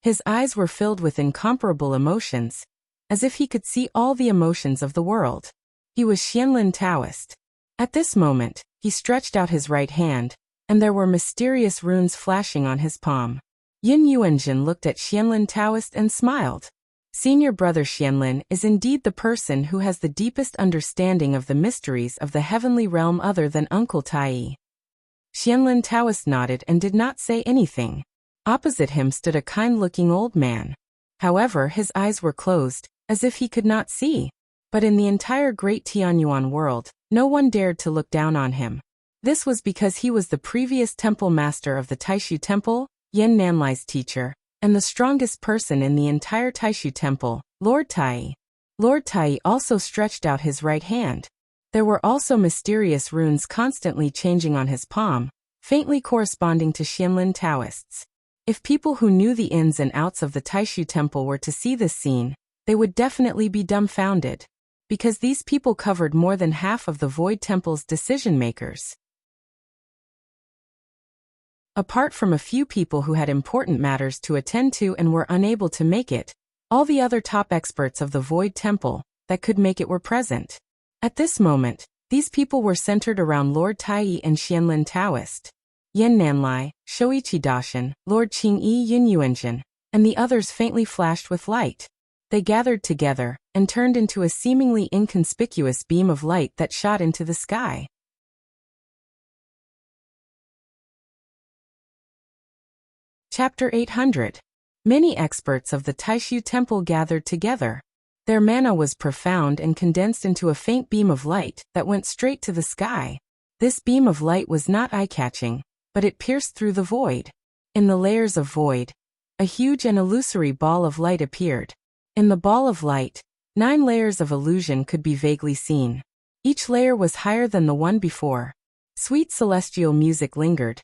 His eyes were filled with incomparable emotions, as if he could see all the emotions of the world. He was Xianlin Taoist. At this moment, he stretched out his right hand, and there were mysterious runes flashing on his palm. Yin Yuanjin looked at Xianlin Taoist and smiled. Senior brother Xianlin is indeed the person who has the deepest understanding of the mysteries of the heavenly realm other than Uncle Tai. Xianlin Taoist nodded and did not say anything. Opposite him stood a kind-looking old man. However, his eyes were closed, as if he could not see. But in the entire Great Tianyuan world, no one dared to look down on him. This was because he was the previous temple master of the Taishu Temple, Yin Nanlai's teacher, and the strongest person in the entire Taishu Temple, Lord Tai. Lord Tai also stretched out his right hand. There were also mysterious runes constantly changing on his palm, faintly corresponding to Xianlin Taoists. If people who knew the ins and outs of the Taishu Temple were to see this scene, they would definitely be dumbfounded. Because these people covered more than half of the Void Temple's decision-makers. Apart from a few people who had important matters to attend to and were unable to make it, all the other top experts of the Void Temple that could make it were present. At this moment, these people were centered around Lord Taiyi and Xianlin Taoist, Yan Nanlai, Shoichi Dashan, Lord Qingyi Yun Yuanjin, and the others faintly flashed with light. They gathered together and turned into a seemingly inconspicuous beam of light that shot into the sky. Chapter 800. Many experts of the Taishu Temple gathered together. Their mana was profound and condensed into a faint beam of light that went straight to the sky. This beam of light was not eye-catching, but it pierced through the void. In the layers of void, a huge and illusory ball of light appeared. In the ball of light, 9 layers of illusion could be vaguely seen. Each layer was higher than the one before. Sweet celestial music lingered,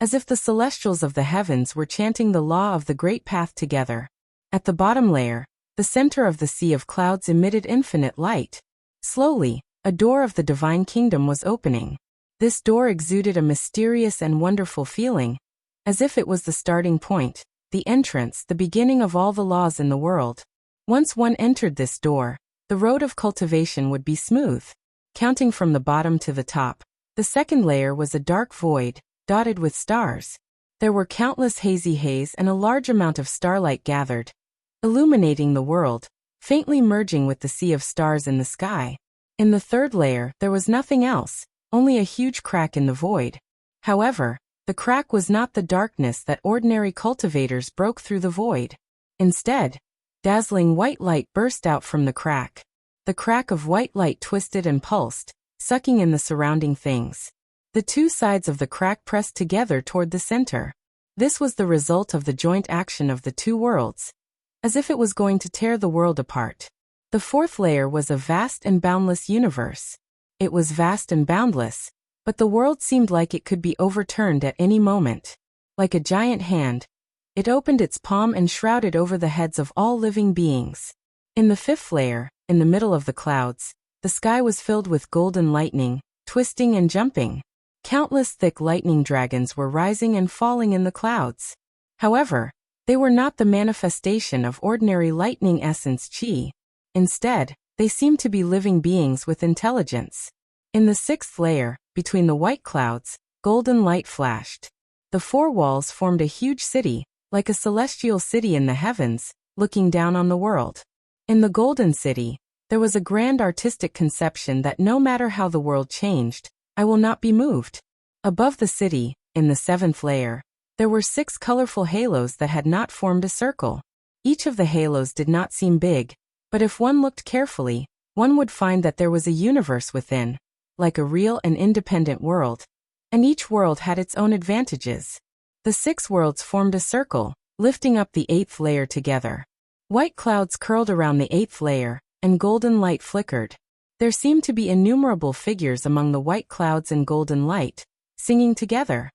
as if the celestials of the heavens were chanting the law of the great path together. At the bottom layer, the center of the sea of clouds emitted infinite light. Slowly, a door of the divine kingdom was opening. This door exuded a mysterious and wonderful feeling, as if it was the starting point, the entrance, the beginning of all the laws in the world. Once one entered this door, the road of cultivation would be smooth. Counting from the bottom to the top, the second layer was a dark void, dotted with stars. There were countless hazy haze and a large amount of starlight gathered, illuminating the world, faintly merging with the sea of stars in the sky. In the third layer, there was nothing else, only a huge crack in the void. However, the crack was not the darkness that ordinary cultivators broke through the void. Instead, dazzling white light burst out from the crack. The crack of white light twisted and pulsed, sucking in the surrounding things. The two sides of the crack pressed together toward the center. This was the result of the joint action of the two worlds, as if it was going to tear the world apart. The fourth layer was a vast and boundless universe. It was vast and boundless, but the world seemed like it could be overturned at any moment. Like a giant hand, it opened its palm and shrouded over the heads of all living beings. In the fifth layer, in the middle of the clouds, the sky was filled with golden lightning, twisting and jumping. Countless thick lightning dragons were rising and falling in the clouds. However, they were not the manifestation of ordinary lightning essence chi. Instead, they seemed to be living beings with intelligence. In the sixth layer, between the white clouds, golden light flashed. The four walls formed a huge city, like a celestial city in the heavens, looking down on the world. In the golden city, there was a grand artistic conception that no matter how the world changed, I will not be moved. Above the city, in the seventh layer, there were 6 colorful halos that had not formed a circle. Each of the halos did not seem big, but if one looked carefully, one would find that there was a universe within, like a real and independent world, and each world had its own advantages. The 6 worlds formed a circle, lifting up the 8th layer together. White clouds curled around the 8th layer, and golden light flickered. There seemed to be innumerable figures among the white clouds and golden light, singing together.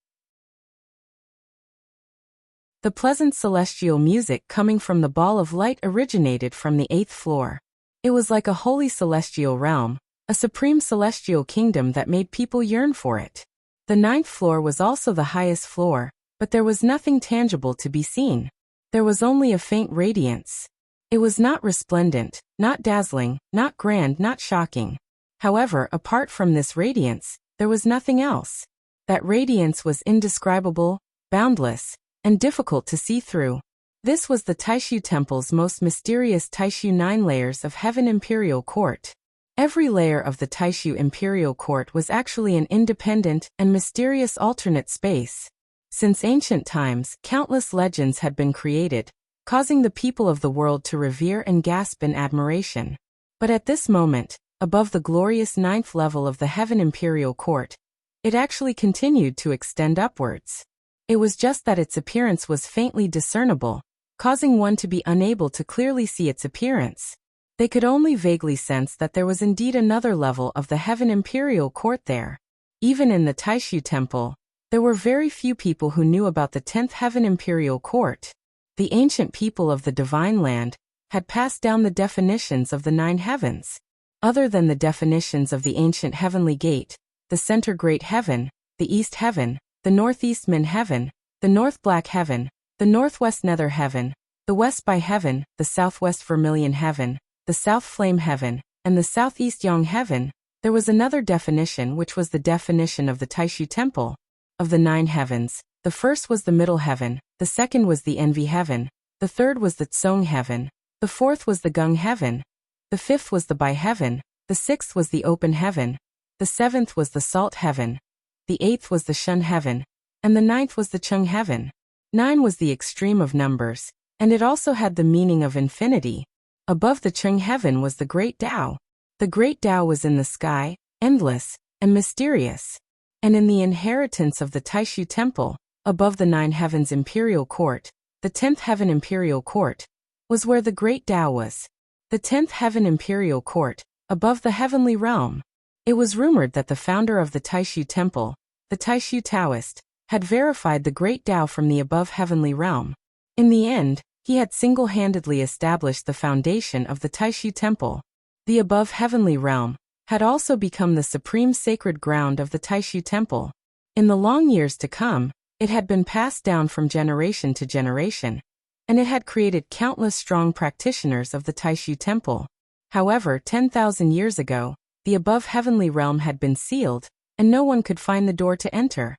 The pleasant celestial music coming from the ball of light originated from the 8th floor. It was like a holy celestial realm, a supreme celestial kingdom that made people yearn for it. The 9th floor was also the highest floor, but there was nothing tangible to be seen. There was only a faint radiance. It was not resplendent, not dazzling, not grand, not shocking. However, apart from this radiance, there was nothing else. That radiance was indescribable, boundless, and difficult to see through. This was the Taishu Temple's most mysterious Taishu 9 layers of Heaven Imperial Court. Every layer of the Taishu Imperial Court was actually an independent and mysterious alternate space. Since ancient times, countless legends had been created, causing the people of the world to revere and gasp in admiration. But at this moment, above the glorious 9th level of the Heaven Imperial Court, it actually continued to extend upwards. It was just that its appearance was faintly discernible, causing one to be unable to clearly see its appearance. They could only vaguely sense that there was indeed another level of the Heaven Imperial Court there. Even in the Taishu Temple, there were very few people who knew about the 10th Heaven Imperial Court. The ancient people of the Divine Land had passed down the definitions of the 9 heavens. Other than the definitions of the ancient Heavenly Gate, the Center Great Heaven, the East Heaven, the Northeast Min Heaven, the north black heaven, the northwest nether heaven, the west by heaven, the southwest vermilion heaven, the south flame heaven, and the southeast yang heaven. There was another definition, which was the definition of the Taishu temple. Of the 9 heavens, the first was the middle heaven, the second was the envy heaven, the third was the Tsong heaven, the fourth was the Gung heaven, the fifth was the Bai heaven, the sixth was the open heaven, the seventh was the salt heaven, the eighth was the Shun heaven, and the ninth was the Chung heaven. 9 was the extreme of numbers, and it also had the meaning of infinity. Above the Chung heaven was the Great Tao. The Great Tao was in the sky, endless, and mysterious. And in the inheritance of the Taishu temple, above the 9 heavens imperial court, the 10th heaven imperial court, was where the Great Tao was. The 10th heaven imperial court, above the heavenly realm. It was rumored that the founder of the Taishu temple, the Taishu Taoist, had verified the Great Tao from the above heavenly realm. In the end, he had single-handedly established the foundation of the Taishu temple. The above heavenly realm had also become the supreme sacred ground of the Taishu temple. In the long years to come, it had been passed down from generation to generation, and it had created countless strong practitioners of the Taishu temple. However, 10,000 years ago, the above heavenly realm had been sealed, and no one could find the door to enter.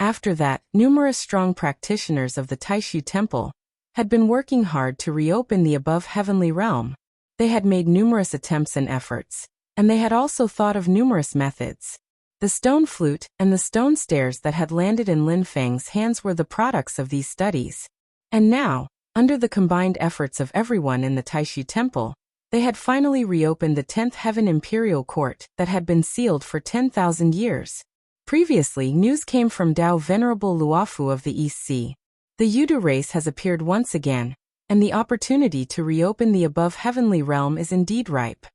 After that, numerous strong practitioners of the Taishu temple had been working hard to reopen the above heavenly realm. They had made numerous attempts and efforts, and they had also thought of numerous methods. The stone flute and the stone stairs that had landed in Lin Feng's hands were the products of these studies. And now, under the combined efforts of everyone in the Taishu temple, they had finally reopened the 10th heaven imperial court that had been sealed for 10,000 years. Previously, news came from Dao Venerable Luofu of the East Sea. The Yudu race has appeared once again, and the opportunity to reopen the above heavenly realm is indeed ripe.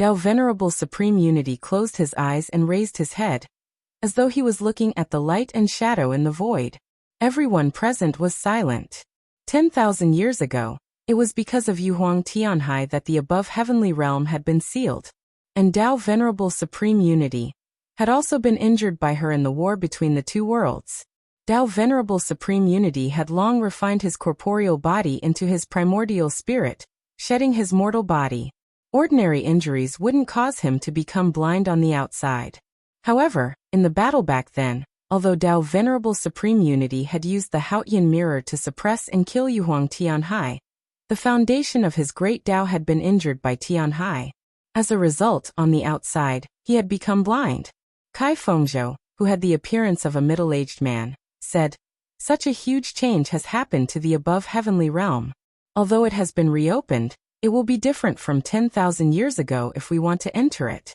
Dao Venerable Supreme Unity closed his eyes and raised his head, as though he was looking at the light and shadow in the void. Everyone present was silent. 10,000 years ago, it was because of Yuhuang Tianhai that the above heavenly realm had been sealed, and Dao Venerable Supreme Unity had also been injured by her in the war between the two worlds. Dao Venerable Supreme Unity had long refined his corporeal body into his primordial spirit, shedding his mortal body. Ordinary injuries wouldn't cause him to become blind on the outside. However, in the battle back then, although Dao Venerable Supreme Unity had used the Haotian mirror to suppress and kill Yuhuang Tianhai, the foundation of his great Dao had been injured by Tianhai. As a result, on the outside, he had become blind. Kai Fengzhou, who had the appearance of a middle-aged man, said, "Such a huge change has happened to the above heavenly realm. Although it has been reopened, it will be different from 10,000 years ago if we want to enter it.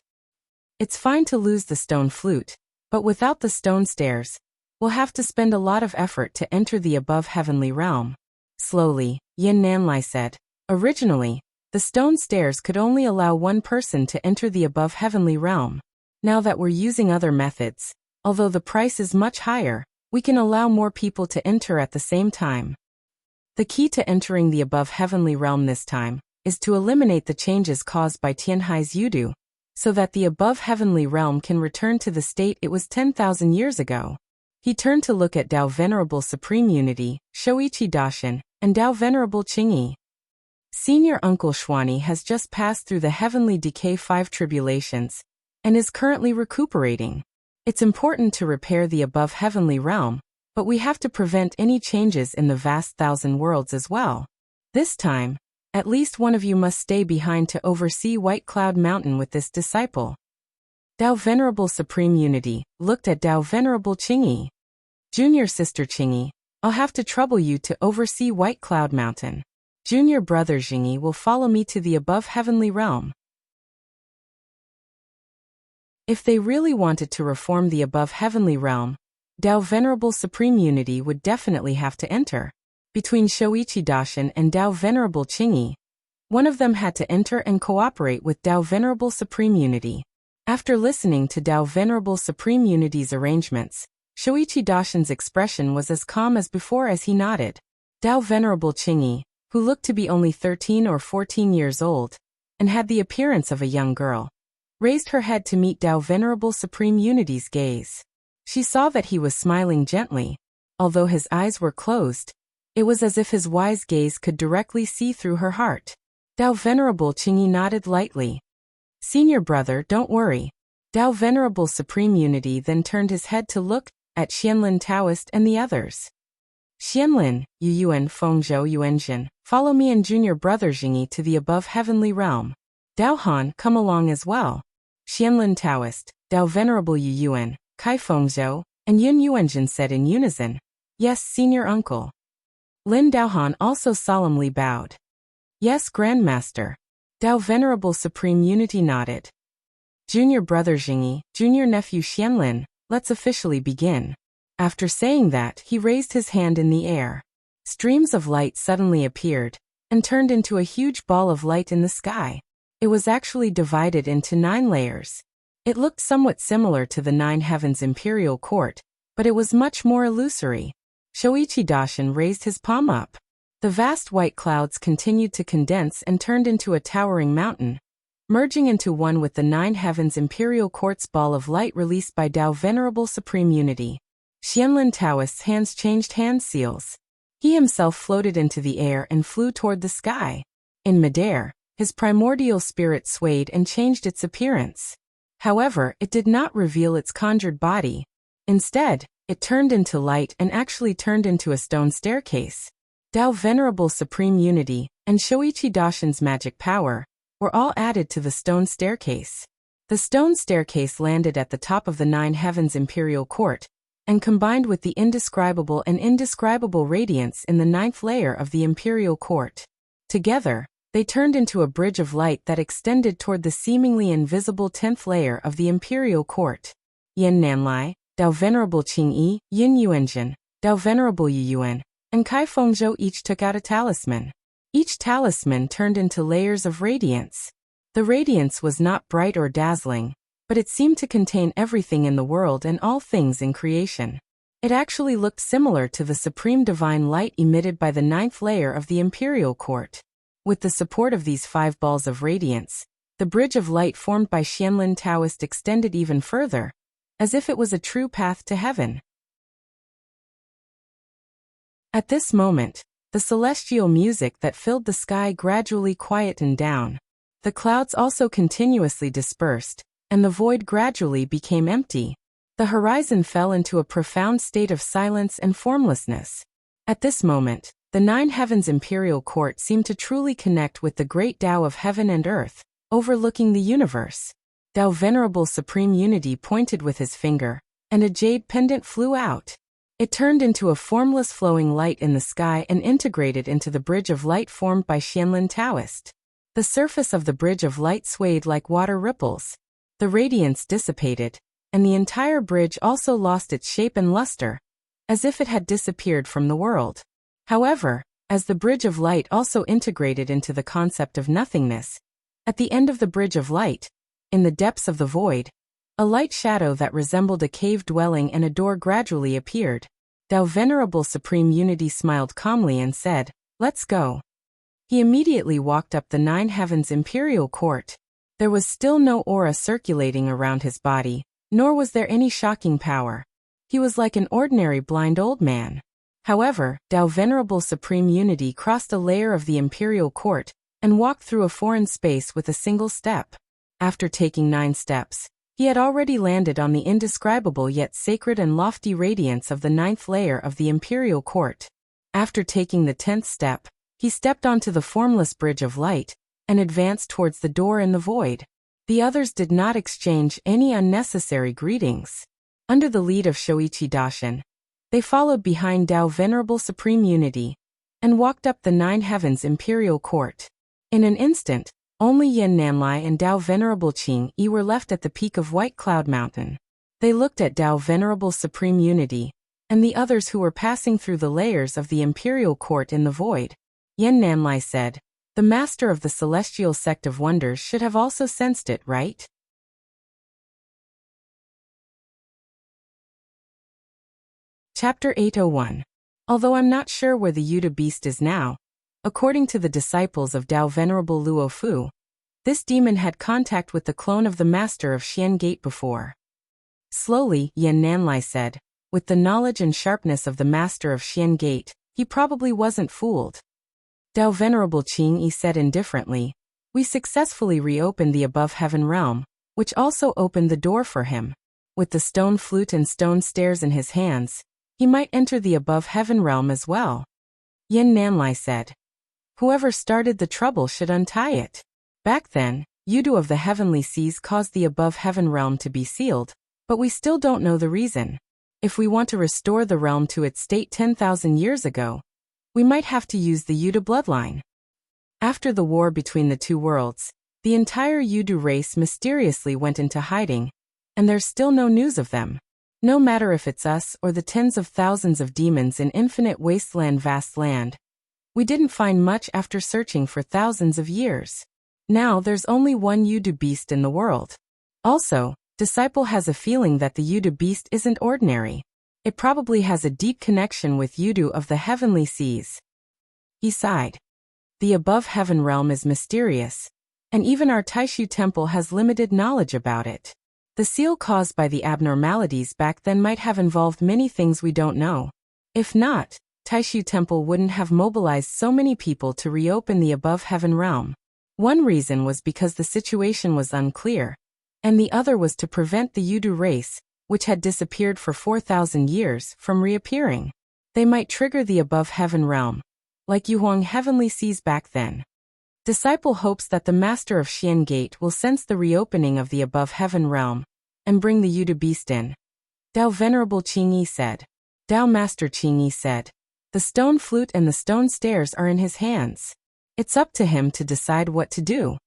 It's fine to lose the stone flute, but without the stone stairs, we'll have to spend a lot of effort to enter the above heavenly realm." Slowly, Yin Nanlai said, "Originally, the stone stairs could only allow one person to enter the above heavenly realm. Now that we're using other methods, although the price is much higher, we can allow more people to enter at the same time. The key to entering the above heavenly realm this time is to eliminate the changes caused by Tianhai's Yudu, so that the above heavenly realm can return to the state it was 10,000 years ago." He turned to look at Dao Venerable Supreme Unity, Shoichi Dashin, and Dao Venerable Qingyi. Senior Uncle Xuani has just passed through the heavenly decay 5 tribulations, and is currently recuperating. It's important to repair the above heavenly realm, but we have to prevent any changes in the vast thousand worlds as well. This time, at least one of you must stay behind to oversee White Cloud Mountain with this disciple. Dao Venerable Supreme Unity looked at Dao Venerable Qingyi. "Junior Sister Qingyi, I'll have to trouble you to oversee White Cloud Mountain. Junior Brother Qingyi will follow me to the above heavenly realm." If they really wanted to reform the above heavenly realm, Dao Venerable Supreme Unity would definitely have to enter. Between Shoichi Dashin and Dao Venerable Qingyi, one of them had to enter and cooperate with Dao Venerable Supreme Unity. After listening to Dao Venerable Supreme Unity's arrangements, Shoichi Dashin's expression was as calm as before as he nodded. Dao Venerable Qingyi, who looked to be only 13 or 14 years old, and had the appearance of a young girl, raised her head to meet Dao Venerable Supreme Unity's gaze. She saw that he was smiling gently. Although his eyes were closed, it was as if his wise gaze could directly see through her heart. Dao Venerable Qingyi nodded lightly. Senior brother, don't worry. Dao Venerable Supreme Unity then turned his head to look at Xianlin Taoist and the others. Xianlin, Yu Yuan Fengzhou Yuanjin, follow me and junior brother Jingyi to the above heavenly realm. Dao Han, come along as well. Xianlin Taoist, Dao Venerable Yu Yuan, Kai Fengzhou, and Yun Yuanjin said in unison. Yes, senior uncle. Lin Daohan also solemnly bowed. Yes, Grandmaster. Dao Venerable Supreme Unity nodded. Junior brother Jingyi, junior nephew Xianlin, let's officially begin. After saying that, he raised his hand in the air. Streams of light suddenly appeared, and turned into a huge ball of light in the sky. It was actually divided into 9 layers. It looked somewhat similar to the 9 Heavens Imperial Court, but it was much more illusory. Shoichi Daishin raised his palm up. The vast white clouds continued to condense and turned into a towering mountain, merging into one with the 9 Heavens Imperial Court's ball of light released by Dao Venerable Supreme Unity. Xianlin Taoist's hands changed hand seals. He himself floated into the air and flew toward the sky. In midair, his primordial spirit swayed and changed its appearance. However, it did not reveal its conjured body. Instead, it turned into light and actually turned into a stone staircase. Dao Venerable Supreme Unity and Shoichi Daishin's magic power were all added to the stone staircase. The stone staircase landed at the top of the 9 Heavens Imperial Court, and combined with the indescribable and indescribable radiance in the 9th layer of the Imperial Court. Together, they turned into a bridge of light that extended toward the seemingly invisible 10th layer of the Imperial Court. Yan Nanlai, Dao Venerable Qingyi, Yin Yuanjin, Dao Venerable Yu Yuan, and Kai Fengzhou each took out a talisman. Each talisman turned into layers of radiance. The radiance was not bright or dazzling, but it seemed to contain everything in the world and all things in creation. It actually looked similar to the supreme divine light emitted by the 9th layer of the Imperial Court. With the support of these 5 balls of radiance, the bridge of light formed by Xianlin Taoist extended even further, as if it was a true path to heaven. At this moment, the celestial music that filled the sky gradually quietened down. The clouds also continuously dispersed, and the void gradually became empty. The horizon fell into a profound state of silence and formlessness. At this moment, the 9 Heavens Imperial Court seemed to truly connect with the great Tao of heaven and earth, overlooking the universe. Dao Venerable Supreme Unity pointed with his finger, and a jade pendant flew out. It turned into a formless flowing light in the sky and integrated into the bridge of light formed by Xianlin Taoist. The surface of the bridge of light swayed like water ripples. The radiance dissipated, and the entire bridge also lost its shape and luster, as if it had disappeared from the world. However, as the bridge of light also integrated into the concept of nothingness, at the end of the bridge of light, in the depths of the void, a light shadow that resembled a cave dwelling and a door gradually appeared. Dao Venerable Supreme Unity smiled calmly and said, "Let's go." He immediately walked up the 9 Heavens Imperial Court. There was still no aura circulating around his body, nor was there any shocking power. He was like an ordinary blind old man. However, Dao Venerable Supreme Unity crossed a layer of the Imperial Court and walked through a foreign space with a single step. After taking 9 steps, he had already landed on the indescribable yet sacred and lofty radiance of the 9th layer of the Imperial Court. After taking the 10th step, he stepped onto the formless bridge of light and advanced towards the door in the void. The others did not exchange any unnecessary greetings. Under the lead of Shoichi Daishin, they followed behind Dao Venerable Supreme Unity and walked up the 9 Heavens Imperial Court. In an instant, only Yan Nanlai and Dao Venerable Qingyi were left at the peak of White Cloud Mountain. They looked at Dao Venerable Supreme Unity and the others who were passing through the layers of the Imperial Court in the void. Yan Nanlai said, "The master of the Celestial Sect of Wonders should have also sensed it, right?" Chapter 801. Although I'm not sure where the Yuta beast is now, according to the disciples of Dao Venerable Luo Fu, this demon had contact with the clone of the master of Xian Gate before. Slowly, Yan Nanlai said, with the knowledge and sharpness of the master of Xian Gate, he probably wasn't fooled. Dao Venerable Qing Yi said indifferently, we successfully reopened the above heaven realm, which also opened the door for him. With the stone flute and stone stairs in his hands, he might enter the above heaven realm as well. Yan Nanlai said, whoever started the trouble should untie it. Back then, Yudu of the heavenly seas caused the above heaven realm to be sealed, but we still don't know the reason. If we want to restore the realm to its state 10,000 years ago, we might have to use the Yudu bloodline. After the war between the two worlds, the entire Yudu race mysteriously went into hiding, and there's still no news of them. No matter if it's us or the tens of thousands of demons in infinite wasteland vast land, we didn't find much after searching for thousands of years. Now there's only one Yudu beast in the world. Also, Disciple has a feeling that the Yudu beast isn't ordinary. It probably has a deep connection with Yudu of the heavenly seas. He sighed. The above heaven realm is mysterious, and even our Taishu temple has limited knowledge about it. The seal caused by the abnormalities back then might have involved many things we don't know. If not, Taishu temple wouldn't have mobilized so many people to reopen the above heaven realm. One reason was because the situation was unclear, and the other was to prevent the Yudu race, which had disappeared for 4,000 years, from reappearing. They might trigger the above heaven realm, like Yuhuang heavenly seas back then. Disciple hopes that the master of Xian Gate will sense the reopening of the above heaven realm, and bring the Yudu beast in. Dao Venerable Qing Yi said. Dao Master Qing Yi said, the stone flute and the stone stairs are in his hands. It's up to him to decide what to do.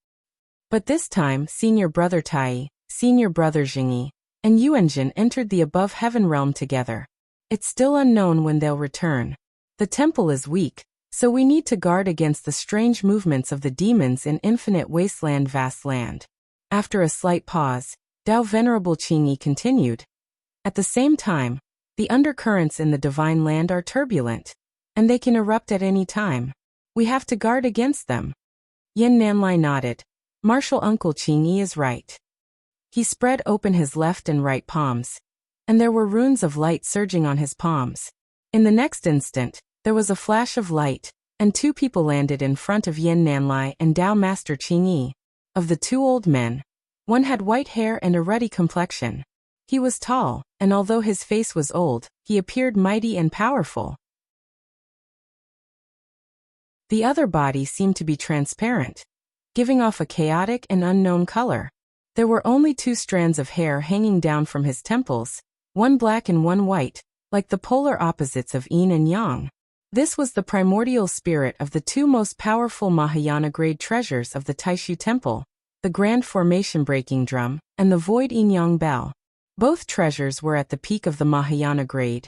But this time, senior brother Tai, senior brother Jingyi, and Yuanjin entered the above heaven realm together. It's still unknown when they'll return. The temple is weak, so we need to guard against the strange movements of the demons in infinite wasteland vast land. After a slight pause, Dao Venerable Qing Yi continued. At the same time, the undercurrents in the divine land are turbulent, and they can erupt at any time. We have to guard against them. Yan Nanlai nodded. Martial Uncle Qing Yi is right. He spread open his left and right palms, and there were runes of light surging on his palms. In the next instant, there was a flash of light, and two people landed in front of Yan Nanlai and Dao Master Qing Yi. Of the two old men, one had white hair and a ruddy complexion. He was tall, and although his face was old, he appeared mighty and powerful. The other body seemed to be transparent, giving off a chaotic and unknown color. There were only two strands of hair hanging down from his temples, one black and one white, like the polar opposites of yin and yang. This was the primordial spirit of the two most powerful Mahayana-grade treasures of the Taishu temple, the grand formation breaking drum, and the void yin-yang bell. Both treasures were at the peak of the Mahayana grade,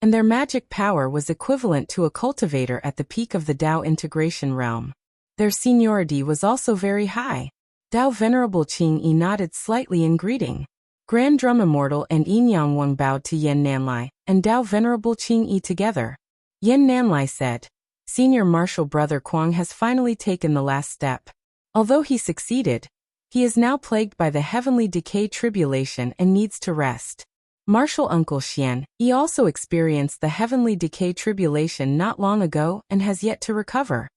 and their magic power was equivalent to a cultivator at the peak of the Dao integration realm. Their seniority was also very high. Dao Venerable Qing Yi nodded slightly in greeting. Grand Drum Immortal and Yin Yang Wang bowed to Yan Nanlai and Dao Venerable Qing Yi together. Yan Nanlai said, Senior Martial Brother Kuang has finally taken the last step. Although he succeeded, he is now plagued by the heavenly decay tribulation and needs to rest. Martial Uncle Xian Yi also experienced the heavenly decay tribulation not long ago and has yet to recover.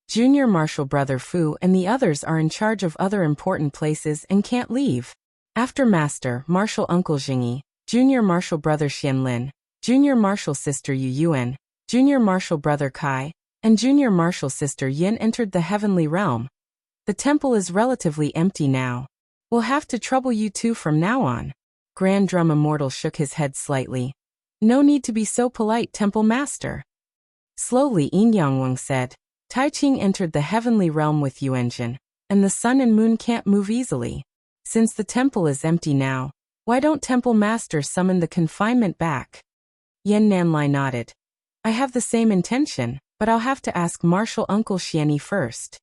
Junior Martial Brother Fu and the others are in charge of other important places and can't leave. After Master Martial Uncle Jingyi, Junior Martial Brother Xianlin, Junior Martial Sister Yu Yuan, Junior Martial Brother Kai, and Junior Martial Sister Yin entered the heavenly realm. The temple is relatively empty now. We'll have to trouble you two from now on. Grand Drum Immortal shook his head slightly. No need to be so polite, Temple Master. Slowly Yin Yang Wang said, Tai Ching entered the heavenly realm with Yuanjin, and the sun and moon can't move easily. Since the temple is empty now, why don't Temple Master summon the confinement back? Yan Nanlai nodded. I have the same intention, but I'll have to ask Martial Uncle Xianyi first.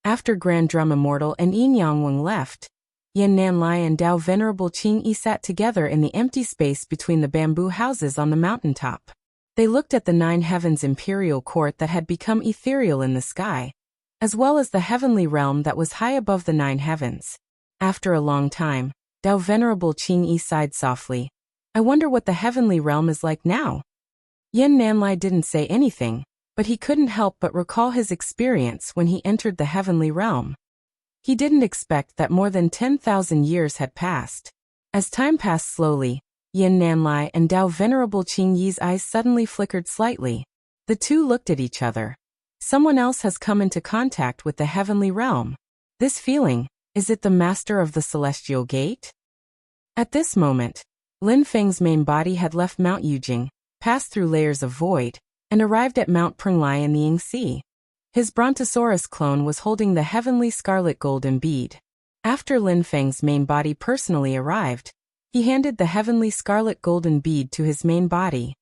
After Grand Drum Immortal and Yin Yang Wang left, Yan Nanlai and Dao Venerable Qing Yi sat together in the empty space between the bamboo houses on the mountaintop. They looked at the nine heavens imperial court that had become ethereal in the sky, as well as the heavenly realm that was high above the nine heavens. After a long time, Dao Venerable Qingyi sighed softly. I wonder what the heavenly realm is like now. Yin Nanlai didn't say anything, but he couldn't help but recall his experience when he entered the heavenly realm. He didn't expect that more than 10,000 years had passed. As time passed slowly, Yin Nanlai and Dao Venerable Qingyi's eyes suddenly flickered slightly. The two looked at each other. Someone else has come into contact with the heavenly realm. This feeling, is it the master of the celestial gate? At this moment, Lin Feng's main body had left Mount Yujing, passed through layers of void, and arrived at Mount Prenglai in the Yingxi. His Brontosaurus clone was holding the heavenly scarlet golden bead. After Lin Feng's main body personally arrived, he handed the heavenly scarlet golden bead to his main body.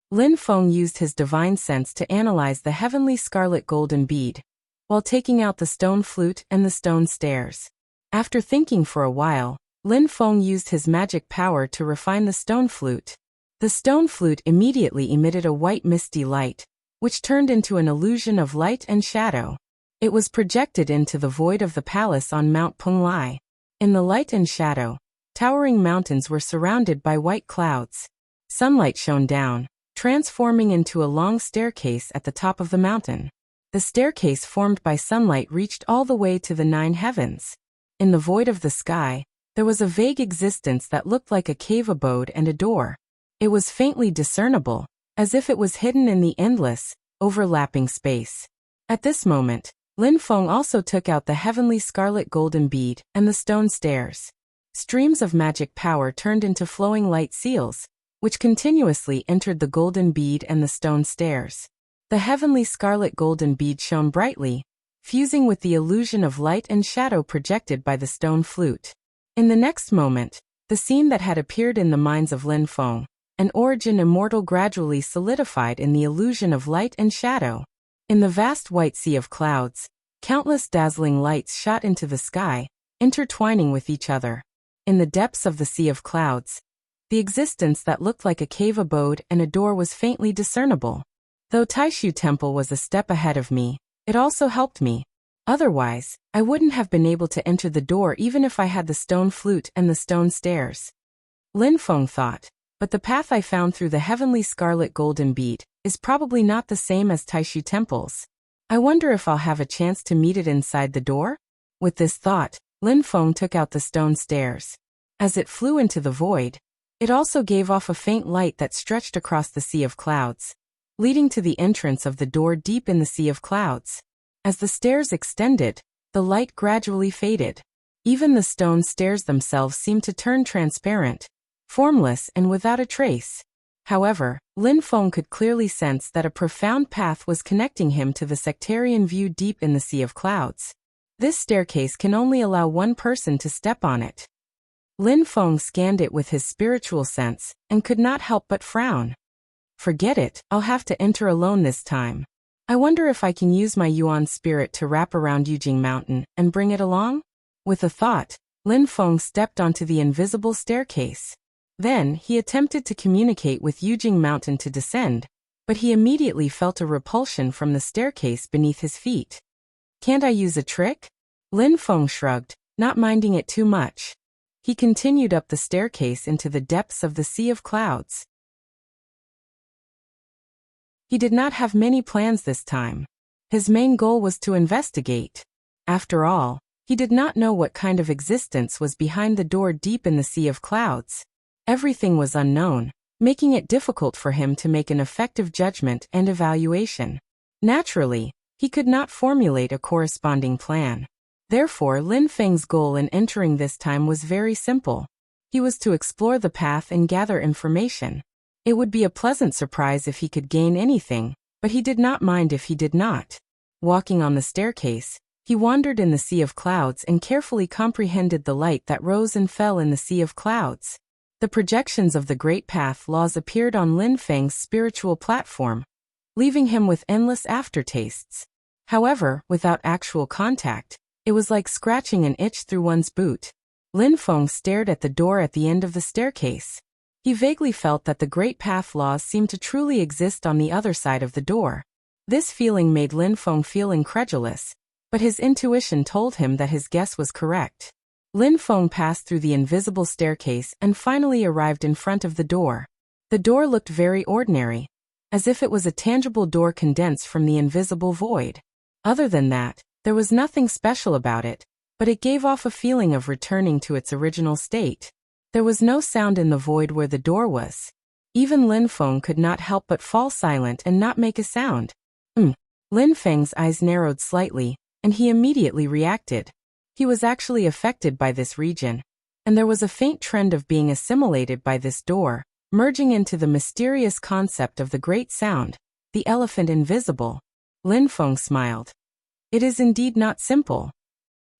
Lin Feng used his divine sense to analyze the heavenly scarlet golden bead, while taking out the stone flute and the stone stairs. After thinking for a while, Lin Feng used his magic power to refine the stone flute. The stone flute immediately emitted a white misty light, which turned into an illusion of light and shadow. It was projected into the void of the palace on Mount Prenglai. In the light and shadow, towering mountains were surrounded by white clouds. Sunlight shone down, transforming into a long staircase at the top of the mountain. The staircase formed by sunlight reached all the way to the 9 heavens. In the void of the sky, there was a vague existence that looked like a cave abode and a door. It was faintly discernible, as if it was hidden in the endless, overlapping space. At this moment, Lin Feng also took out the heavenly scarlet golden bead and the stone stairs. Streams of magic power turned into flowing light seals, which continuously entered the golden bead and the stone stairs. The heavenly scarlet golden bead shone brightly, fusing with the illusion of light and shadow projected by the stone flute. In the next moment, the scene that had appeared in the minds of Lin Feng, an origin immortal, gradually solidified in the illusion of light and shadow. In the vast white sea of clouds, countless dazzling lights shot into the sky, intertwining with each other. In the depths of the sea of clouds, the existence that looked like a cave abode and a door was faintly discernible. Though Taishu Temple was a step ahead of me, it also helped me. Otherwise, I wouldn't have been able to enter the door even if I had the stone flute and the stone stairs. Lin Feng thought, but the path I found through the heavenly scarlet golden bead is probably not the same as Taishu Temple's. I wonder if I'll have a chance to meet it inside the door? With this thought, Lin Feng took out the stone stairs. As it flew into the void, it also gave off a faint light that stretched across the sea of clouds, leading to the entrance of the door deep in the sea of clouds. As the stairs extended, the light gradually faded. Even the stone stairs themselves seemed to turn transparent, formless and without a trace. However, Lin Feng could clearly sense that a profound path was connecting him to the sectarian view deep in the sea of clouds. This staircase can only allow one person to step on it. Lin Feng scanned it with his spiritual sense and could not help but frown. Forget it, I'll have to enter alone this time. I wonder if I can use my Yuan spirit to wrap around Yujing Mountain and bring it along? With a thought, Lin Feng stepped onto the invisible staircase. Then, he attempted to communicate with Yujing Mountain to descend, but he immediately felt a repulsion from the staircase beneath his feet. Can't I use a trick? Lin Feng shrugged, not minding it too much. He continued up the staircase into the depths of the sea of clouds. He did not have many plans this time. His main goal was to investigate. After all, he did not know what kind of existence was behind the door deep in the sea of clouds. Everything was unknown, making it difficult for him to make an effective judgment and evaluation. Naturally, he could not formulate a corresponding plan. Therefore, Lin Feng's goal in entering this time was very simple. He was to explore the path and gather information. It would be a pleasant surprise if he could gain anything, but he did not mind if he did not. Walking on the staircase, he wandered in the sea of clouds and carefully comprehended the light that rose and fell in the sea of clouds. The projections of the Great Path laws appeared on Lin Feng's spiritual platform, leaving him with endless aftertastes. However, without actual contact, it was like scratching an itch through one's boot. Lin Feng stared at the door at the end of the staircase. He vaguely felt that the Great Path laws seemed to truly exist on the other side of the door. This feeling made Lin Feng feel incredulous, but his intuition told him that his guess was correct. Lin Feng passed through the invisible staircase and finally arrived in front of the door. The door looked very ordinary, as if it was a tangible door condensed from the invisible void. Other than that, there was nothing special about it, but it gave off a feeling of returning to its original state. There was no sound in the void where the door was. Even Lin Feng could not help but fall silent and not make a sound. Lin Feng's eyes narrowed slightly, and he immediately reacted. He was actually affected by this region, and there was a faint trend of being assimilated by this door, merging into the mysterious concept of the great sound, the elephant invisible. Lin Feng smiled. It is indeed not simple.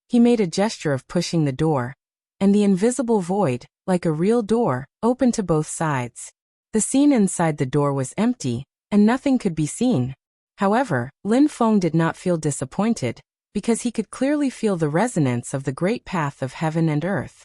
He made a gesture of pushing the door, and the invisible void, like a real door, opened to both sides. The scene inside the door was empty, and nothing could be seen. However, Lin Feng did not feel disappointed, because he could clearly feel the resonance of the great path of heaven and earth.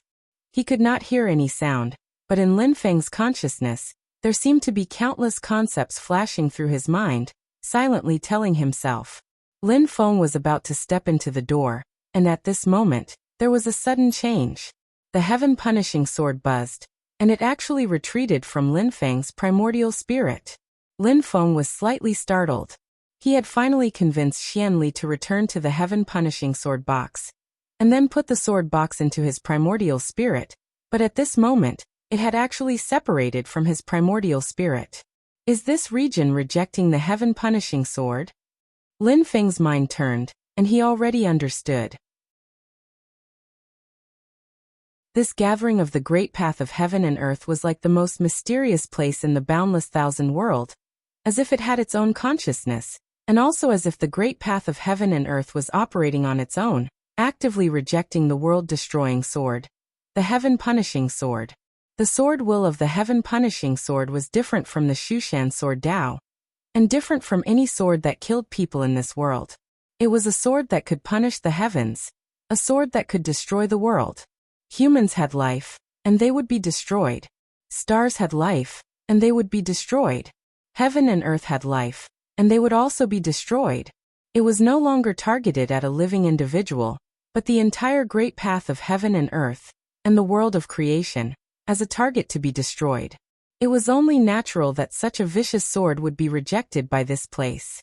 He could not hear any sound, but in Lin Feng's consciousness, there seemed to be countless concepts flashing through his mind, silently telling himself. Lin Feng was about to step into the door, and at this moment, there was a sudden change. The heaven-punishing sword buzzed, and it actually retreated from Lin Feng's primordial spirit. Lin Feng was slightly startled. He had finally convinced Xianli to return to the heaven-punishing sword box, and then put the sword box into his primordial spirit, but at this moment, it had actually separated from his primordial spirit. Is this region rejecting the heaven-punishing sword? Lin Feng's mind turned, and he already understood. This gathering of the great path of heaven and earth was like the most mysterious place in the boundless thousand world, as if it had its own consciousness, and also as if the great path of heaven and earth was operating on its own, actively rejecting the world-destroying sword, the heaven-punishing sword. The sword will of the heaven-punishing sword was different from the Shushan sword Dao, and different from any sword that killed people in this world. It was a sword that could punish the heavens, a sword that could destroy the world. Humans had life, and they would be destroyed. Stars had life, and they would be destroyed. Heaven and earth had life, and they would also be destroyed. It was no longer targeted at a living individual, but the entire great path of heaven and earth, and the world of creation, as a target to be destroyed. It was only natural that such a vicious sword would be rejected by this place.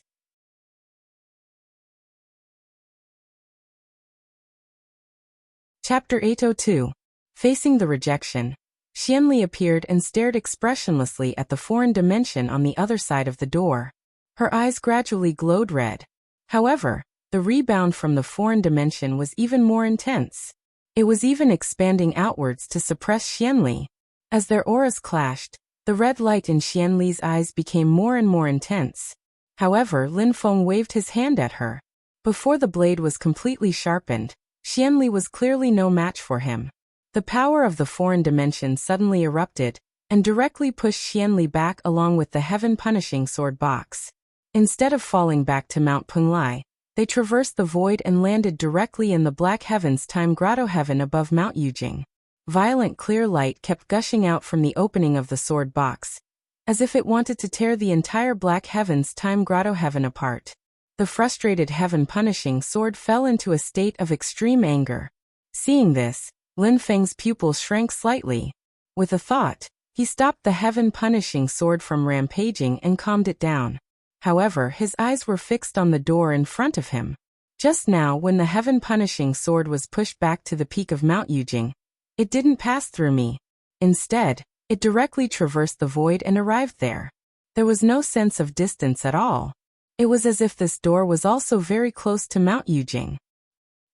Chapter 802. Facing the rejection. Xianli appeared and stared expressionlessly at the foreign dimension on the other side of the door. Her eyes gradually glowed red. However, the rebound from the foreign dimension was even more intense. It was even expanding outwards to suppress Xianli. As their auras clashed, the red light in Xianli's eyes became more and more intense. However, Lin Feng waved his hand at her. Before the blade was completely sharpened, Xianli was clearly no match for him. The power of the foreign dimension suddenly erupted, and directly pushed Xianli back along with the heaven-punishing sword box. Instead of falling back to Mount Penglai, they traversed the void and landed directly in the Black Heavens Time Grotto Heaven above Mount Yujing. Violent clear light kept gushing out from the opening of the sword box, as if it wanted to tear the entire Black Heavens Time Grotto Heaven apart. The frustrated heaven-punishing sword fell into a state of extreme anger. Seeing this, Lin Feng's pupils shrank slightly. With a thought, he stopped the heaven-punishing sword from rampaging and calmed it down. However, his eyes were fixed on the door in front of him. Just now, when the heaven-punishing sword was pushed back to the peak of Mount Yujing, it didn't pass through me. Instead, it directly traversed the void and arrived there. There was no sense of distance at all. It was as if this door was also very close to Mount Yujing.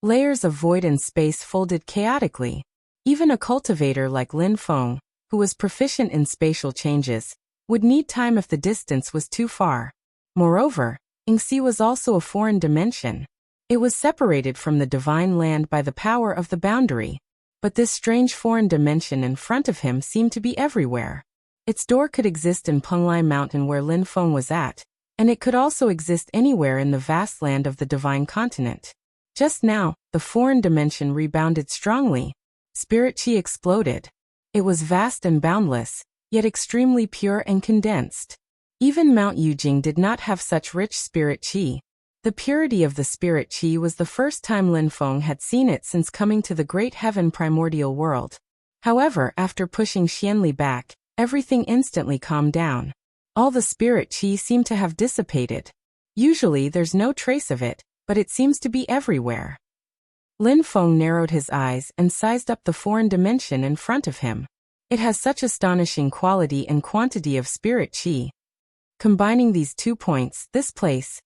Layers of void and space folded chaotically. Even a cultivator like Lin Feng, who was proficient in spatial changes, would need time if the distance was too far. Moreover, Yingxi was also a foreign dimension. It was separated from the divine land by the power of the boundary. But this strange foreign dimension in front of him seemed to be everywhere. Its door could exist in Penglai Mountain where Lin Feng was at, and it could also exist anywhere in the vast land of the divine continent. Just now, the foreign dimension rebounded strongly. Spirit chi exploded. It was vast and boundless, yet extremely pure and condensed. Even Mount Yujing did not have such rich spirit chi. The purity of the spirit qi was the first time Lin Feng had seen it since coming to the great heaven primordial world. However, after pushing Xianli back, everything instantly calmed down. All the spirit qi seemed to have dissipated. Usually there's no trace of it, but it seems to be everywhere. Lin Feng narrowed his eyes and sized up the foreign dimension in front of him. It has such astonishing quality and quantity of spirit qi. Combining these 2 points, this place.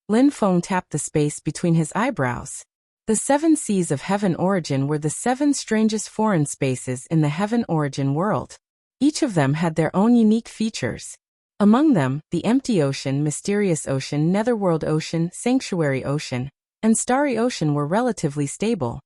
Lin Feng tapped the space between his eyebrows. The 7 seas of heaven origin were the 7 strangest foreign spaces in the heaven origin world. Each of them had their own unique features. Among them, the empty ocean, mysterious ocean, netherworld ocean, sanctuary ocean, and starry ocean were relatively stable.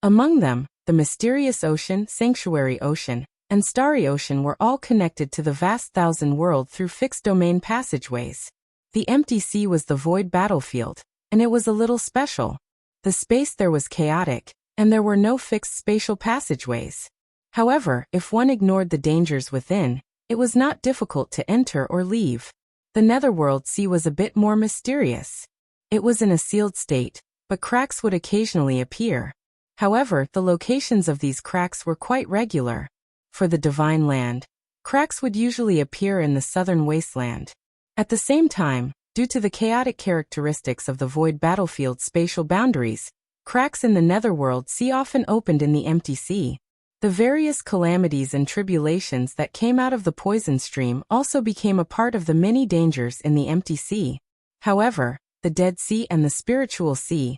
Among them, the mysterious ocean, sanctuary ocean, and starry ocean were all connected to the vast thousand world through fixed domain passageways. The empty sea was the void battlefield, and it was a little special. The space there was chaotic, and there were no fixed spatial passageways. However, if one ignored the dangers within, it was not difficult to enter or leave. The netherworld sea was a bit more mysterious. It was in a sealed state, but cracks would occasionally appear. However, the locations of these cracks were quite regular. For the divine land, cracks would usually appear in the southern wasteland. At the same time, due to the chaotic characteristics of the void battlefield spatial boundaries, cracks in the netherworld sea often opened in the empty sea. The various calamities and tribulations that came out of the poison stream also became a part of the many dangers in the empty sea. However, the Dead Sea and the Spiritual Sea,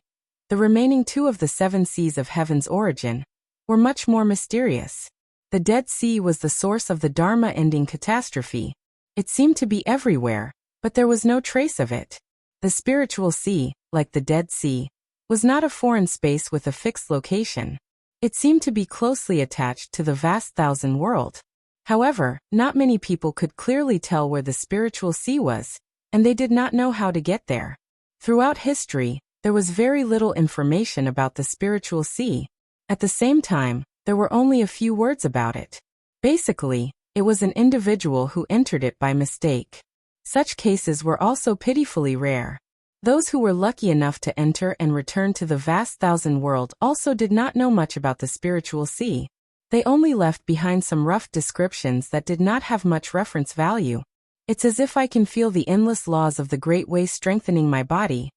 the remaining 2 of the 7 seas of heaven's origin, were much more mysterious. The Dead Sea was the source of the Dharma-ending catastrophe. It seemed to be everywhere, but there was no trace of it. The Spiritual Sea, like the Dead Sea, was not a foreign space with a fixed location. It seemed to be closely attached to the vast thousand world. However, not many people could clearly tell where the Spiritual Sea was, and they did not know how to get there. Throughout history, there was very little information about the Spiritual Sea. At the same time, there were only a few words about it. Basically, it was an individual who entered it by mistake. Such cases were also pitifully rare. Those who were lucky enough to enter and return to the vast thousand world also did not know much about the Spiritual Sea. They only left behind some rough descriptions that did not have much reference value. It's as if I can feel the endless laws of the Great Way strengthening my body.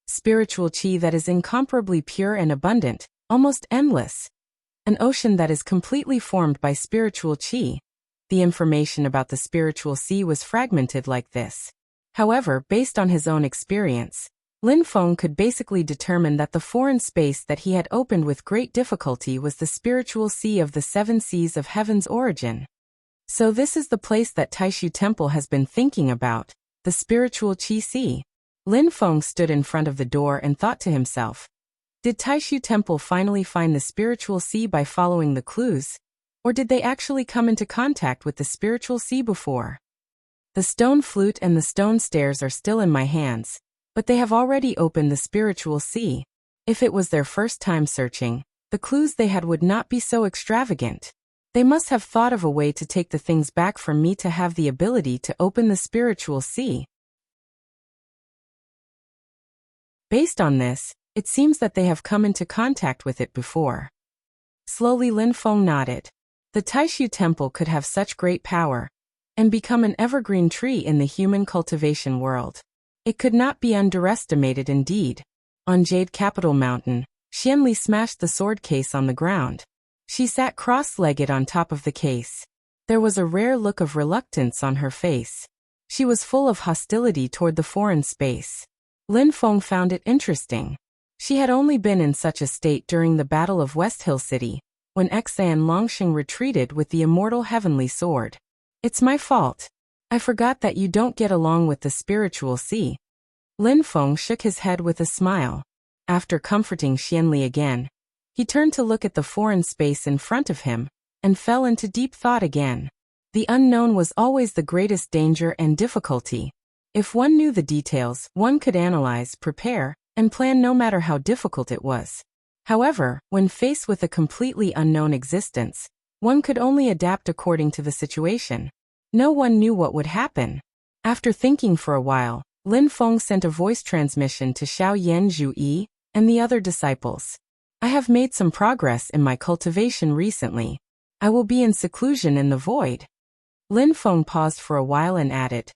Spiritual qi that is incomparably pure and abundant, almost endless. An ocean that is completely formed by spiritual qi. The information about the Spiritual Sea was fragmented like this. However, based on his own experience, Lin Feng could basically determine that the foreign space that he had opened with great difficulty was the Spiritual Sea of the 7 seas of heaven's origin. So this is the place that Taishu Temple has been thinking about, the Spiritual Qi Sea. Lin Feng stood in front of the door and thought to himself, did Taishu Temple finally find the Spiritual Sea by following the clues? Or did they actually come into contact with the Spiritual Sea before? The stone flute and the stone stairs are still in my hands, but they have already opened the Spiritual Sea. If it was their first time searching, the clues they had would not be so extravagant. They must have thought of a way to take the things back from me to have the ability to open the Spiritual Sea. Based on this, it seems that they have come into contact with it before. Slowly Lin Feng nodded. The Taishu Temple could have such great power, and become an evergreen tree in the human cultivation world. It could not be underestimated indeed. On Jade Capital Mountain, Xianli smashed the sword case on the ground. She sat cross-legged on top of the case. There was a rare look of reluctance on her face. She was full of hostility toward the foreign space. Lin Feng found it interesting. She had only been in such a state during the Battle of West Hill City, when Xan Longxing retreated with the immortal heavenly sword. It's my fault. I forgot that you don't get along with the Spiritual Sea. Lin Feng shook his head with a smile. After comforting Xianli again, he turned to look at the foreign space in front of him, and fell into deep thought again. The unknown was always the greatest danger and difficulty. If one knew the details, one could analyze, prepare, and plan no matter how difficult it was. However, when faced with a completely unknown existence, one could only adapt according to the situation. No one knew what would happen. After thinking for a while, Lin Feng sent a voice transmission to Xiao Yan Zhu Yi and the other disciples. I have made some progress in my cultivation recently. I will be in seclusion in the void. Lin Feng paused for a while and added,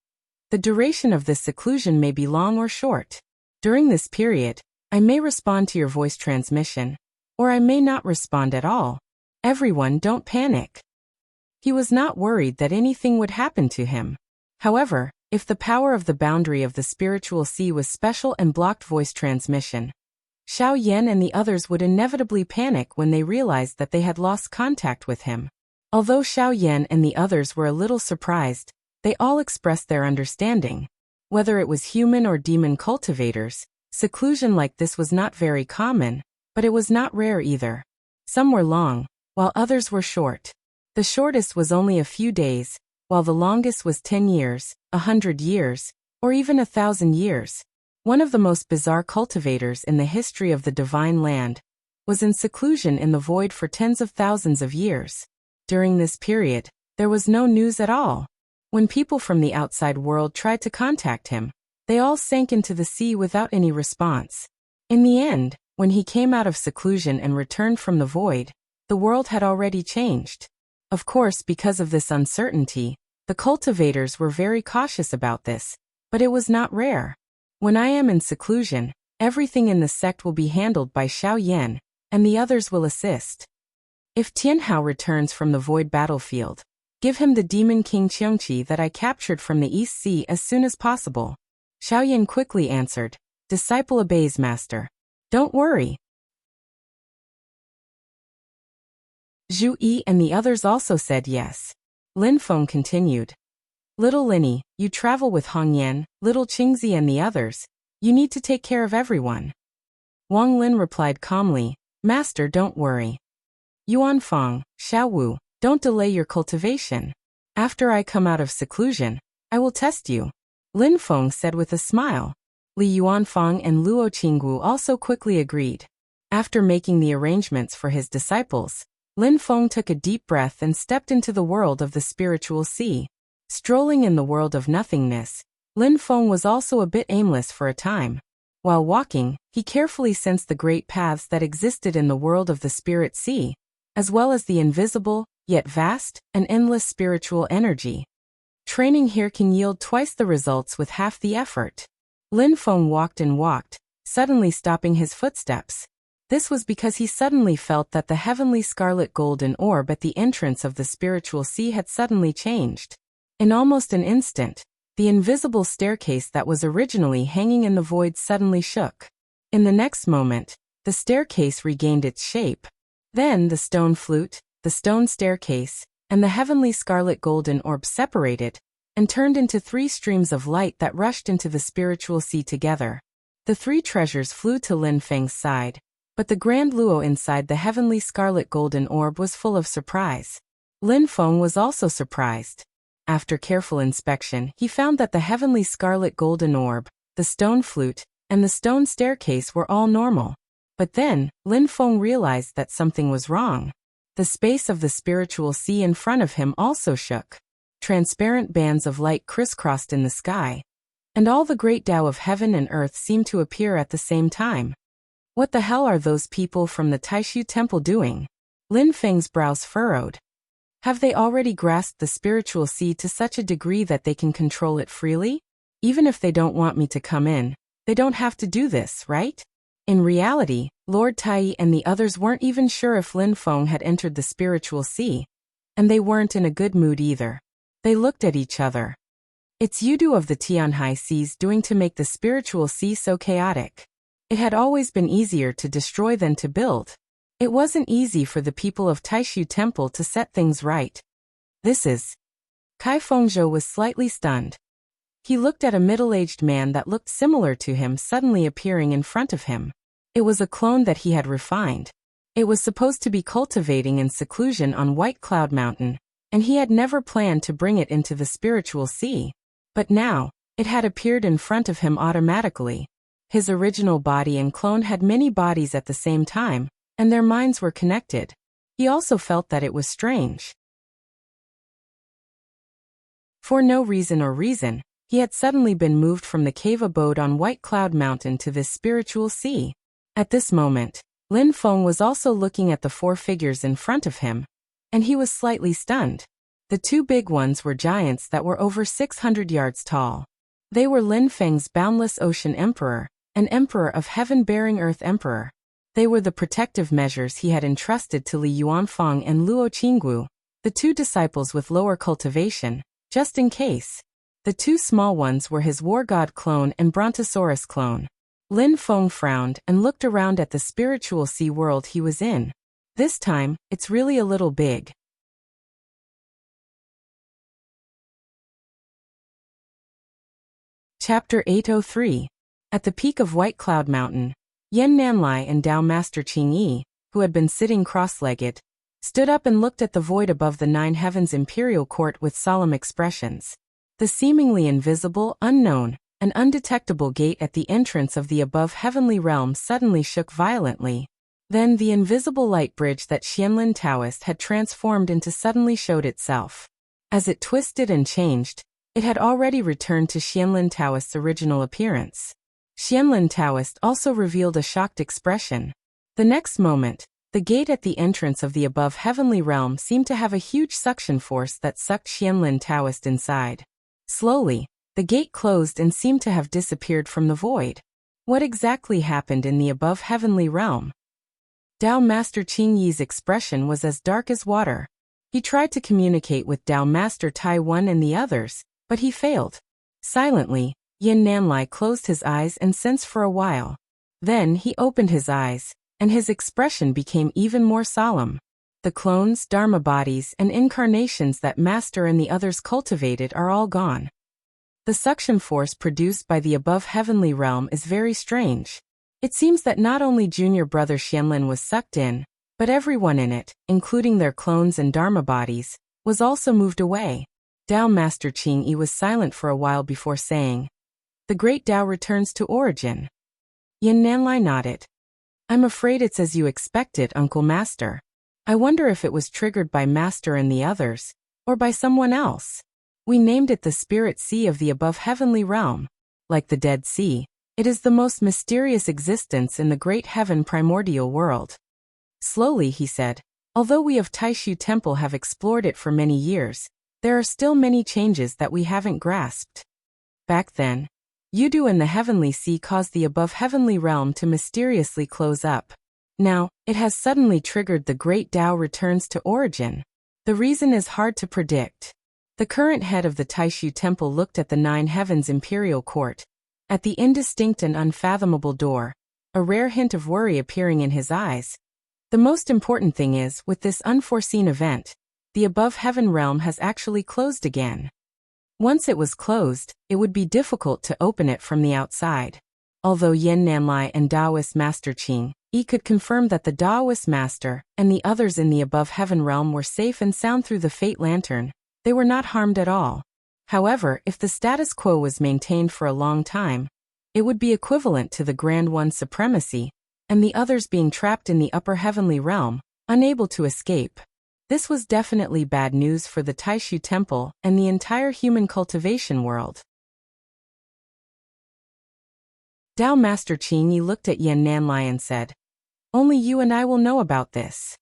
the duration of this seclusion may be long or short. During this period, I may respond to your voice transmission, or I may not respond at all. Everyone, don't panic. He was not worried that anything would happen to him. However, if the power of the boundary of the spiritual sea was special and blocked voice transmission, Xiao Yan and the others would inevitably panic when they realized that they had lost contact with him. Although Xiao Yan and the others were a little surprised, they all expressed their understanding. Whether it was human or demon cultivators, seclusion like this was not very common, but it was not rare either. Some were long, while others were short. The shortest was only a few days, while the longest was 10 years, 100 years, or even 1,000 years. One of the most bizarre cultivators in the history of the Divine Land was in seclusion in the void for tens of thousands of years. During this period, there was no news at all. When people from the outside world tried to contact him, they all sank into the sea without any response. In the end, when he came out of seclusion and returned from the void, the world had already changed. Of course, because of this uncertainty, the cultivators were very cautious about this, but it was not rare. When I am in seclusion, everything in the sect will be handled by Xiao Yan, and the others will assist. If Tianhao returns from the void battlefield, give him the demon king Qiongqi that I captured from the East Sea as soon as possible. Xiao Yan quickly answered, disciple obeys master. Don't worry. Zhu Yi and the others also said yes. Lin Feng continued. Little Linny, you travel with Hong Yan, little Qingzi and the others. You need to take care of everyone. Wang Lin replied calmly, Master, don't worry. Yuan Feng, Xiao Wu, don't delay your cultivation. After I come out of seclusion, I will test you. Lin Feng said with a smile. Li Yuanfang and Luo Qinggu also quickly agreed. After making the arrangements for his disciples, Lin Feng took a deep breath and stepped into the world of the spiritual sea. Strolling in the world of nothingness, Lin Feng was also a bit aimless for a time. While walking, he carefully sensed the great paths that existed in the world of the spirit sea, as well as the invisible, yet vast, and endless spiritual energy. Training here can yield twice the results with half the effort. Lin Feng walked and walked, suddenly stopping his footsteps. This was because he suddenly felt that the heavenly scarlet golden orb at the entrance of the spiritual sea had suddenly changed. In almost an instant, the invisible staircase that was originally hanging in the void suddenly shook. In the next moment, the staircase regained its shape. Then the stone flute, the stone staircase, and the heavenly scarlet golden orb separated and turned into 3 streams of light that rushed into the spiritual sea together. The 3 treasures flew to Lin Feng's side, but the Grand Luo inside the heavenly scarlet golden orb was full of surprise. Lin Feng was also surprised. After careful inspection, he found that the heavenly scarlet golden orb, the stone flute, and the stone staircase were all normal. But then, Lin Feng realized that something was wrong. The space of the spiritual sea in front of him also shook. Transparent bands of light crisscrossed in the sky, and all the great Tao of heaven and earth seemed to appear at the same time. What the hell are those people from the Taishu temple doing? Lin Feng's brows furrowed. Have they already grasped the spiritual sea to such a degree that they can control it freely? Even if they don't want me to come in, they don't have to do this, right? In reality, Lord Tai and the others weren't even sure if Lin Feng had entered the spiritual sea. And they weren't in a good mood either. They looked at each other. It's Yudu of the Tianhai Seas doing to make the spiritual sea so chaotic. It had always been easier to destroy than to build. It wasn't easy for the people of Taishu Temple to set things right. This is... Kai Fengzhou was slightly stunned. He looked at a middle-aged man that looked similar to him suddenly appearing in front of him. It was a clone that he had refined. It was supposed to be cultivating in seclusion on White Cloud Mountain, and he had never planned to bring it into the spiritual sea. But now, it had appeared in front of him automatically. His original body and clone had many bodies at the same time, and their minds were connected. He also felt that it was strange. For no reason or reason, He had suddenly been moved from the cave abode on White Cloud Mountain to this spiritual sea. At this moment, Lin Feng was also looking at the four figures in front of him, and he was slightly stunned. The two big ones were giants that were over 600 yards tall. They were Lin Feng's Boundless Ocean Emperor, and Emperor of Heaven-bearing Earth Emperor. They were the protective measures he had entrusted to Li Yuanfang and Luo Qinggu, the two disciples with lower cultivation, just in case. The two small ones were his War God clone and Brontosaurus clone. Lin Feng frowned and looked around at the spiritual sea world he was in. This time, it's really a little big. Chapter 803. At the peak of White Cloud Mountain, Yan Nanlai and Tao Master Qingyi, who had been sitting cross-legged, stood up and looked at the void above the Nine Heavens Imperial Court with solemn expressions. The seemingly invisible, unknown, and undetectable gate at the entrance of the above heavenly realm suddenly shook violently. Then the invisible light bridge that Xianlin Taoist had transformed into suddenly showed itself. As it twisted and changed, it had already returned to Xianlin Taoist's original appearance. Xianlin Taoist also revealed a shocked expression. The next moment, the gate at the entrance of the above heavenly realm seemed to have a huge suction force that sucked Xianlin Taoist inside. Slowly, the gate closed and seemed to have disappeared from the void. What exactly happened in the above heavenly realm? Tao Master Qingyi's expression was as dark as water. He tried to communicate with Tao Master Taiwan and the others, but he failed. Silently, Yan Nanlai closed his eyes and sensed for a while. Then he opened his eyes, and his expression became even more solemn. The clones, dharma bodies, and incarnations that Master and the others cultivated are all gone. The suction force produced by the above heavenly realm is very strange. It seems that not only junior brother Xianlin was sucked in, but everyone in it, including their clones and dharma bodies, was also moved away. Tao Master Qingyi was silent for a while before saying, "The great Tao returns to origin." Yan Nanlai nodded. "I'm afraid it's as you expected, Uncle Master. I wonder if it was triggered by Master and the others, or by someone else. We named it the Spirit Sea of the above heavenly realm. Like the Dead Sea, it is the most mysterious existence in the great heaven primordial world." Slowly he said, "Although we of Taishu Temple have explored it for many years, there are still many changes that we haven't grasped. Back then, Yudu and the heavenly sea caused the above heavenly realm to mysteriously close up. Now, it has suddenly triggered the great Tao returns to origin. The reason is hard to predict." The current head of the Taishu Temple looked at the Nine Heavens Imperial Court, at the indistinct and unfathomable door, a rare hint of worry appearing in his eyes. "The most important thing is, with this unforeseen event, the above heaven realm has actually closed again. Once it was closed, it would be difficult to open it from the outside." Although Yan Nanlai and Taoist Master Qingyi could confirm that the Taoist Master and the others in the above heaven realm were safe and sound through the Fate Lantern, they were not harmed at all. However, if the status quo was maintained for a long time, it would be equivalent to the Grand One's supremacy, and the others being trapped in the upper heavenly realm, unable to escape. This was definitely bad news for the Taishu Temple and the entire human cultivation world. Tao Master Qingyi looked at Yan Nanlai and said, "Only you and I will know about this.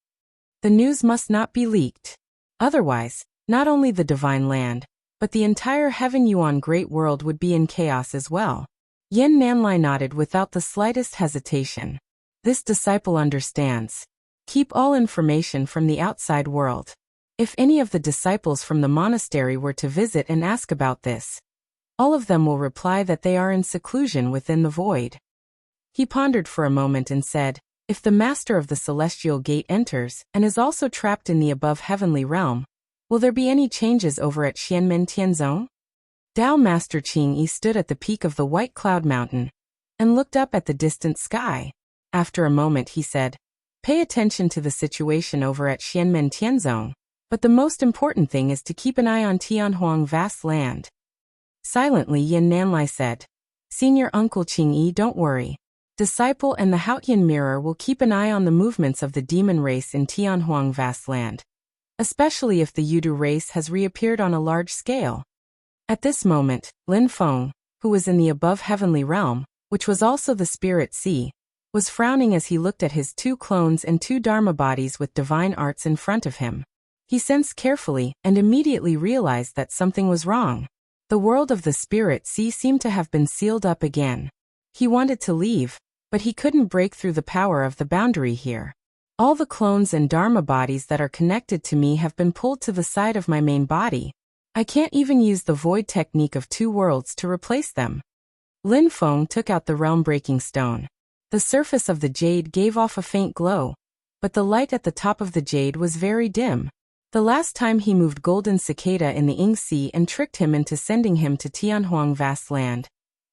The news must not be leaked. Otherwise, not only the divine land, but the entire Heaven Yuan great world would be in chaos as well." Yan Nanlai nodded without the slightest hesitation. "This disciple understands. Keep all information from the outside world. If any of the disciples from the monastery were to visit and ask about this, all of them will reply that they are in seclusion within the void." He pondered for a moment and said, "If the Master of the Celestial Gate enters and is also trapped in the above heavenly realm, will there be any changes over at Xianmen Tianzong?" Tao Master Qingyi stood at the peak of the White Cloud Mountain and looked up at the distant sky. After a moment he said, "Pay attention to the situation over at Xianmen Tianzong, but the most important thing is to keep an eye on Tianhuang vast land." Silently Yan Nanlai said, "Senior Uncle Qingyi, don't worry. Disciple and the Haotian Mirror will keep an eye on the movements of the demon race in Tianhuang vast land, especially if the Yudu race has reappeared on a large scale." At this moment, Lin Feng, who was in the above heavenly realm, which was also the spirit sea, was frowning as he looked at his 2 clones and 2 dharma bodies with divine arts in front of him. He sensed carefully and immediately realized that something was wrong. The world of the spirit sea seemed to have been sealed up again. He wanted to leave, but he couldn't break through the power of the boundary here. All the clones and dharma bodies that are connected to me have been pulled to the side of my main body. I can't even use the void technique of 2 worlds to replace them. Lin Feng took out the realm-breaking stone. The surface of the jade gave off a faint glow, but the light at the top of the jade was very dim. The last time he moved Golden Cicada in the Ing Sea and tricked him into sending him to Tianhuang vast land.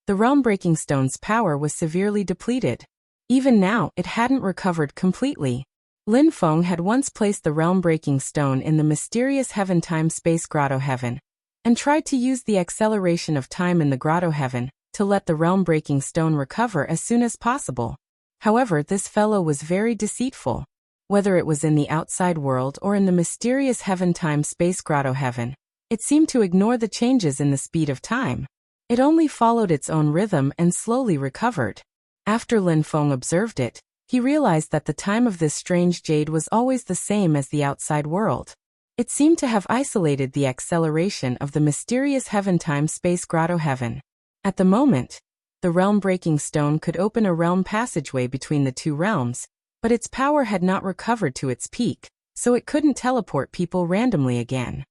The realm-breaking stone's power was severely depleted. Even now, it hadn't recovered completely. Lin Feng had once placed the realm-breaking stone in the mysterious heaven-time-space grotto heaven, and tried to use the acceleration of time in the grotto heaven to let the realm-breaking stone recover as soon as possible. However, this fellow was very deceitful. Whether it was in the outside world or in the mysterious heaven-time-space grotto heaven, it seemed to ignore the changes in the speed of time. It only followed its own rhythm and slowly recovered. After Lin Feng observed it, he realized that the time of this strange jade was always the same as the outside world. It seemed to have isolated the acceleration of the mysterious heaven-time-space grotto heaven. At the moment, the realm-breaking stone could open a realm passageway between the 2 realms, but its power had not recovered to its peak, so it couldn't teleport people randomly again.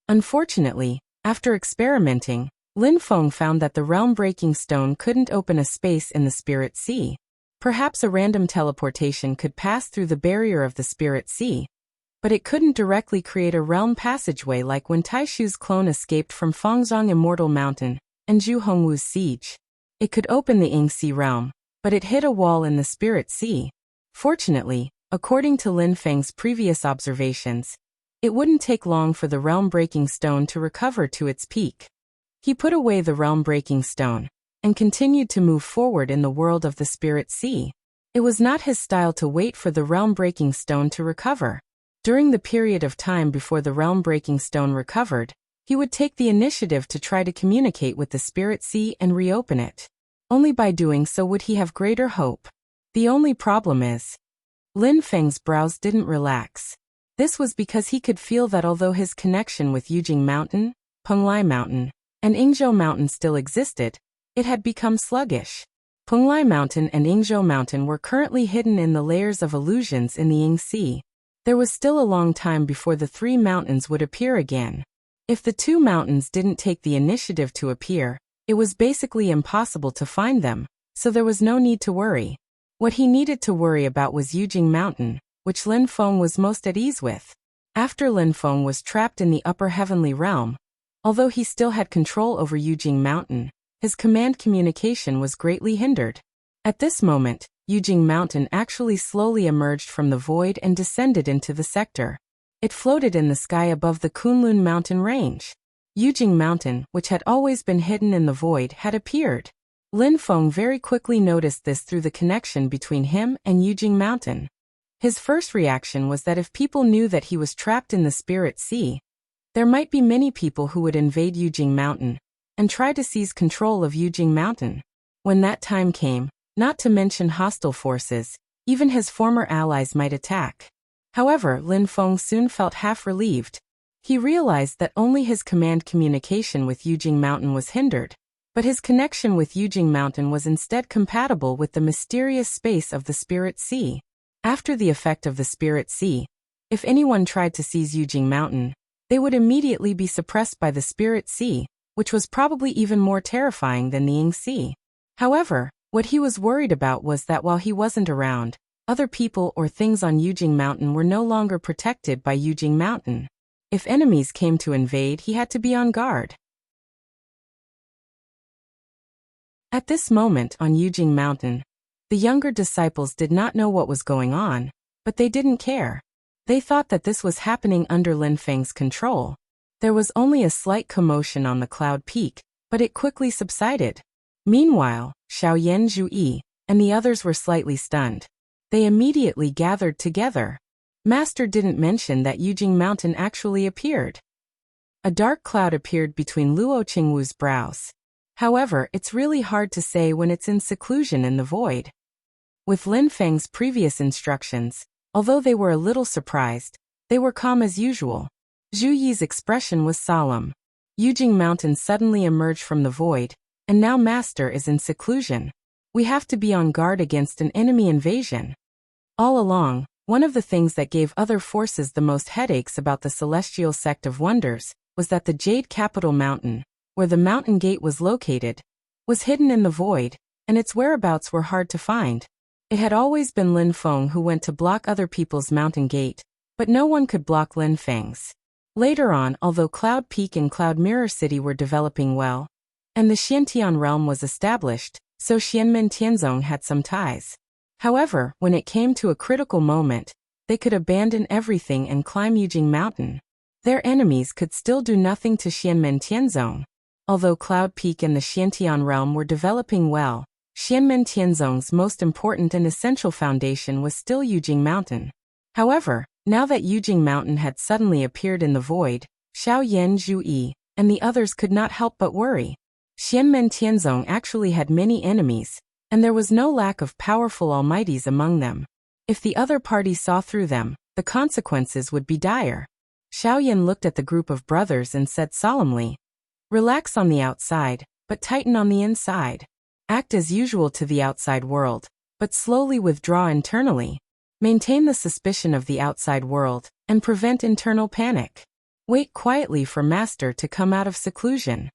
Unfortunately, after experimenting, Lin Feng found that the realm-breaking stone couldn't open a space in the spirit sea. Perhaps a random teleportation could pass through the barrier of the spirit sea, but it couldn't directly create a realm passageway like when Taishu's clone escaped from Fangzhong Immortal Mountain and Zhu Hongwu's siege. It could open the Ing Sea realm, but it hit a wall in the spirit sea. Fortunately, according to Lin Feng's previous observations, it wouldn't take long for the realm-breaking stone to recover to its peak. He put away the realm-breaking stone and continued to move forward in the world of the spirit sea. It was not his style to wait for the realm-breaking stone to recover. During the period of time before the realm-breaking stone recovered, he would take the initiative to try to communicate with the spirit sea and reopen it. Only by doing so would he have greater hope. The only problem is, Lin Feng's brows didn't relax. This was because he could feel that although his connection with Yujing Mountain, Penglai Mountain, and Yingzhou Mountain still existed, it had become sluggish. Penglai Mountain and Yingzhou Mountain were currently hidden in the layers of illusions in the Ying Sea. There was still a long time before the 3 mountains would appear again. If the 2 mountains didn't take the initiative to appear, it was basically impossible to find them, so there was no need to worry. What he needed to worry about was Yujing Mountain, which Lin Feng was most at ease with. After Lin Feng was trapped in the upper heavenly realm, although he still had control over Yujing Mountain, his command communication was greatly hindered. At this moment, Yujing Mountain actually slowly emerged from the void and descended into the sector. It floated in the sky above the Kunlun mountain range. Yujing Mountain, which had always been hidden in the void, had appeared. Lin Feng very quickly noticed this through the connection between him and Yujing Mountain. His first reaction was that if people knew that he was trapped in the spirit sea, there might be many people who would invade Yujing Mountain and try to seize control of Yujing Mountain. When that time came, not to mention hostile forces, even his former allies might attack. However, Lin Feng soon felt half relieved. He realized that only his command communication with Yujing Mountain was hindered, but his connection with Yujing Mountain was instead compatible with the mysterious space of the spirit sea. After the effect of the spirit sea, if anyone tried to seize Yujing Mountain, they would immediately be suppressed by the spirit sea, which was probably even more terrifying than the Ying Sea. However, what he was worried about was that while he wasn't around, other people or things on Yujing Mountain were no longer protected by Yujing Mountain. If enemies came to invade, he had to be on guard. At this moment on Yujing Mountain, the younger disciples did not know what was going on, but they didn't care. They thought that this was happening under Lin Feng's control. There was only a slight commotion on the cloud peak, but it quickly subsided. Meanwhile, Xiaoyan Zhuyi and the others were slightly stunned. They immediately gathered together. Master didn't mention that Yujing Mountain actually appeared. A dark cloud appeared between Luo Qingwu's brows. However, it's really hard to say when it's in seclusion in the void. With Lin Feng's previous instructions, although they were a little surprised, they were calm as usual. Zhu Yi's expression was solemn. Yujing Mountain suddenly emerged from the void, and now Master is in seclusion. We have to be on guard against an enemy invasion. All along, one of the things that gave other forces the most headaches about the Celestial Sect of Wonders was that the Jade Capital Mountain, where the mountain gate was located, was hidden in the void, and its whereabouts were hard to find. It had always been Lin Feng who went to block other people's mountain gate, but no one could block Lin Feng's. Later on, although Cloud Peak and Cloud Mirror City were developing well, and the Xiantian realm was established, so Xianmen Tianzong had some ties. However, when it came to a critical moment, they could abandon everything and climb Yujing Mountain. Their enemies could still do nothing to Xianmen Tianzong. Although Cloud Peak and the Xiantian realm were developing well, Xianmen Tianzong's most important and essential foundation was still Yujing Mountain. However, now that Yujing Mountain had suddenly appeared in the void, Xiao Yan Zhu Yi and the others could not help but worry. Xianmen Tianzong actually had many enemies, and there was no lack of powerful almighties among them. If the other party saw through them, the consequences would be dire. Xiao Yan looked at the group of brothers and said solemnly, "Relax on the outside, but tighten on the inside. Act as usual to the outside world, but slowly withdraw internally. Maintain the suspicion of the outside world, and prevent internal panic. Wait quietly for Master to come out of seclusion."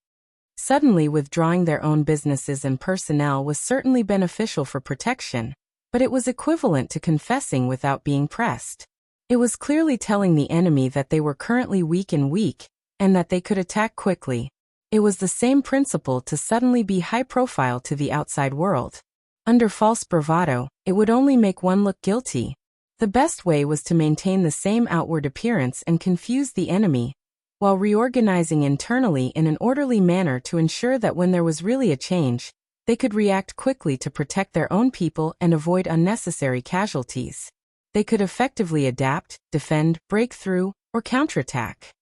Suddenly withdrawing their own businesses and personnel was certainly beneficial for protection, but it was equivalent to confessing without being pressed. It was clearly telling the enemy that they were currently weak, and that they could attack quickly. It was the same principle to suddenly be high profile to the outside world. Under false bravado, it would only make one look guilty. The best way was to maintain the same outward appearance and confuse the enemy, while reorganizing internally in an orderly manner to ensure that when there was really a change, they could react quickly to protect their own people and avoid unnecessary casualties. They could effectively adapt, defend, break through, or counterattack.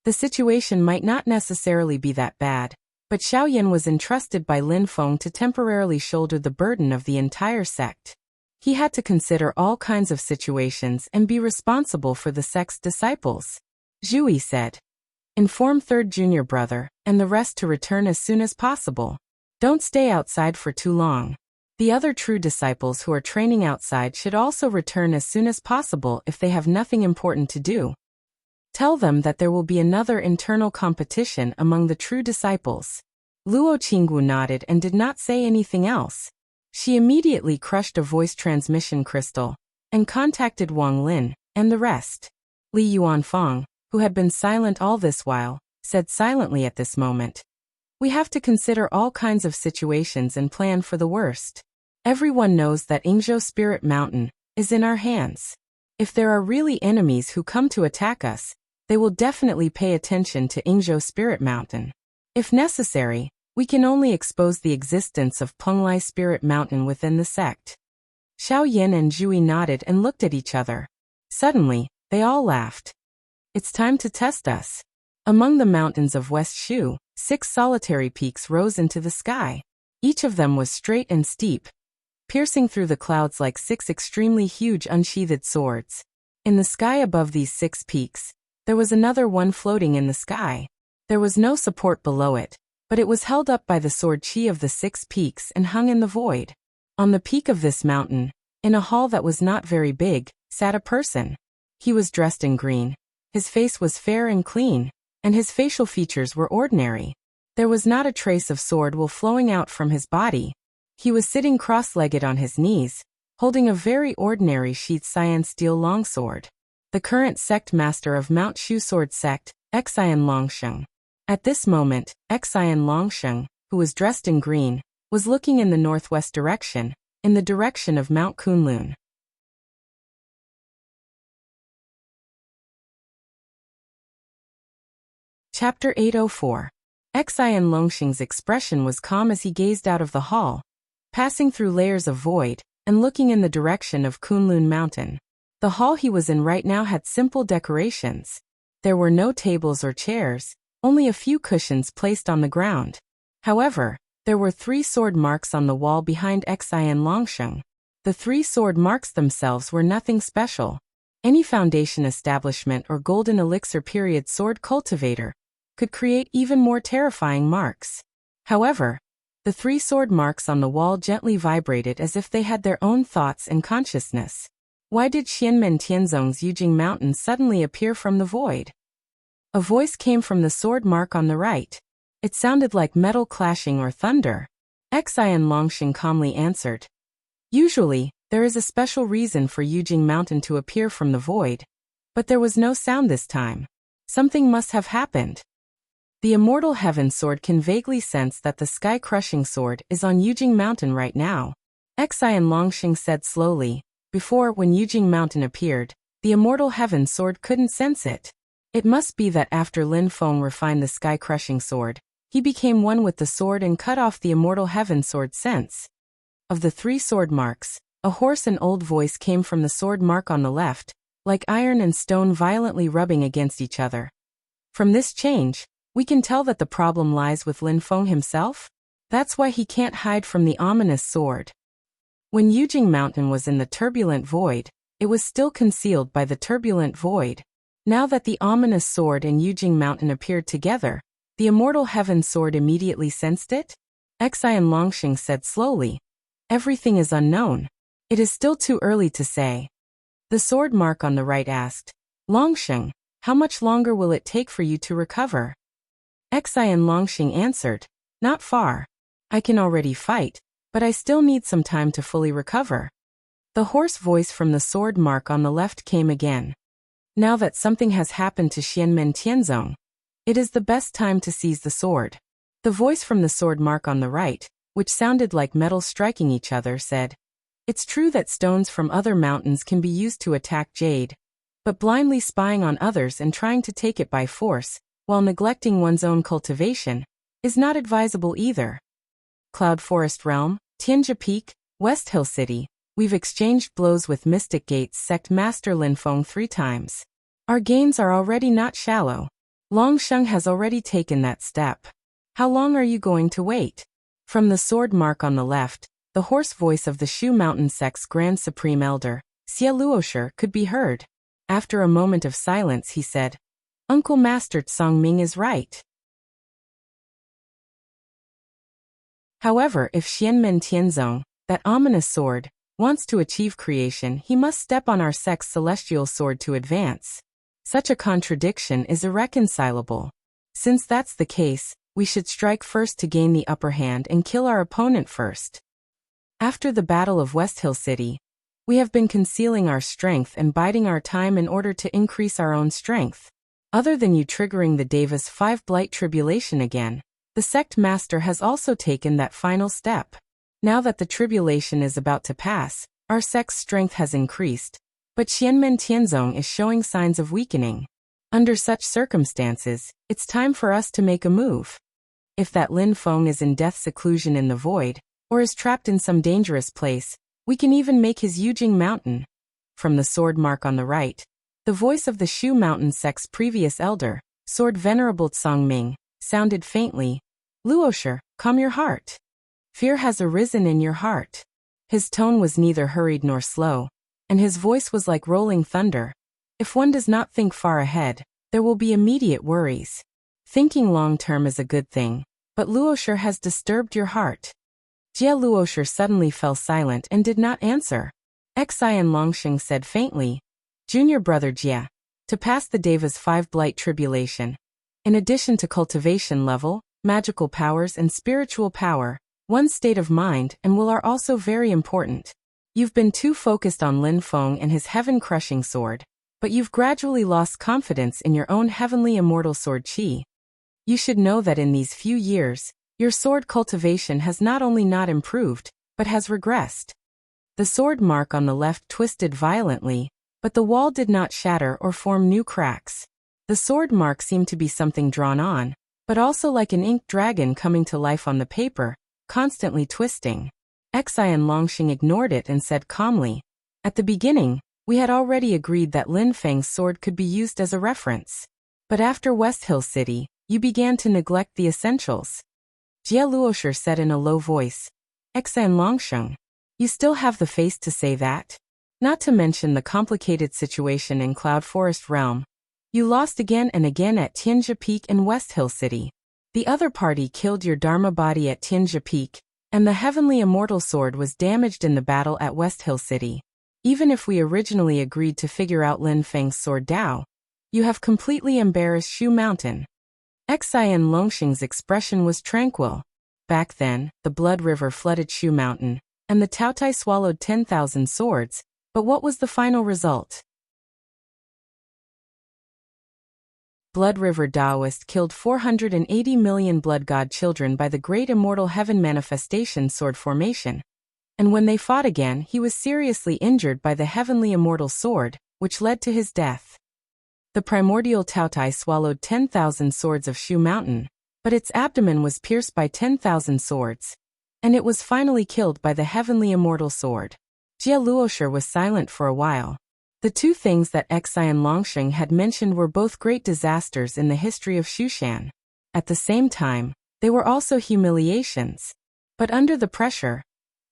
The situation might not necessarily be that bad, but Xiao Yan was entrusted by Lin Feng to temporarily shoulder the burden of the entire sect. He had to consider all kinds of situations and be responsible for the sect's disciples. Zhu Yi said, "Inform third junior brother, and the rest to return as soon as possible. Don't stay outside for too long. The other true disciples who are training outside should also return as soon as possible if they have nothing important to do. Tell them that there will be another internal competition among the true disciples." Luo Qingwu nodded and did not say anything else. She immediately crushed a voice transmission crystal and contacted Wang Lin and the rest. Li Yuanfang, who had been silent all this while, said silently at this moment, "We have to consider all kinds of situations and plan for the worst. Everyone knows that Yingzhou Spirit Mountain is in our hands. If there are really enemies who come to attack us, they will definitely pay attention to Yingzhou Spirit Mountain. If necessary, we can only expose the existence of Penglai Spirit Mountain within the sect." Xiao Yan and Zhu Yi nodded and looked at each other. Suddenly, they all laughed. "It's time to test us." Among the mountains of West Shu, 6 solitary peaks rose into the sky. Each of them was straight and steep, piercing through the clouds like 6 extremely huge unsheathed swords. In the sky above these 6 peaks, there was another one floating in the sky. There was no support below it, but it was held up by the sword chi of the 6 peaks and hung in the void. On the peak of this mountain, in a hall that was not very big, sat a person. He was dressed in green. His face was fair and clean, and his facial features were ordinary. There was not a trace of sword wool flowing out from his body. He was sitting cross-legged on his knees, holding a very ordinary sheath cyan steel longsword. The current sect master of Mount Shu Sword Sect, Xian Longsheng. At this moment, Xian Longsheng, who was dressed in green, was looking in the northwest direction, in the direction of Mount Kunlun. Chapter 804. Xian Longsheng's expression was calm as he gazed out of the hall, passing through layers of void, and looking in the direction of Kunlun Mountain. The hall he was in right now had simple decorations. There were no tables or chairs, only a few cushions placed on the ground. However, there were 3 sword marks on the wall behind Xian Longsheng. The 3 sword marks themselves were nothing special. Any foundation establishment or golden elixir period sword cultivator could create even more terrifying marks. However, the 3 sword marks on the wall gently vibrated as if they had their own thoughts and consciousness. Why did Xianmen Tianzong's Yujing Mountain suddenly appear from the void? A voice came from the sword mark on the right. It sounded like metal clashing or thunder. Xian Longsheng calmly answered. Usually, there is a special reason for Yujing Mountain to appear from the void. But there was no sound this time. Something must have happened. The Immortal Heaven Sword can vaguely sense that the sky-crushing sword is on Yujing Mountain right now. Xian Longsheng said slowly. Before, when Yujing Mountain appeared, the Immortal Heaven Sword couldn't sense it. It must be that after Lin Feng refined the sky-crushing sword, he became one with the sword and cut off the Immortal Heaven Sword's sense. Of the 3 sword marks, a hoarse and old voice came from the sword mark on the left, like iron and stone violently rubbing against each other. From this change, we can tell that the problem lies with Lin Feng himself. That's why he can't hide from the ominous sword. When Yujing Mountain was in the turbulent void, it was still concealed by the turbulent void. Now that the ominous sword and Yujing Mountain appeared together, the Immortal Heaven Sword immediately sensed it? Xian Longsheng said slowly. Everything is unknown. It is still too early to say. The sword mark on the right asked, Longsheng, how much longer will it take for you to recover? Xian Longsheng answered, not far. I can already fight, but I still need some time to fully recover. The hoarse voice from the sword mark on the left came again. Now that something has happened to Xianmen Tianzong, it is the best time to seize the sword. The voice from the sword mark on the right, which sounded like metal striking each other, said, it's true that stones from other mountains can be used to attack jade, but blindly spying on others and trying to take it by force, while neglecting one's own cultivation, is not advisable either. Cloud Forest Realm, Tianjia Peak, West Hill City, we've exchanged blows with Mystic Gate's sect master Lin Feng 3 times. Our gains are already not shallow. Longsheng has already taken that step. How long are you going to wait? From the sword mark on the left, the hoarse voice of the Shu Mountain sect's Grand Supreme Elder, Xie Luosher, could be heard. After a moment of silence he said, Uncle Master Tsang Ming is right. However, if Xianmen Tianzong, that ominous sword, wants to achieve creation, he must step on our sect's celestial sword to advance. Such a contradiction is irreconcilable. Since that's the case, we should strike first to gain the upper hand and kill our opponent first. After the Battle of West Hill City, we have been concealing our strength and biding our time in order to increase our own strength. Other than you triggering the Davis 5 Blight Tribulation again, the sect master has also taken that final step. Now that the tribulation is about to pass, our sect's strength has increased, but Xianmen Tianzong is showing signs of weakening. Under such circumstances, it's time for us to make a move. If that Lin Feng is in death seclusion in the void, or is trapped in some dangerous place, we can even make his Yujing Mountain. From the sword mark on the right, the voice of the Shu Mountain sect's previous elder, Sword Venerable Tsang Ming, sounded faintly. Luosher, calm your heart. Fear has arisen in your heart. His tone was neither hurried nor slow, and his voice was like rolling thunder. If one does not think far ahead, there will be immediate worries. Thinking long-term is a good thing, but Luosher has disturbed your heart. Jie Luosher suddenly fell silent and did not answer. Xian Longsheng said faintly, Junior brother Jie, to pass the Deva's 5 Blight Tribulation, in addition to cultivation level, magical powers and spiritual power, one's state of mind and will are also very important. You've been too focused on Lin Feng and his heaven-crushing sword, but you've gradually lost confidence in your own heavenly immortal sword qi. You should know that in these few years, your sword cultivation has not only not improved, but has regressed. The sword mark on the left twisted violently, but the wall did not shatter or form new cracks. The sword mark seemed to be something drawn on, but also like an ink dragon coming to life on the paper, constantly twisting. Xian Longsheng ignored it and said calmly, at the beginning, We had already agreed that Lin Feng's sword could be used as a reference. But after West Hill City, you began to neglect the essentials. Jie Luosher said in a low voice. Exan Longsheng, you still have the face to say that? Not to mention the complicated situation in Cloud Forest Realm. You lost again and again at Tianjia Peak and West Hill City. The other party killed your Dharma body at Tianjia Peak, and the Heavenly Immortal Sword was damaged in the battle at West Hill City. Even if we originally agreed to figure out Lin Feng's sword Dao, you have completely embarrassed Shu Mountain. Xian Longsheng's expression was tranquil. Back then, the Blood River flooded Shu Mountain, and the Taotai swallowed 10,000 swords, but what was the final result? Blood River Daoist killed 480 million blood god children by the Great Immortal Heaven Manifestation Sword Formation. And when they fought again, he was seriously injured by the Heavenly Immortal Sword, which led to his death. The primordial Taotai swallowed 10,000 swords of Shu Mountain, but its abdomen was pierced by 10,000 swords, and it was finally killed by the Heavenly Immortal Sword. Jie Luosher was silent for a while. The two things that Xian Longsheng had mentioned were both great disasters in the history of Shushan. At the same time, they were also humiliations. But under the pressure,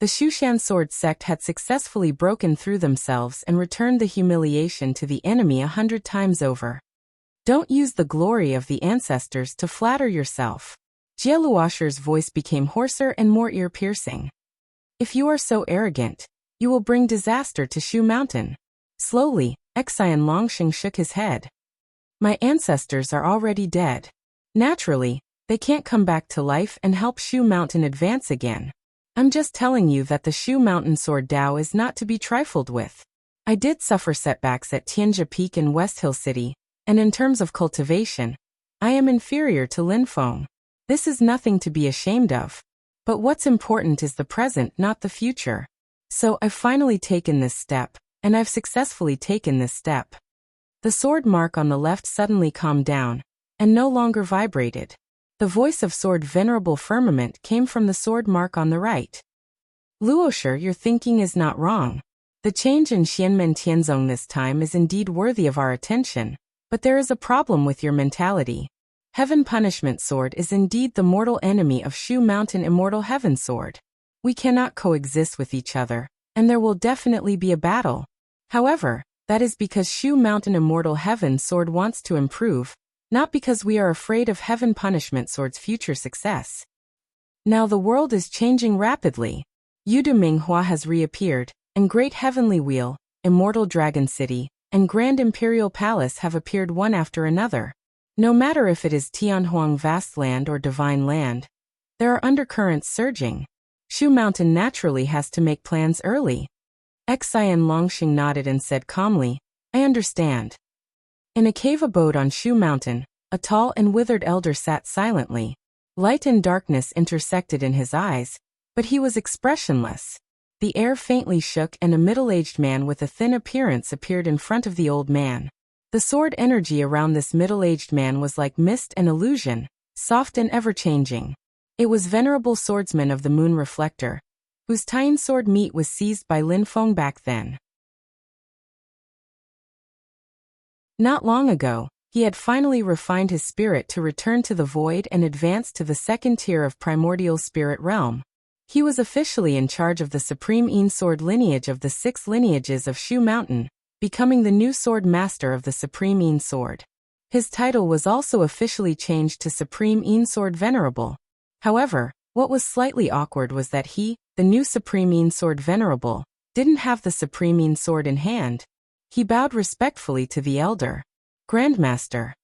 the Shushan sword sect had successfully broken through themselves and returned the humiliation to the enemy 100 times over. Don't use the glory of the ancestors to flatter yourself. Jie Luosher's voice became hoarser and more ear-piercing. If you are so arrogant, you will bring disaster to Shu Mountain. Slowly, Xian Longsheng shook his head. My ancestors are already dead. Naturally, they can't come back to life and help Shu Mountain advance again. I'm just telling you that the Shu Mountain Sword Dao is not to be trifled with. I did suffer setbacks at Tianjia Peak and West Hill City, and in terms of cultivation, I am inferior to Lin Feng. This is nothing to be ashamed of. But what's important is the present, not the future. So I've finally taken this step. And I've successfully taken this step. The sword mark on the left suddenly calmed down, and no longer vibrated. The voice of Sword Venerable Firmament came from the sword mark on the right. Luosher, your thinking is not wrong. The change in Xianmen Tianzong this time is indeed worthy of our attention, but there is a problem with your mentality. Heaven Punishment Sword is indeed the mortal enemy of Shu Mountain Immortal Heaven Sword. We cannot coexist with each other, and there will definitely be a battle. However, that is because Shu Mountain Immortal Heaven Sword wants to improve, not because we are afraid of Heaven Punishment Sword's future success. Now the world is changing rapidly. Yudu Minghua has reappeared, and Great Heavenly Wheel, Immortal Dragon City, and Grand Imperial Palace have appeared one after another. No matter if it is Tianhuang Vast Land or Divine Land, there are undercurrents surging. Shu Mountain naturally has to make plans early. Xian Longsheng nodded and said calmly, I understand. In a cave abode on Shu Mountain, a tall and withered elder sat silently. Light and darkness intersected in his eyes, but he was expressionless. The air faintly shook and a middle-aged man with a thin appearance appeared in front of the old man. The sword energy around this middle-aged man was like mist and illusion, soft and ever-changing. It was Venerable Swordsman of the Moon Reflector, whose Tian sword meat was seized by Lin Feng back then. Not long ago, he had finally refined his spirit to return to the void and advance to the second tier of primordial spirit realm. He was officially in charge of the Supreme Yin Sword lineage of the 6 lineages of Shu Mountain, becoming the new sword master of the Supreme Yin Sword. His title was also officially changed to Supreme Yin Sword Venerable. However, what was slightly awkward was that he, the new Supreme Yin Sword Venerable, didn't have the Supreme Yin Sword in hand. He bowed respectfully to the elder. Grandmaster.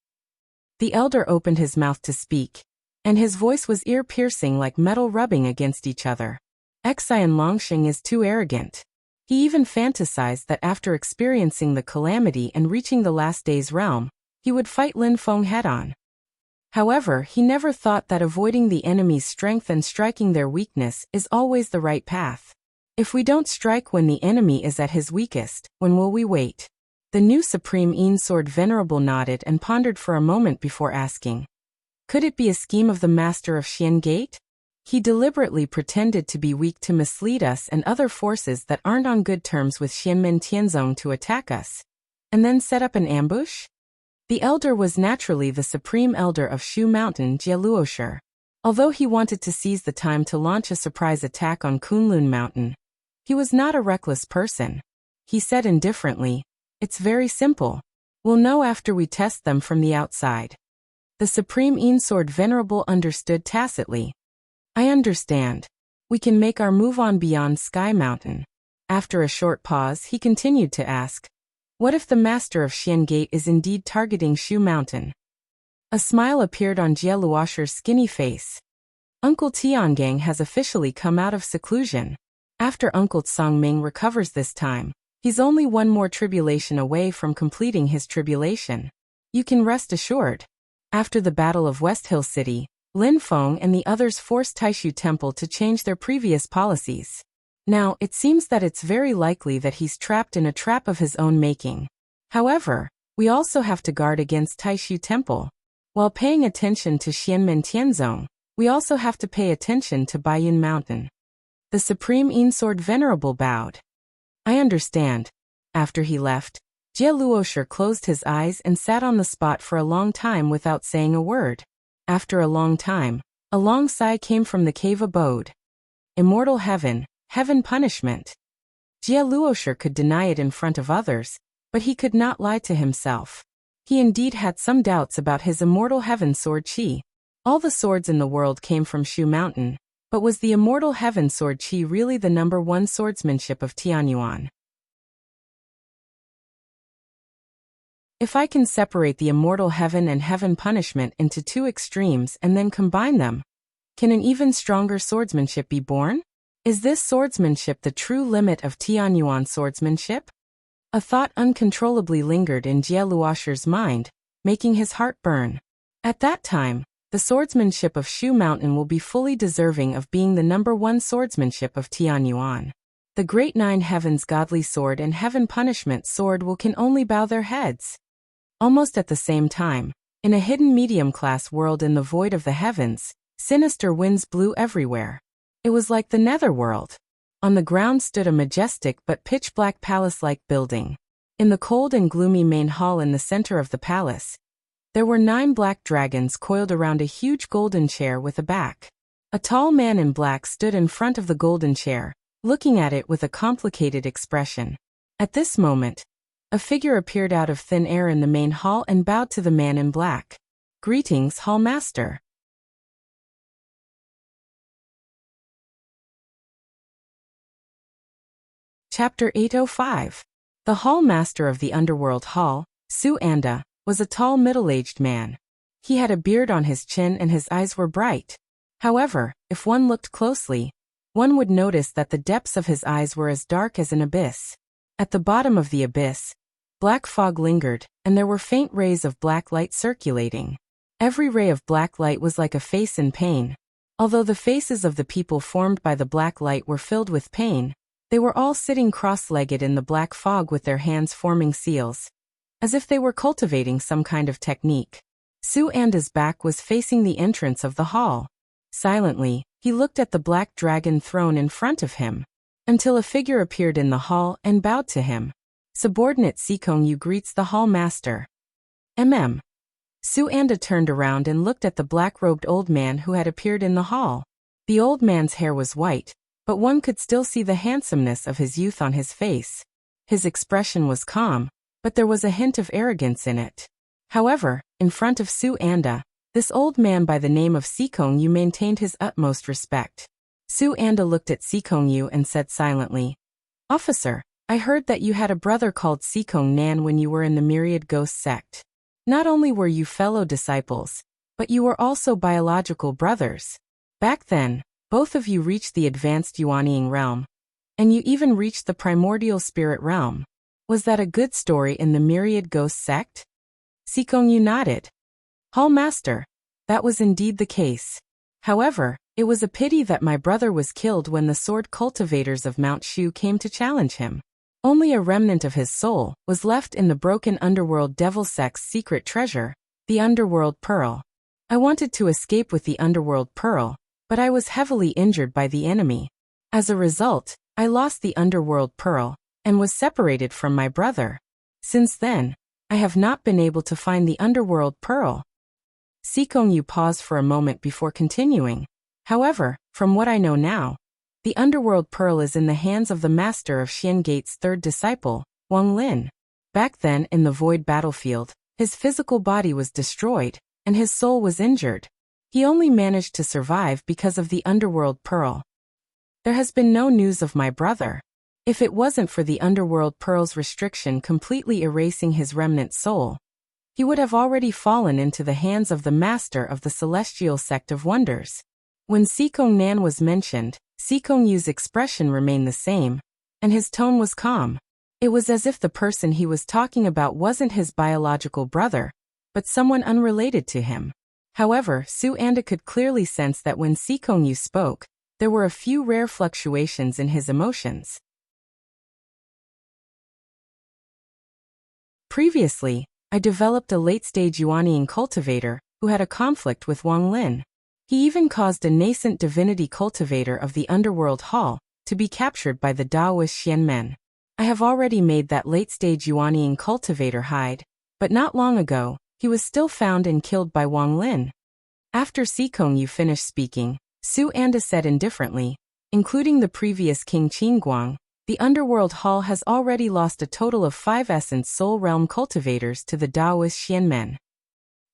The elder opened his mouth to speak, and his voice was ear-piercing like metal rubbing against each other. Xian Longsheng is too arrogant. He even fantasized that after experiencing the calamity and reaching the last day's realm, he would fight Lin Feng head-on. However, he never thought that avoiding the enemy's strength and striking their weakness is always the right path. If we don't strike when the enemy is at his weakest, when will we wait? The new Supreme Yin Sword Venerable nodded and pondered for a moment before asking. Could it be a scheme of the Master of Xian Gate? He deliberately pretended to be weak to mislead us and other forces that aren't on good terms with Xianmen Tianzong to attack us, and then set up an ambush? The elder was naturally the supreme elder of Shu Mountain, Jie Luoshi. Although he wanted to seize the time to launch a surprise attack on Kunlun Mountain, he was not a reckless person. He said indifferently, "It's very simple. We'll know after we test them from the outside." The Supreme Sword Venerable understood tacitly. "I understand. We can make our move on beyond Sky Mountain." After a short pause, he continued to ask, "What if the master of Xian Gate is indeed targeting Shu Mountain?" A smile appeared on Jie Luoshi's skinny face. "Uncle Tiangang has officially come out of seclusion. After Uncle Tsongming recovers this time, he's only one more tribulation away from completing his tribulation. You can rest assured." After the Battle of West Hill City, Lin Feng and the others forced Taishu Temple to change their previous policies. Now, it seems that it's very likely that he's trapped in a trap of his own making. However, we also have to guard against Taishu Temple. While paying attention to Xianmen Tianzong, we also have to pay attention to Baiyun Mountain. The Supreme Sword Venerable bowed. "I understand." After he left, Jie Luoshi closed his eyes and sat on the spot for a long time without saying a word. After a long time, a long sigh came from the cave abode. Immortal heaven, heaven punishment. Jie Luoshi could deny it in front of others, but he could not lie to himself. He indeed had some doubts about his immortal heaven sword qi. All the swords in the world came from Shu Mountain, but was the immortal heaven sword qi really the #1 swordsmanship of Tianyuan? If I can separate the immortal heaven and heaven punishment into two extremes and then combine them, can an even stronger swordsmanship be born? Is this swordsmanship the true limit of Tianyuan swordsmanship? A thought uncontrollably lingered in Jie Luoshi's mind, making his heart burn. At that time, the swordsmanship of Shu Mountain will be fully deserving of being the #1 swordsmanship of Tianyuan. The Great Nine Heavens Godly Sword and Heaven Punishment Sword can only bow their heads. Almost at the same time, in a hidden medium-class world in the void of the heavens, sinister winds blew everywhere. It was like the netherworld. On the ground stood a majestic but pitch-black palace-like building. In the cold and gloomy main hall in the center of the palace, there were 9 black dragons coiled around a huge golden chair with a back. A tall man in black stood in front of the golden chair, looking at it with a complicated expression. At this moment, a figure appeared out of thin air in the main hall and bowed to the man in black. "Greetings, Hall Master." Chapter 805. The Hall Master of the Underworld Hall, Su Anda, was a tall middle-aged man. He had a beard on his chin and his eyes were bright. However, if one looked closely, one would notice that the depths of his eyes were as dark as an abyss. At the bottom of the abyss, black fog lingered, and there were faint rays of black light circulating. Every ray of black light was like a face in pain. Although the faces of the people formed by the black light were filled with pain, they were all sitting cross-legged in the black fog with their hands forming seals, as if they were cultivating some kind of technique. Su Anda's back was facing the entrance of the hall. Silently, he looked at the black dragon throne in front of him, until a figure appeared in the hall and bowed to him. Subordinate Sikong Yu greets the hall master. Su Anda turned around and looked at the black-robed old man who had appeared in the hall. The old man's hair was white, but one could still see the handsomeness of his youth on his face. His expression was calm, but there was a hint of arrogance in it. However, in front of Su Anda, this old man by the name of Sikong Yu maintained his utmost respect. Su Anda looked at Sikong Yu and said silently, "Officer, I heard that you had a brother called Sikong Nan when you were in the Myriad Ghost sect. Not only were you fellow disciples, but you were also biological brothers. Back then, both of you reached the advanced Yuanying realm, and you even reached the primordial spirit realm. Was that a good story in the Myriad Ghost sect?" Sikong Yu nodded. "Hall Master, that was indeed the case. However, it was a pity that my brother was killed when the sword cultivators of Mount Shu came to challenge him. Only a remnant of his soul was left in the broken underworld devil sect's secret treasure, the Underworld Pearl. I wanted to escape with the Underworld Pearl, but I was heavily injured by the enemy. As a result, I lost the underworld pearl, and was separated from my brother. Since then, I have not been able to find the underworld pearl. Sikongyu paused for a moment before continuing. However, from what I know now, the underworld pearl is in the hands of the master of Xian Gate's third disciple, Wang Lin. Back then in the void battlefield, his physical body was destroyed, and his soul was injured. He only managed to survive because of the underworld pearl. There has been no news of my brother. If it wasn't for the underworld pearl's restriction completely erasing his remnant soul, he would have already fallen into the hands of the master of the celestial sect of wonders. When Sikong Nan was mentioned, Sikong Yu's expression remained the same, and his tone was calm. It was as if the person he was talking about wasn't his biological brother, but someone unrelated to him. However, Su Anda could clearly sense that when Sikong Yu spoke, there were a few rare fluctuations in his emotions. Previously, I developed a late-stage Yuanian cultivator who had a conflict with Wang Lin. He even caused a nascent divinity cultivator of the underworld hall to be captured by the Taoist Xianmen. I have already made that late-stage Yuanian cultivator hide, but not long ago, he was still found and killed by Wang Lin. After Sikong Yu finished speaking, Su Anda said indifferently, including the previous King Qingguang, the Underworld Hall has already lost a total of 5 Essence Soul Realm cultivators to the Taoist Xianmen.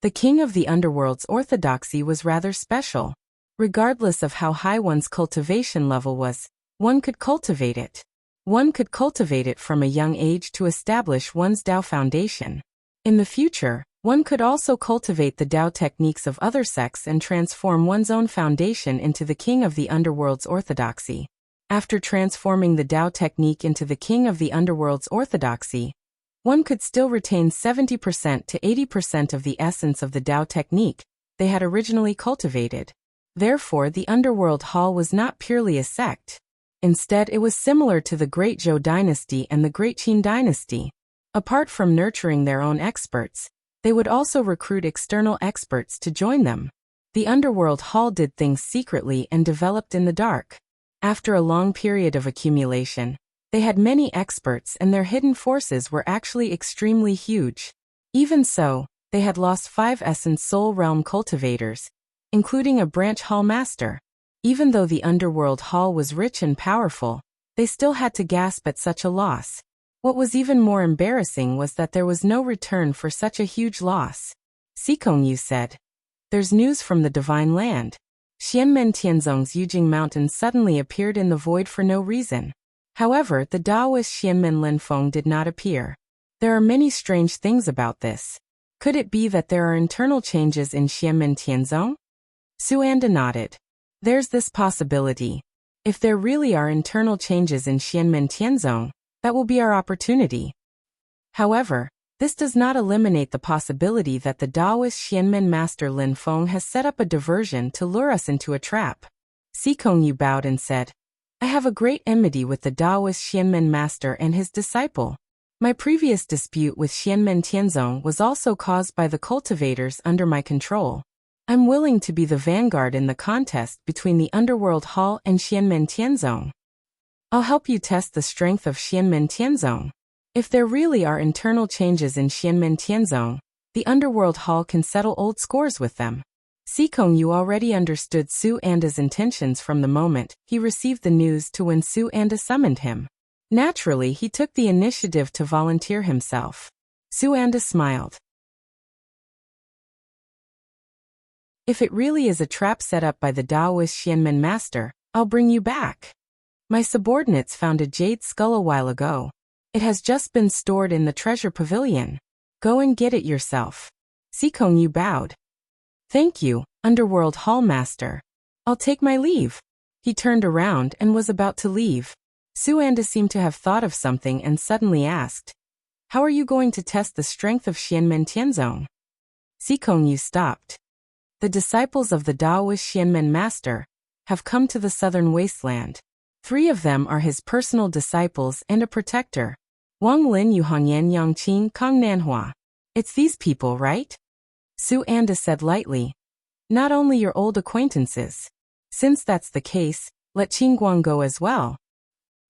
The King of the Underworld's orthodoxy was rather special. Regardless of how high one's cultivation level was, one could cultivate it. One could cultivate it from a young age to establish one's Tao foundation. In the future, one could also cultivate the Tao techniques of other sects and transform one's own foundation into the King of the Underworld's orthodoxy. After transforming the Tao technique into the King of the Underworld's orthodoxy, one could still retain 70% to 80% of the essence of the Tao technique they had originally cultivated. Therefore, the Underworld Hall was not purely a sect. Instead, it was similar to the Great Zhou dynasty and the Great Qin dynasty. Apart from nurturing their own experts, they would also recruit external experts to join them. The Underworld Hall did things secretly and developed in the dark. After a long period of accumulation, they had many experts and their hidden forces were actually extremely huge. Even so, they had lost 5 Essence Soul Realm cultivators, including a branch hall master. Even though the Underworld Hall was rich and powerful, they still had to gasp at such a loss. What was even more embarrassing was that there was no return for such a huge loss. Sikong Yu said, "There's news from the Divine Land." Xianmen Tianzong's Yujing Mountain suddenly appeared in the void for no reason. However, the Taoist Xianmen Linfeng did not appear. There are many strange things about this. Could it be that there are internal changes in Xianmen Tianzong? Su Anda nodded. There's this possibility. If there really are internal changes in Xianmen Tianzong, that will be our opportunity. However, this does not eliminate the possibility that the Taoist Xianmen master Lin Feng has set up a diversion to lure us into a trap. Sikong Yu bowed and said, I have a great enmity with the Taoist Xianmen master and his disciple. My previous dispute with Xianmen Tianzong was also caused by the cultivators under my control. I'm willing to be the vanguard in the contest between the Underworld Hall and Xianmen Tianzong. I'll help you test the strength of Xianmen Tianzong. If there really are internal changes in Xianmen Tianzong, the Underworld Hall can settle old scores with them. Sikong Yu already understood Su Anda's intentions from the moment he received the news to when Su Anda summoned him. Naturally, he took the initiative to volunteer himself. Su Anda smiled. If it really is a trap set up by the Taoist Xianmen master, I'll bring you back. My subordinates found a jade skull a while ago. It has just been stored in the treasure pavilion. Go and get it yourself. Sikong Yu bowed. Thank you, Underworld Hall Master. I'll take my leave. He turned around and was about to leave. Su Anda seemed to have thought of something and suddenly asked, How are you going to test the strength of Xianmen Tianzong? Sikong Yu stopped. The disciples of the Taoist Xianmen master have come to the southern wasteland. 3 of them are his personal disciples and a protector. Wang Lin, Yu Hongyan, Yangqing, Kong Nanhua. It's these people, right? Su Anda said lightly. Not only your old acquaintances. Since that's the case, let Qingguang go as well.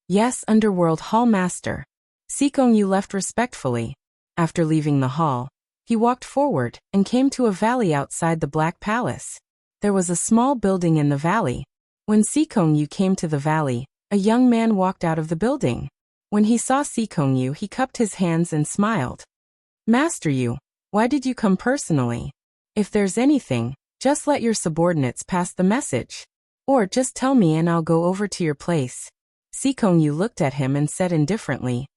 Yes, Underworld Hall Master. Xikong Yu left respectfully. After leaving the hall, he walked forward and came to a valley outside the Black Palace. There was a small building in the valley. When Xikong Yu came to the valley, a young man walked out of the building. When he saw Xikong Yu, he cupped his hands and smiled. Master Yu, why did you come personally? If there's anything, just let your subordinates pass the message. Or just tell me and I'll go over to your place. Xikong Yu looked at him and said indifferently,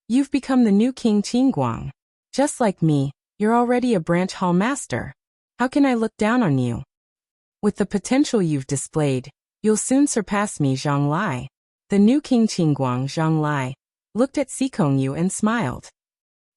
You've become the new King Qingguang. Just like me, you're already a branch hall master. How can I look down on you? With the potential you've displayed, you'll soon surpass me, Zhang Lai. The new King Qingguang, Zhang Lai, looked at Xikong Yu and smiled.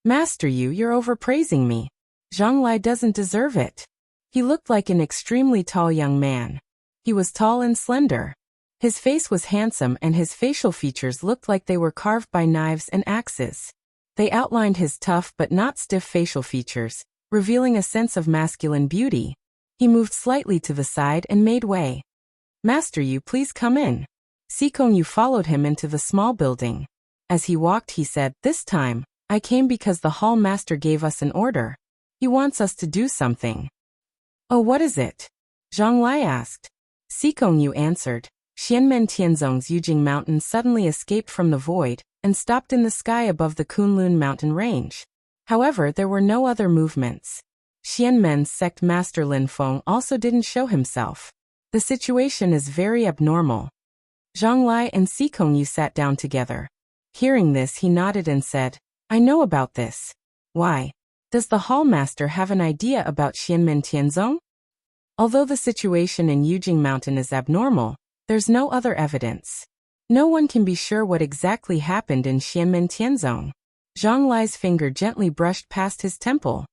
Master Yu, you're overpraising me. Zhang Lai doesn't deserve it. He looked like an extremely tall young man. He was tall and slender. His face was handsome and his facial features looked like they were carved by knives and axes. They outlined his tough but not stiff facial features, revealing a sense of masculine beauty. He moved slightly to the side and made way. Master Yu, please come in. Xikong Yu followed him into the small building. As he walked, he said, This time, I came because the hall master gave us an order. He wants us to do something. Oh, what is it? Zhang Lai asked. Xikong Yu answered. Xianmen Tianzong's Yujing Mountain suddenly escaped from the void and stopped in the sky above the Kunlun mountain range. However, there were no other movements. Xianmen's sect master Lin Feng also didn't show himself. The situation is very abnormal. Zhang Lai and Xikong Yu sat down together. Hearing this, he nodded and said, I know about this. Why? Does the hall master have an idea about Xianmen Tianzong? Although the situation in Yujing Mountain is abnormal, there's no other evidence. No one can be sure what exactly happened in Xianmen Tianzong. Zhang Lai's finger gently brushed past his temple.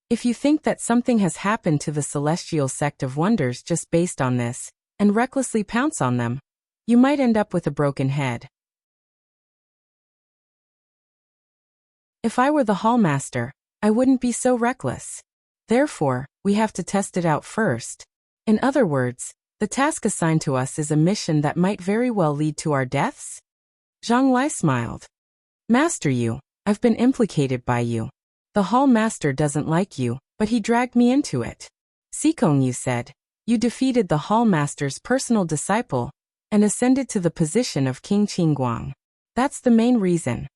If you think that something has happened to the celestial sect of wonders just based on this, and recklessly pounce on them, you might end up with a broken head. If I were the hall master, I wouldn't be so reckless. Therefore, we have to test it out first. In other words, the task assigned to us is a mission that might very well lead to our deaths? Zhang Lai smiled. Master Yu, I've been implicated by you. The hall master doesn't like you, but he dragged me into it. Xikong Yu said, You defeated the hall master's personal disciple and ascended to the position of King Qingguang. That's the main reason.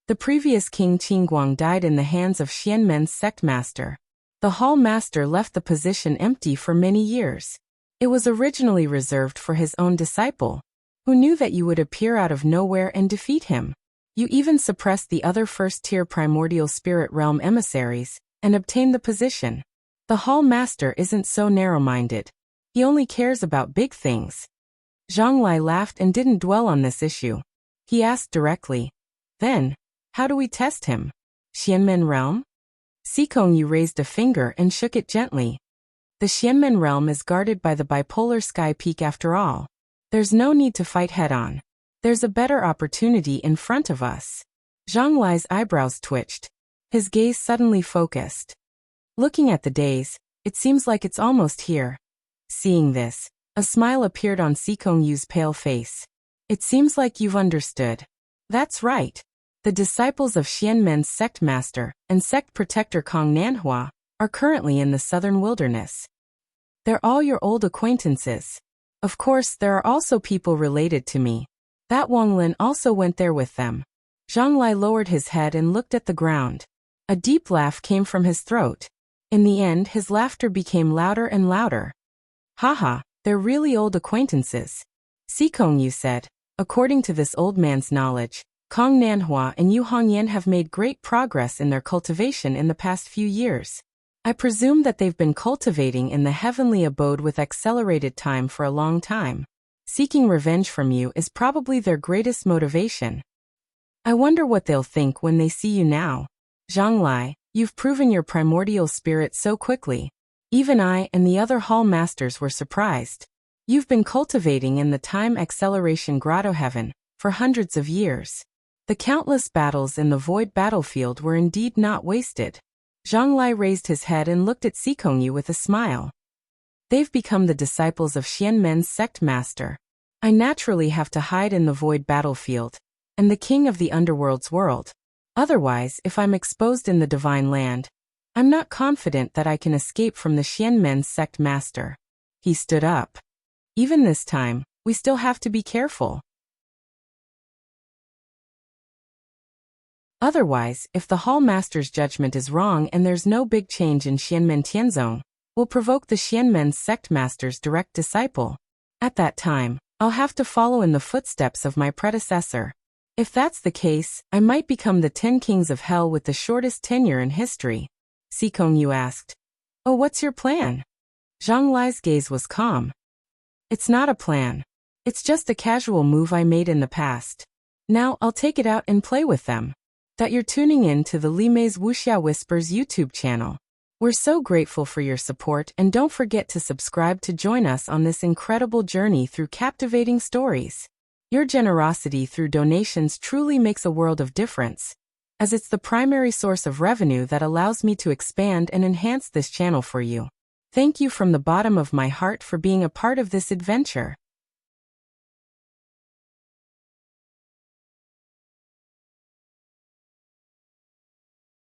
The previous King Qingguang died in the hands of Xianmen's sect master. The hall master left the position empty for many years. It was originally reserved for his own disciple, who knew that you would appear out of nowhere and defeat him. You even suppressed the other first-tier primordial spirit realm emissaries and obtained the position. The hall master isn't so narrow-minded. He only cares about big things. Zhang Lai laughed and didn't dwell on this issue. He asked directly, Then, how do we test him? Xianmen realm? Xikong Yu raised a finger and shook it gently. The Xianmen realm is guarded by the bipolar sky peak after all. There's no need to fight head-on. There's a better opportunity in front of us. Zhang Lai's eyebrows twitched. His gaze suddenly focused. Looking at the days, it seems like it's almost here. Seeing this, a smile appeared on Xikong Yu's pale face. It seems like you've understood. That's right. The disciples of Xianmen's sect master and sect protector Kong Nanhua are currently in the southern wilderness. They're all your old acquaintances. Of course, there are also people related to me. That Wang Lin also went there with them. Zhang Lai lowered his head and looked at the ground. A deep laugh came from his throat. In the end, his laughter became louder and louder. Haha, they're really old acquaintances. Xikong Yu said, According to this old man's knowledge, Kong Nanhua and Yu Hongyan have made great progress in their cultivation in the past few years. I presume that they've been cultivating in the heavenly abode with accelerated time for a long time. Seeking revenge from you is probably their greatest motivation. I wonder what they'll think when they see you now. Zhang Lai, you've proven your primordial spirit so quickly. Even I and the other hall masters were surprised. You've been cultivating in the time acceleration grotto heaven for hundreds of years. The countless battles in the void battlefield were indeed not wasted. Zhang Lai raised his head and looked at Xikong Yu with a smile. They've become the disciples of Xianmen's sect master. I naturally have to hide in the void battlefield, and the king of the underworld's world. Otherwise, if I'm exposed in the divine land, I'm not confident that I can escape from the Xianmen's sect master. He stood up. Even this time, we still have to be careful. Otherwise, if the Hall Master's judgment is wrong and there's no big change in Xianmen Tianzong, we'll provoke the Xianmen sect master's direct disciple. At that time, I'll have to follow in the footsteps of my predecessor. If that's the case, I might become the 10 kings of hell with the shortest tenure in history. Si Kongyu asked. Oh, what's your plan? Zhang Lai's gaze was calm. It's not a plan. It's just a casual move I made in the past. Now I'll take it out and play with them. That you're tuning in to the Li Mei's Wuxia Whispers YouTube channel. We're so grateful for your support, and don't forget to subscribe to join us on this incredible journey through captivating stories. Your generosity through donations truly makes a world of difference, as it's the primary source of revenue that allows me to expand and enhance this channel for you. Thank you from the bottom of my heart for being a part of this adventure.